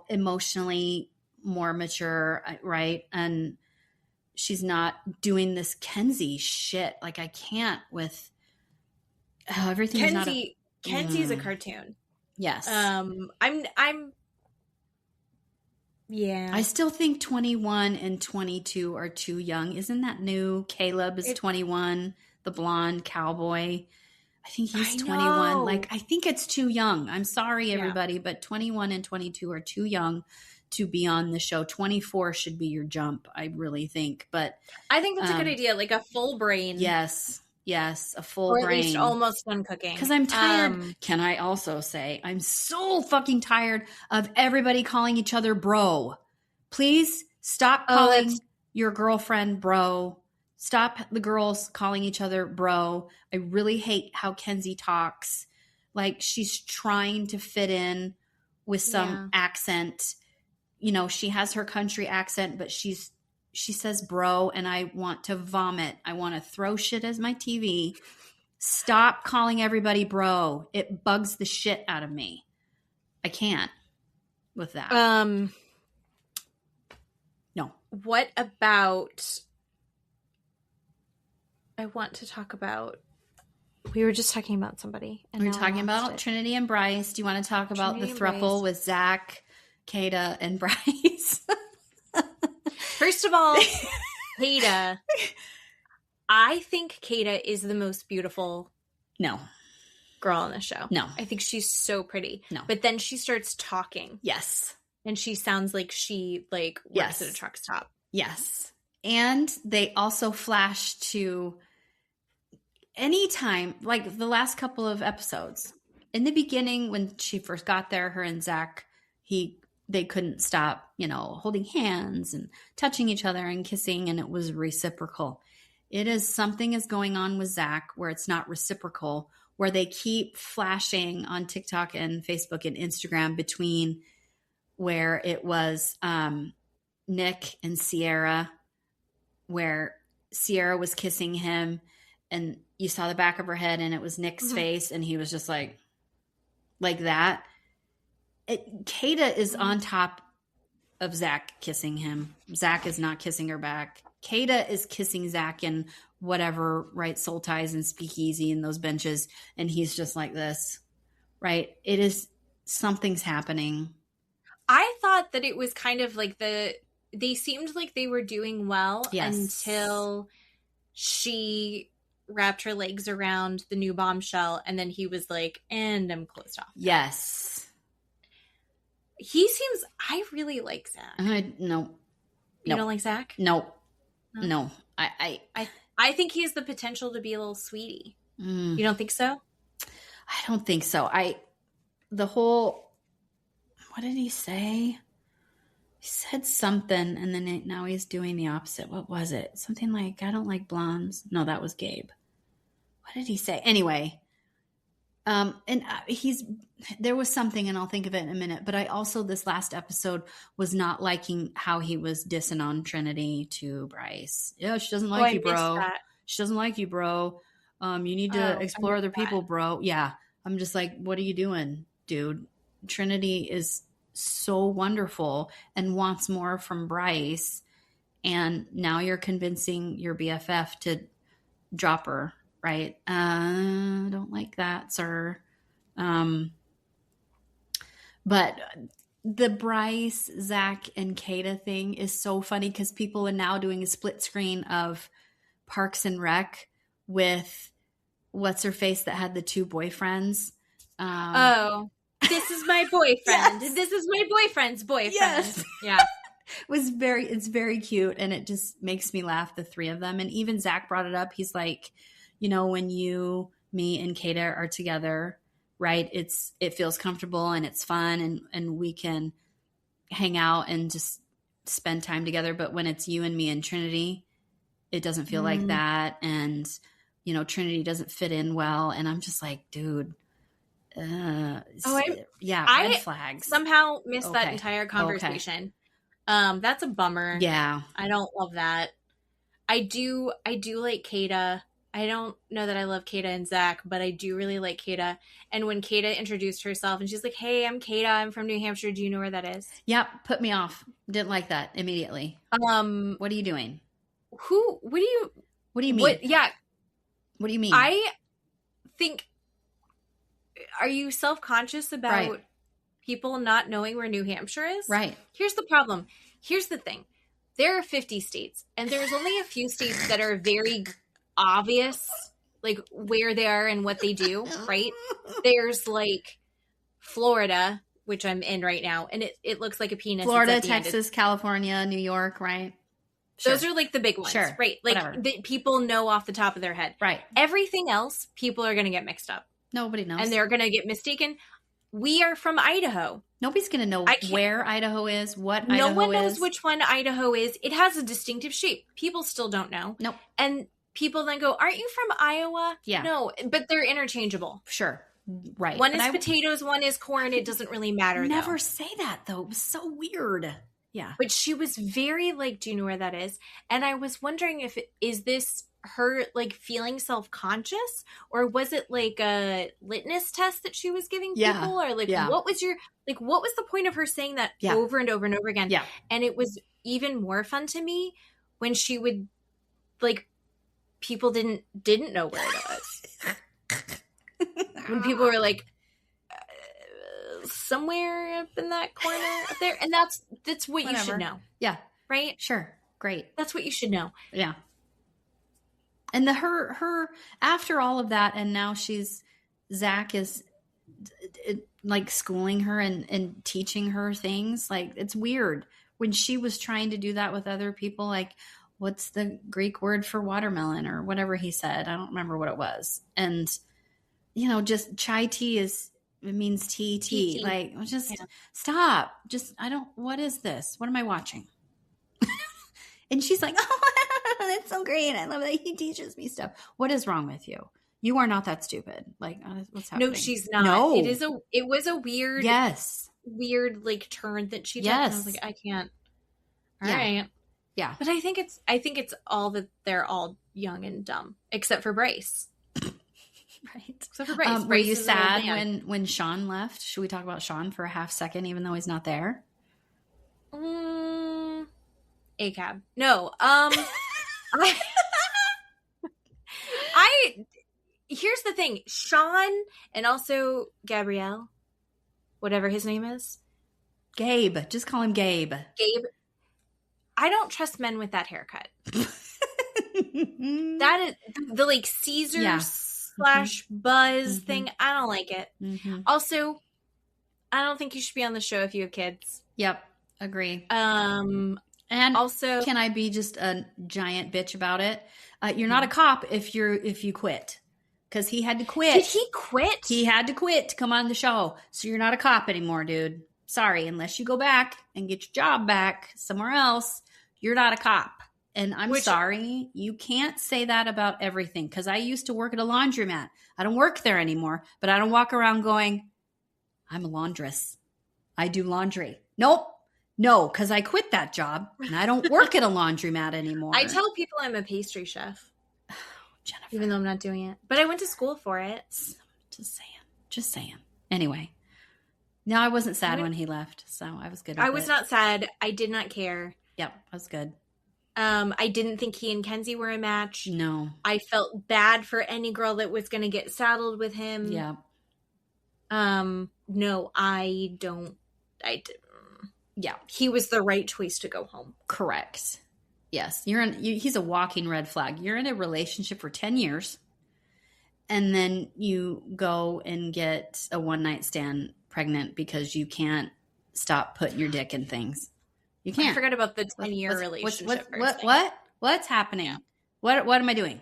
emotionally more mature. Right. And she's not doing this Kenzie shit. Like, I can't with everything. Kenzie's a cartoon. Yes. I still think 21 and 22 are too young. Isn't that new? Caleb is 21, the blonde cowboy. I think he's 21. Like, I think it's too young. I'm sorry, everybody, but 21 and 22 are too young to be on the show. 24 should be your jump, I really think. But I think that's a good idea, like a full brain. Yes, a full brain. Or at least almost done cooking. Because I'm tired. Can I also say, I'm so fucking tired of everybody calling each other bro. Please stop calling your girlfriend bro. Stop the girls calling each other bro. I really hate how Kenzie talks. Like, she's trying to fit in with some accent. She has her country accent, but she says bro, and I want to vomit. I want to throw shit as my TV. Stop calling everybody bro. It bugs the shit out of me. I can't with that. No. What about... I want to talk about... We were just talking about somebody. We were talking about Trinity and Bryce. Do you want to talk about the throuple with Zach, Kata, and Bryce? First of all, Kata. I think Kata is the most beautiful girl on the show. No. I think she's so pretty. No. But then she starts talking. Yes. And she sounds like she works at a truck stop. Yes. And they also flash to anytime, like the last couple of episodes. In the beginning, when she first got there, her and Zach, they couldn't stop, holding hands and touching each other and kissing, and it was reciprocal. Something is going on with Zach where it's not reciprocal, where they keep flashing on TikTok and Facebook and Instagram between where it was Nick and Sierra, where Sierra was kissing him and you saw the back of her head and it was Nick's face and he was just like that. Kata is on top of Zach kissing him. Zach is not kissing her back. Kata is kissing Zach in whatever, right, soul ties and speakeasy and those benches. And he's just like this, right? It is, something's happening. I thought that it was kind of like they seemed like they were doing well until she wrapped her legs around the new bombshell and then he was like, and I'm closed off. Yes. I really like Zach. No. You don't like Zach? No. I think he has the potential to be a little sweetie. You don't think so? I don't think so. What did he say? He said something and then now he's doing the opposite. What was it? Something like, I don't like blondes. No, that was Gabe. What did he say? Anyway. There was something and I'll think of it in a minute, but I also, this last episode was not liking how he was dissing on Trinity to Bryce. Yeah, she doesn't like you, bro. She doesn't like you, bro. You need to explore other people, bro. Yeah. I'm just like, what are you doing, dude? Trinity is so wonderful and wants more from Bryce. And now you're convincing your BFF to drop her. Right. Don't like that, sir. But the Bryce, Zach, and Kata thing is so funny because people are now doing a split screen of Parks and Rec with what's her face that had the two boyfriends. This is my boyfriend. Yes. This is my boyfriend's boyfriend. Yes. Yeah. It's very cute and it just makes me laugh, the three of them. And even Zach brought it up. He's like, when you, me, and Kata are together, right? It feels comfortable and it's fun and we can hang out and just spend time together. But when it's you and me and Trinity, it doesn't feel like that. And, Trinity doesn't fit in well. And I'm just like, dude, red flags. Somehow missed that entire conversation. Okay. That's a bummer. Yeah. I don't love that. I do like Kata. I don't know that I love Kata and Zach, but I do really like Kata. And when Kata introduced herself and she's like, hey, I'm Kata. I'm from New Hampshire. Do you know where that is? Yep. Put me off. Didn't like that immediately. What are you doing? What do you mean? What do you mean? I think, are you self-conscious about people not knowing where New Hampshire is? Right. Here's the problem. Here's the thing. There are 50 states and there's only a few states that are very obvious, like where they are and what they do, right? There's like Florida, which I'm in right now, and it looks like a penis. Florida, Texas, California, New York, right? Sure. Those are like the big ones, right? Like people know off the top of their head. Right. Everything else, people are going to get mixed up. Nobody knows. And they're going to get mistaken. We are from Idaho. Nobody's going to know where Idaho is, what Idaho is. No one knows which one Idaho is. It has a distinctive shape. People still don't know. Nope. And people then go, aren't you from Iowa? Yeah. No, but they're interchangeable. Sure. Right. One is potatoes, one is corn. It doesn't really matter. Never say that, though. It was so weird. Yeah. But she was very like, do you know where that is? And I was wondering is this her like feeling self-conscious, or was it like a litmus test that she was giving people, or like what was the point of her saying that over and over and over again? Yeah. And it was even more fun to me when she would like people didn't know where it was. When people were like somewhere up in that corner up there, and that's what you should know. Yeah. Right? Sure. Great. That's what you should know. Yeah. And her after all of that, and now Zach is like schooling her and teaching her things. Like, it's weird when she was trying to do that with other people. Like, what's the Greek word for watermelon or whatever he said? I don't remember what it was. And, just chai tea it means tea. Like, just stop. What is this? What am I watching? And she's like, oh, that's so great. I love that he teaches me stuff. What is wrong with you? You are not that stupid. Like, what's happening? No, she's not. No. It was a weird. Yes. weird like turn that she took. Yes. And I was like, I can't. All Yeah. right. Yeah. But I think it's all that they're all young and dumb, except for Bryce. Right. Except for Bryce. Were Bryce you is an old sad man. when Sean left? Should we talk about Sean for a half second, even though he's not there? ACAB. No. Here's the thing. Sean and also Gabrielle, whatever his name is. Gabe. Just call him Gabe. Gabe. I don't trust men with that haircut. That is the like Caesar / Buzz thing. I don't like it. Also, I don't think you should be on the show if you have kids. Yep. Agree. And also, can I be just a giant bitch about it? You're not a cop if you quit. Because he had to quit. Did he quit? He had to quit to come on the show. So you're not a cop anymore, dude. Sorry, unless you go back and get your job back somewhere else, you're not a cop. And I'm sorry, you can't say that about everything. Because I used to work at a laundromat. I don't work there anymore, but I don't walk around going, I'm a laundress. I do laundry. Nope. No, because I quit that job and I don't work at a laundromat anymore. I tell people I'm a pastry chef. Jennifer. Even though I'm not doing it. But I went to school for it. Just saying. Anyway. No, I wasn't sad when he left, so I was good with I was not sad. I did not care. Yep, I was good. I didn't think he and Kenzie were a match. No. I felt bad for any girl that was going to get saddled with him. Yeah. No, I don't. Yeah. He was the right choice to go home. Correct. Yes, he's a walking red flag. You're in a relationship for 10 years, and then you go and get a one-night stand pregnant because you can't stop putting your dick in things. You can't. I forgot about the 10-year relationship. What's happening? What am I doing?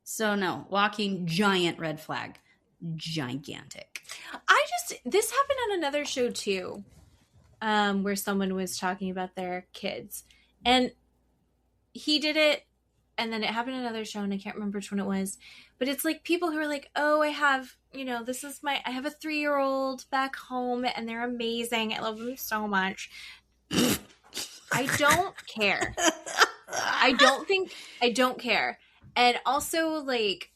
So no, walking giant red flag. Gigantic. This happened on another show too, where someone was talking about their kids. And he did it, and then it happened in another show, and I can't remember which one it was. But it's like people who are like, oh, I have, I have a 3-year-old back home, and they're amazing. I love them so much. I don't care. I don't care. And also, like,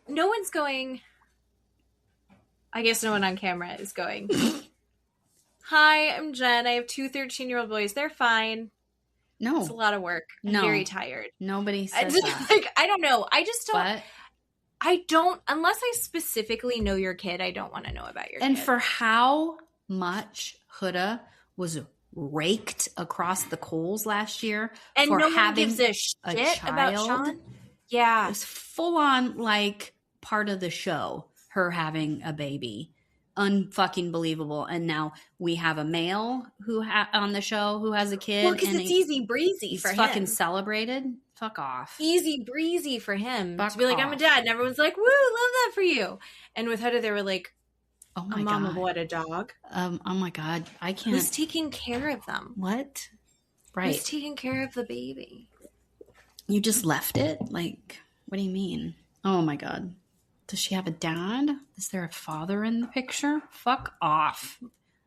no one's going, I guess no one on camera is going, hi, I'm Jen. I have 2 13-year-old boys. They're fine. No. It's a lot of work. I'm very tired. Nobody says that. Like, I don't know. I just don't. But, I don't, unless I specifically know your kid, I don't want to know about your kid. And for how much Huda was raked across the coals last year and for no one having gives a shit about Sean. Yeah. It was full on like part of the show, her having a baby. Unfucking believable. And now we have a male who on the show who has a kid. Well, because it's easy breezy for him. Fucking celebrated. Fuck off. Easy breezy for him to be like, I'm a dad, and everyone's like, woo, love that for you. And with Huda, they were like, oh my a mom God. of what, a dog? Oh my God, I can't. Who's taking care of them? What? Right. Who's taking care of the baby? You just left it? Like, what do you mean? Oh my God. Does she have a dad? Is there a father in the picture? Fuck off.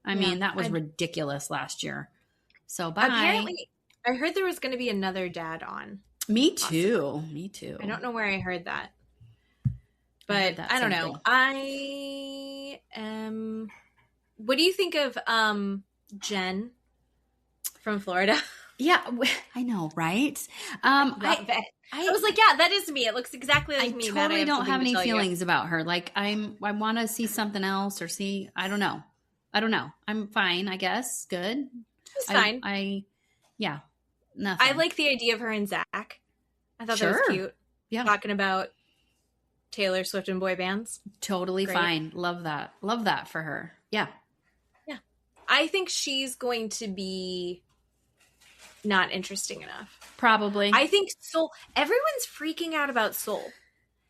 I mean, that was ridiculous last year. So bye. Apparently, I heard there was going to be another dad on. Me too. Me too. I don't know where I heard that. But I don't know. I am. What do you think of Jen from Florida? Yeah, I know, right? I was like, yeah, that is me. It looks exactly like me. I totally don't have any feelings about her. Like, I want to see something else or see. I don't know. I'm fine, I guess. Good. It's fine. Yeah. Nothing. I like the idea of her and Zach. I thought that was cute. Yeah. Talking about Taylor Swift and boy bands. Totally fine. Love that. Love that for her. Yeah. Yeah. I think she's going to be not interesting enough. Probably. I think Soul, everyone's freaking out about Soul.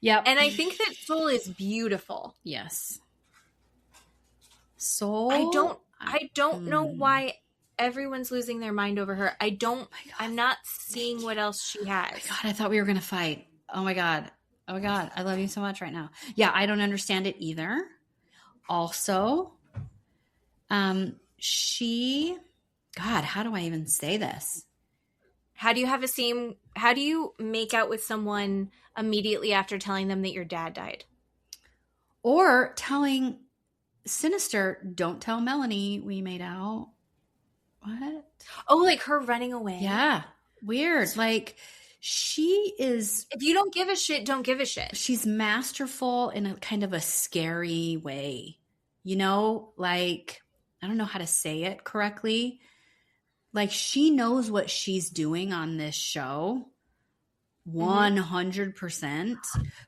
Yep. And I think that Soul is beautiful. Yes. Soul? I don't know why everyone's losing their mind over her. I'm not seeing what else she has. Oh my God, I thought we were going to fight. Oh my God. I love you so much right now. Yeah, I don't understand it either. Also, God, how do I even say this? How do you make out with someone immediately after telling them that your dad died? Or telling Sinister, don't tell Melanie we made out. What? Oh, like her running away. Yeah. Weird. Like, she is. If you don't give a shit, don't give a shit. She's masterful in a kind of a scary way. You know, like, I don't know how to say it correctly. Like, she knows what she's doing on this show. 100%.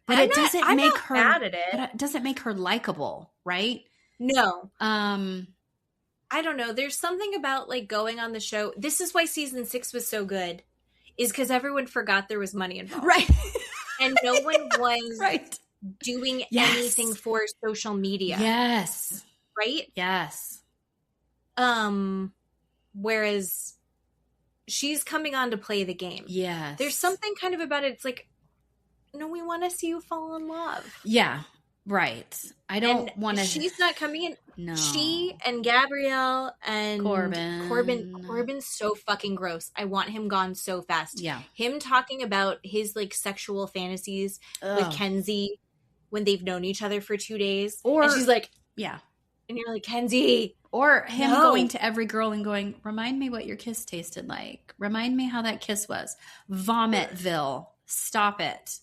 But it doesn't make her bad at it. But it doesn't make her likable, right? No. I don't know. There's something about like going on the show. This is why season 6 was so good, is because everyone forgot there was money involved. Right. And no one was right. doing Yes. anything for social media. Yes. Right? Yes. Whereas she's coming on to play the game. Yes. There's something kind of about it. It's like, no, we want to see you fall in love. Yeah. Right. I don't want to. She's not coming in. No. She and Gabrielle and Corbin. Corbin's so fucking gross. I want him gone so fast. Yeah. Him talking about his like sexual fantasies with Kenzie when they've known each other for 2 days. Or and she's like, yeah. And you're like, Kenzie. Or him going to every girl and going, remind me what your kiss tasted like. Remind me how that kiss was. Vomitville. Stop it.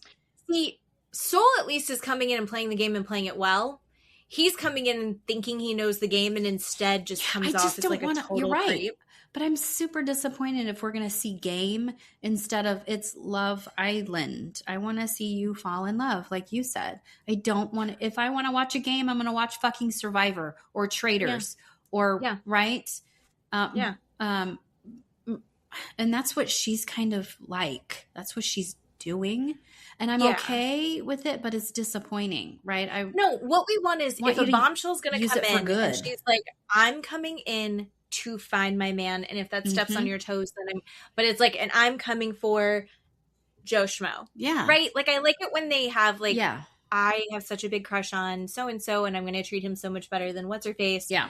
See, Soul at least is coming in and playing the game and playing it well. He's coming in and thinking he knows the game and instead just comes off as like a total you're right. creep. But I'm super disappointed if we're going to see game instead of it's Love Island. I want to see you fall in love, like you said. I don't want to. If I want to watch a game, I'm going to watch fucking Survivor or Traders or right. And that's what she's kind of like. That's what she's doing. And I'm okay with it, but it's disappointing, right? No, what we want is if a bombshell's going to come in and she's like, I'm coming in to find my man, and if that steps on your toes, then but it's like, and I'm coming for Joe Schmo. Yeah. Right? Like, I like it when they have like, I have such a big crush on so-and-so, and I'm going to treat him so much better than what's-her-face. Yeah.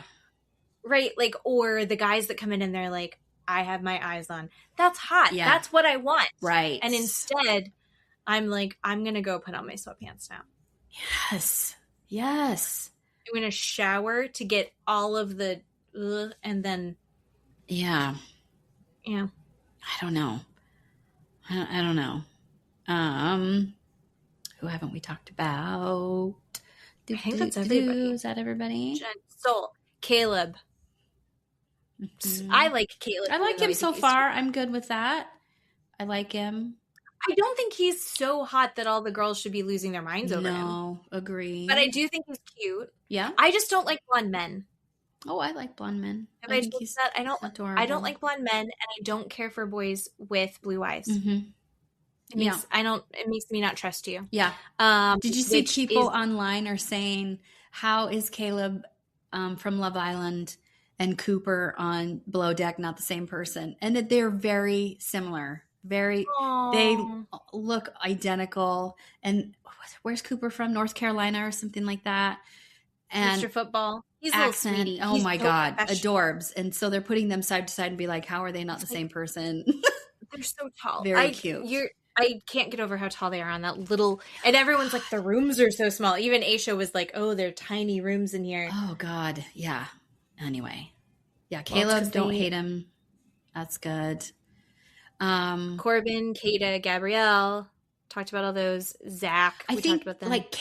Right? Like, or the guys that come in and they're like, I have my eyes on. That's hot. Yeah. That's what I want. Right. And instead, I'm like, I'm going to go put on my sweatpants now. Yes. Yes. I'm going to shower to get all of the, and then. Yeah. Yeah. I don't know. I don't know. Who haven't we talked about? I think that's everybody. Is that everybody? Jen, Soul, Caleb. Mm-hmm. I like Caleb. I like him so far. I'm good with that. I like him. I don't think he's so hot that all the girls should be losing their minds over him. No, agree. But I do think he's cute. Yeah. I just don't like blonde men. Oh, I like blonde men. I think he's adorable. I don't like blonde men, and I don't care for boys with blue eyes. Mm-hmm. It makes me not trust you. Yeah. Did you see people online are saying, how is Caleb from Love Island and Cooper on Below Deck not the same person? And that they're very similar. They look identical. And where's Cooper from? North Carolina or something like that. And Mr. Football. He's accent. a little sweetie. Oh He's my so God. Adorbs. And so they're putting them side to side and be like, how are they not the same person? They're so tall. Very cute. I can't get over how tall they are on that little, and everyone's like, the rooms are so small. Even Aisha was like, oh, they're tiny rooms in here. Oh God. Yeah. Anyway. Yeah. Caleb, don't hate him. That's good. Corbin, Kata, Gabrielle, talked about all those. Zach, we talked about them. Like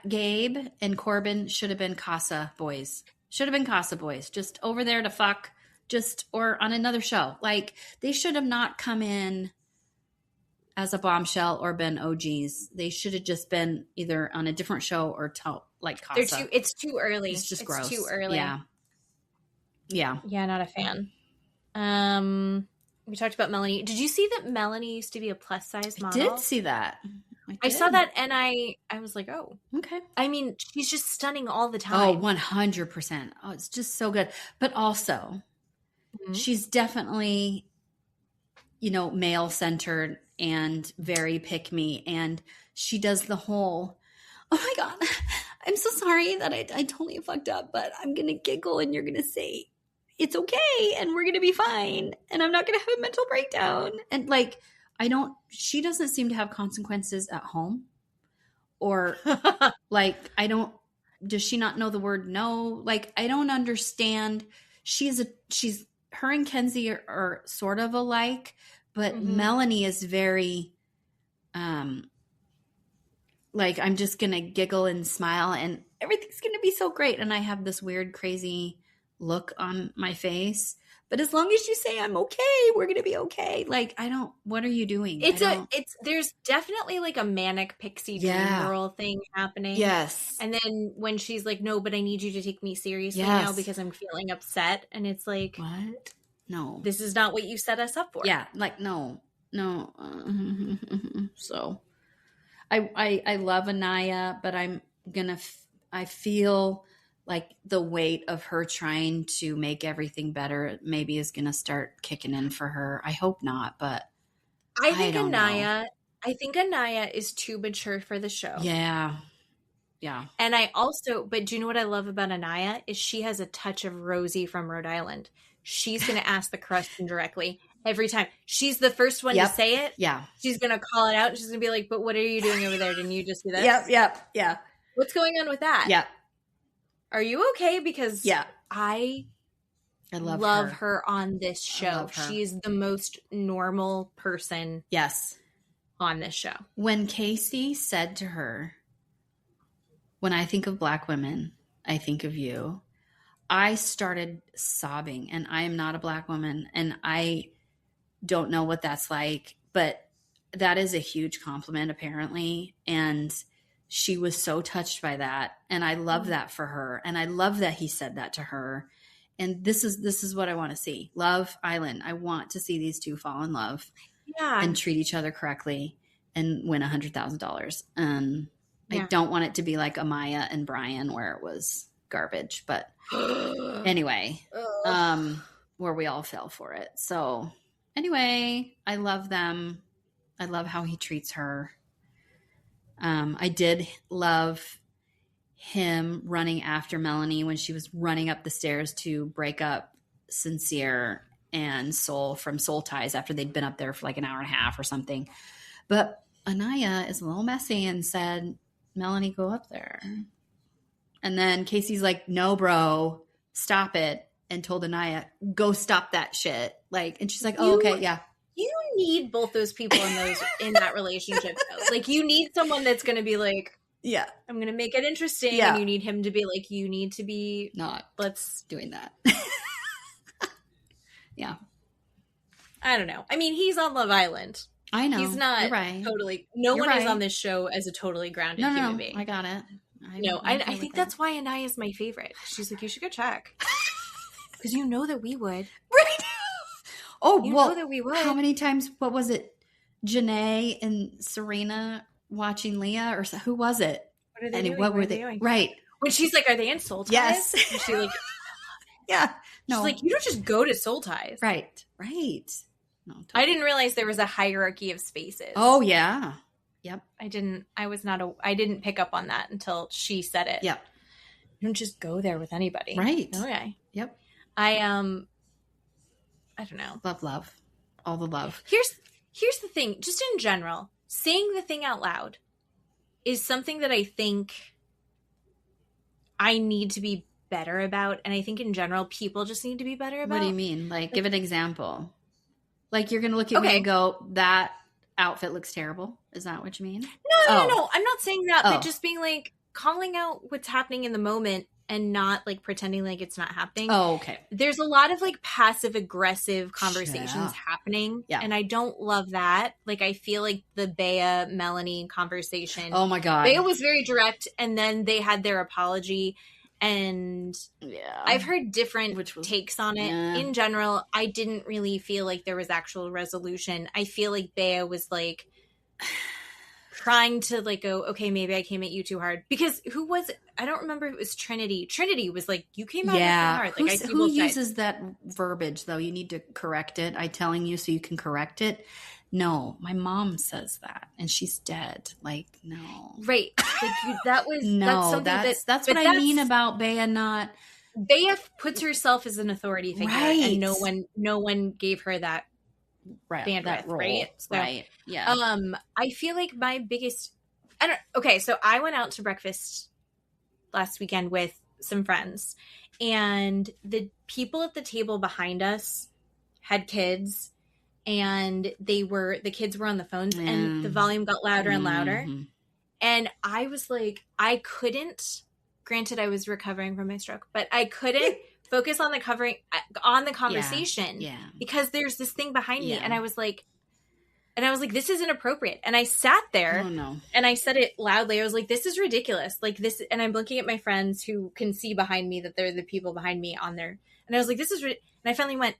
Gabe and Corbin should have been Casa boys. Just over there to fuck, or on another show. Like, they should have not come in as a bombshell or been OGs. They should have just been either on a different show or like Casa. It's too early. It's just gross. Too early. Yeah. Yeah. Yeah, not a fan. We talked about Melanie. Did you see that Melanie used to be a plus size model? I did see that. I saw that and I was like, oh. Okay. I mean, she's just stunning all the time. Oh, 100%. Oh, it's just so good. But also, she's definitely, male-centered and very pick-me. And she does the whole, oh my God, I'm so sorry that I totally fucked up, but I'm going to giggle and you're going to say, it's okay. And we're going to be fine. And I'm not going to have a mental breakdown. And like, she doesn't seem to have consequences at home or like, does she not know the word no? Like, I don't understand. Her and Kenzie are sort of alike, but Melanie is very, like, I'm just going to giggle and smile and everything's going to be so great. And I have this weird, crazy look on my face. But as long as you say I'm okay, we're going to be okay. Like, what are you doing? There's definitely like a manic pixie dream girl thing happening. Yes. And then when she's like, no, but I need you to take me seriously now because I'm feeling upset. And it's like, what? No. This is not what you set us up for. Yeah. Like, no. So I love Anaya, but I feel like the weight of her trying to make everything better maybe is going to start kicking in for her. I hope not, but I think Anaya is too mature for the show. Yeah. Yeah. And but do you know what I love about Anaya is she has a touch of Rosie from Rhode Island. She's going to ask the question directly every time. She's the first one to say it. Yeah. She's going to call it out. She's going to be like, but what are you doing over there? Didn't you just do this? Yep. Yeah. What's going on with that? Yeah. Are you okay? Because I love her on this show. She's the most normal person. Yes. On this show. When Casey said to her, when I think of Black women, I think of you, I started sobbing, and I am not a Black woman and I don't know what that's like, but that is a huge compliment apparently. And she was so touched by that. And I love that for her. And I love that he said that to her. And this is what I want to see. Love Island. I want to see these two fall in love and treat each other correctly and win $100,000. I don't want it to be like Amaya and Brian where it was garbage, but anyway, where we all fell for it. So anyway, I love them. I love how he treats her. I did love him running after Melanie when she was running up the stairs to break up Sincere and Soul from Soul Ties after they'd been up there for like an hour and a half or something. But Anaya is a little messy and said, Melanie, go up there. And then Casey's like, no, bro, stop it. And told Anaya, go stop that shit. Like, and she's like, oh, okay, yeah. You need both those people in that relationship. Though. Like, you need someone that's going to be like, yeah, I'm going to make it interesting. Yeah. And you need him to be like, you need to be not doing that. Yeah. I don't know. I mean, he's on Love Island. I know. He's not totally. No one is on this show as a totally grounded human being. I got it. I think that's why Anaya is my favorite. She's like, you should go check. Because you know that we would. Right. Oh, you know that we would. How many times, what was it? Janae and Serena watching Leah, or who was it? What are they doing? What were they doing? Right. When she's like, are they in Soul Ties? Yes. And she like, yeah. No. She's like, you don't just go to Soul Ties. Right. No, totally. I didn't realize there was a hierarchy of spaces. Oh, yeah. Yep. I didn't pick up on that until she said it. Yep. You don't just go there with anybody. Right. Okay. Yep. I don't know. Love. All the love. Here's the thing. Just in general, saying the thing out loud is something that I think I need to be better about. And I think in general, people just need to be better about. What do you mean? Like, give an example. Like, you're going to look at me and go, that outfit looks terrible. Is that what you mean? No. I'm not saying that, but just being like, calling out what's happening in the moment and not like pretending like it's not happening. Oh, okay. There's a lot of like passive aggressive conversations happening. Yeah. And I don't love that. Like, I feel like the Bea Melanie conversation. Oh my God. Bea was very direct and then they had their apology. And I've heard different takes on it. Yeah. In general, I didn't really feel like there was actual resolution. I feel like Bea was like trying to like go, okay, maybe I came at you too hard. Because who was it? I don't remember if it was Trinity. Trinity was like, you came at me hard. Like, who uses that verbiage though? You need to correct it. I'm telling you so you can correct it. No, my mom says that, and she's dead. Like, no. Right. Like that's No, something that's what I mean about Bea not. Bea puts herself as an authority figure, Right. and no one gave her that bandwidth, that role. right? So, right. Yeah. I feel like my biggest, okay, so I went out to breakfast last weekend with some friends, and the people at the table behind us had kids, and the kids were on the phones, and the volume got louder and louder. And I was like, I couldn't, granted I was recovering from my stroke, but I couldn't focus on the conversation because there's this thing behind me. And I was like, this is inappropriate. And I sat there and I said it loudly. I was like, this is ridiculous. Like this. And I'm looking at my friends who can see behind me that they're the people behind me on there. And I was like, this is, and I finally went,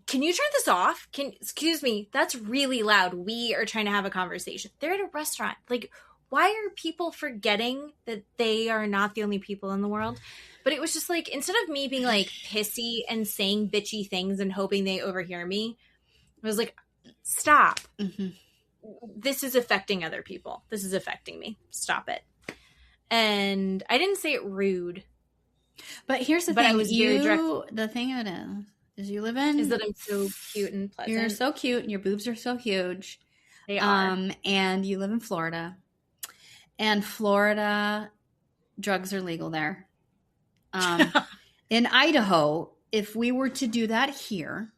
can you turn this off? Excuse me, that's really loud. We are trying to have a conversation. They're at a restaurant. Like, why are people forgetting that they are not the only people in the world? But it was just like, instead of me being like pissy and saying bitchy things and hoping they overhear me, I was like, stop. This is affecting other people. This is affecting me. Stop it. And I didn't say it rude. But here's the thing. I was very direct. The thing of it is you live in... Is that I'm so cute and pleasant. You're so cute and your boobs are so huge. They are. And you live in Florida. And Florida, drugs are legal there. In Idaho, if we were to do that here,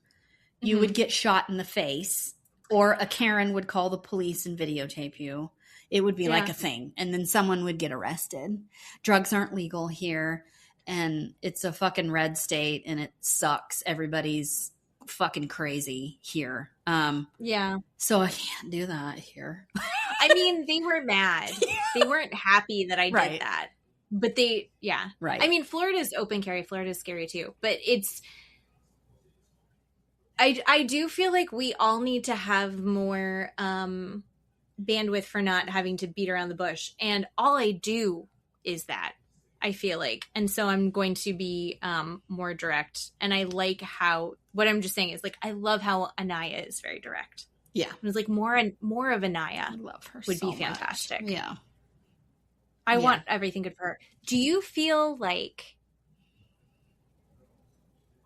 you would get shot in the face, or a Karen would call the police and videotape you. It would be like a thing. And then someone would get arrested. Drugs aren't legal here. And it's a fucking red state, and it sucks. Everybody's fucking crazy here. So I can't do that here. I mean, they were mad. They weren't happy that I did that. But right. I mean, Florida's open carry. Florida's scary too. But it's, I do feel like we all need to have more bandwidth for not having to beat around the bush. And all I do is that. I feel like. And so I'm going to be more direct. And I like what I'm just saying is like, I love how Anaya is very direct. Yeah. It was like more of Anaya. I love her would so be fantastic. Much. Yeah. I want everything good for her. Do you feel like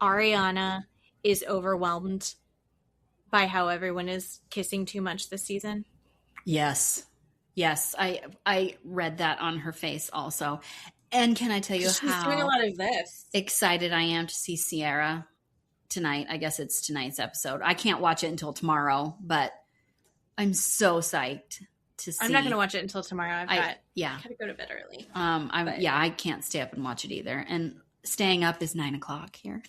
Ariana is overwhelmed by how everyone is kissing too much this season? Yes. I read that on her face also. And can I tell you she's doing a lot of this. Excited I am to see Sierra tonight. I guess it's tonight's episode. I can't watch it until tomorrow, but I'm so psyched to see. I'm not going to watch it until tomorrow. I gotta go to bed early. I can't stay up and watch it either. And staying up is 9:00 here.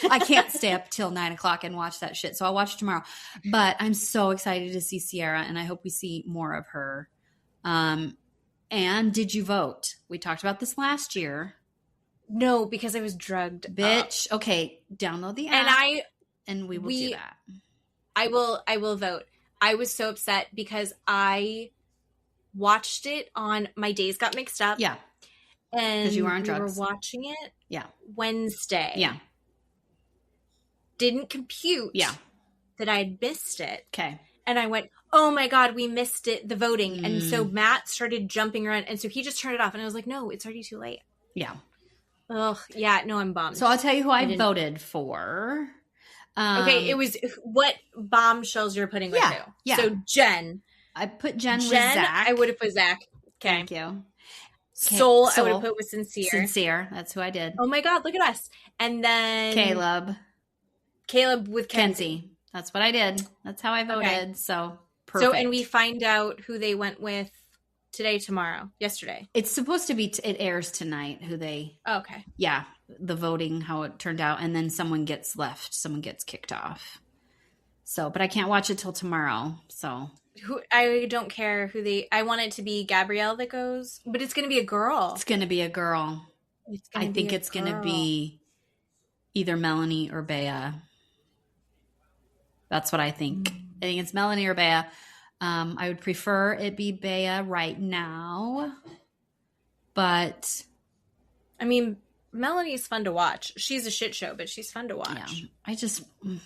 I can't stay up till 9:00 and watch that shit. So I'll watch it tomorrow. But I'm so excited to see Sierra, and I hope we see more of her. And did you vote? We talked about this last year. No, because I was drugged. Bitch. Up. Okay, download the app. And we will do that. I will vote. I was so upset because I watched it on my days got mixed up. Yeah. And because you were on drugs. We were watching it. Yeah. Wednesday. Yeah. Didn't compute. Yeah. That I'd missed it. Okay. And I went, oh my God, we missed it, the voting. And so Matt started jumping around. And so he just turned it off. And I was like, no, it's already too late. Yeah. Ugh. Yeah. No, I'm bummed. So I'll tell you who I voted for. Okay. It was what bombshells you're putting with who. Yeah. So Jen. I put Jen with Zach. I would have put Zach. Okay. Thank you. Soul, I would have put with Sincere. Sincere. That's who I did. Oh my God. Look at us. And then Caleb with Kenzie. That's what I did. That's how I voted. Okay. So perfect. So, and we find out who they went with today, tomorrow, yesterday. It's supposed to be, it airs tonight, who they. Oh, okay. Yeah. The voting, how it turned out. And then someone gets left. Someone gets kicked off. So, but I can't watch it till tomorrow. So. I don't care I want it to be Gabrielle that goes, but it's going to be a girl. It's going to be a girl. I think it's going to be either Melanie or Bea. That's what I think. I think it's Melanie or Bea. I would prefer it be Bea right now. But I mean, Melanie's fun to watch. She's a shit show, but she's fun to watch. Yeah, I just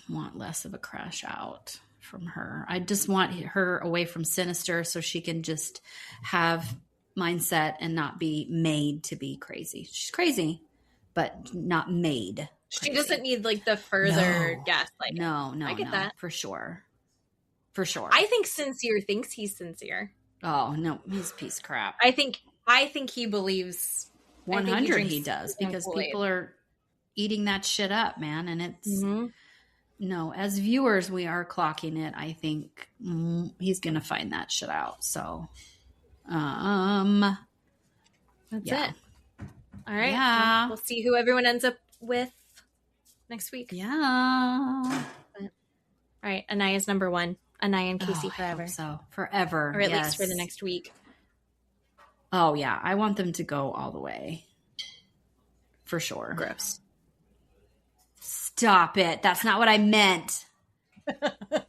want less of a crash out from her. I just want her away from Sinister so she can just have mindset and not be made to be crazy. She's crazy, but not made crazy. She doesn't need like the further gaslighting. No, I get that. For sure. I think Sincere thinks he's sincere. Oh, no, he's a piece of crap. I think he believes 100 he does, because people are eating that shit up, man, and it's no, as viewers we are clocking it. I think he's gonna find that shit out. So that's it. All right. Yeah. We'll see who everyone ends up with next week. Yeah. All right. Anaya's number 1. Anaya and Casey forever. So forever. Or at least for the next week. Oh yeah. I want them to go all the way. For sure. Gross. Stop it. That's not what I meant.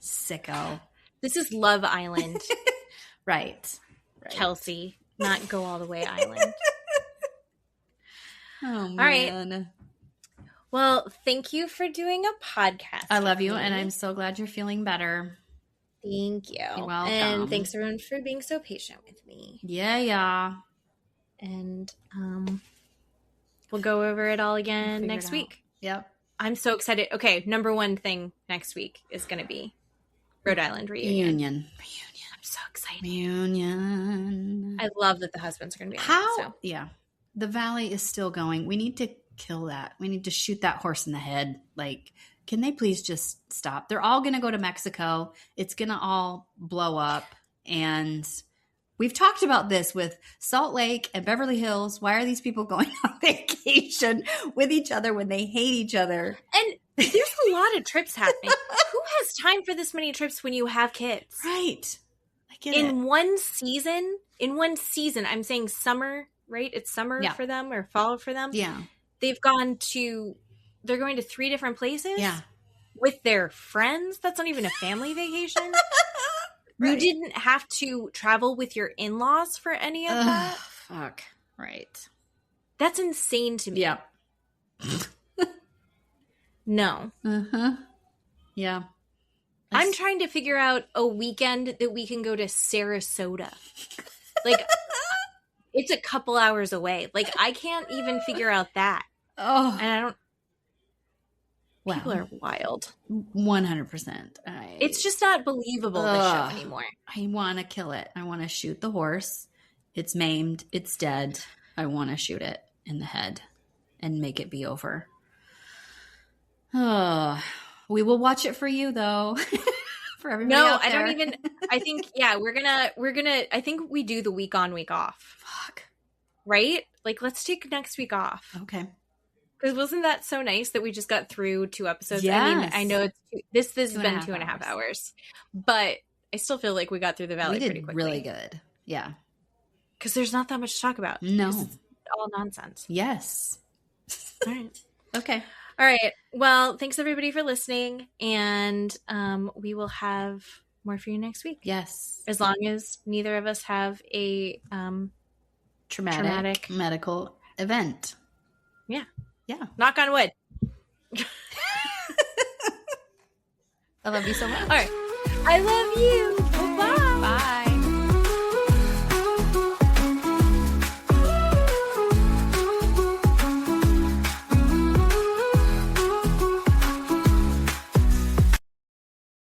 Sicko. This is Love Island. Right. Kelsey. Not Go All the Way Island. Oh, man. All right. Well, thank you for doing a podcast. I love you, and I'm so glad you're feeling better. Thank you. You're welcome. And thanks everyone for being so patient with me. Yeah. And we'll go over it all again next week. Yep. I'm so excited. Okay, number 1 thing next week is going to be Rhode Island reunion. I'm so excited. Reunion. I love that the husbands are going to be on How? it, so. Yeah. The Valley is still going. We need to kill that. We need to shoot that horse in the head. Like, can they please just stop? They're all going to go to Mexico. It's going to all blow up. And we've talked about this with Salt Lake and Beverly Hills. Why are these people going on vacation with each other when they hate each other? And there's a lot of trips happening. Who has time for this many trips when you have kids? Right. I get in it. one season, I'm saying summer, right? It's summer for them or fall for them. Yeah. They're going to 3 different places. Yeah. With their friends. That's not even a family vacation. Right. You didn't have to travel with your in-laws for any of that. Fuck. Right. That's insane to me. Yeah. No. Yeah. I'm trying to figure out a weekend that we can go to Sarasota. Like, it's a couple hours away. Like, I can't even figure out that. Oh. And I don't. Wow. People are wild. 100%. It's just not believable, this show anymore. I want to kill it. I want to shoot the horse. It's maimed. It's dead. I want to shoot it in the head and make it be over. Oh, we will watch it for you, though. For everybody out there. I don't even. I think, we're gonna. I think we do the week on, week off. Fuck. Right? Like, let's take next week off. Okay. Because wasn't that so nice that we just got through 2 episodes? Yes. I mean, I know this has been 2.5 hours, but I still feel like we got through the Valley pretty quickly. Really good. Yeah. Because there's not that much to talk about. No. It's all nonsense. Yes. All right. Okay. All right. Well, thanks everybody for listening, and we will have more for you next week. Yes. As long as neither of us have a traumatic medical event. Yeah. Yeah. Knock on wood. I love you so much. All right. I love you. Bye-bye. Bye.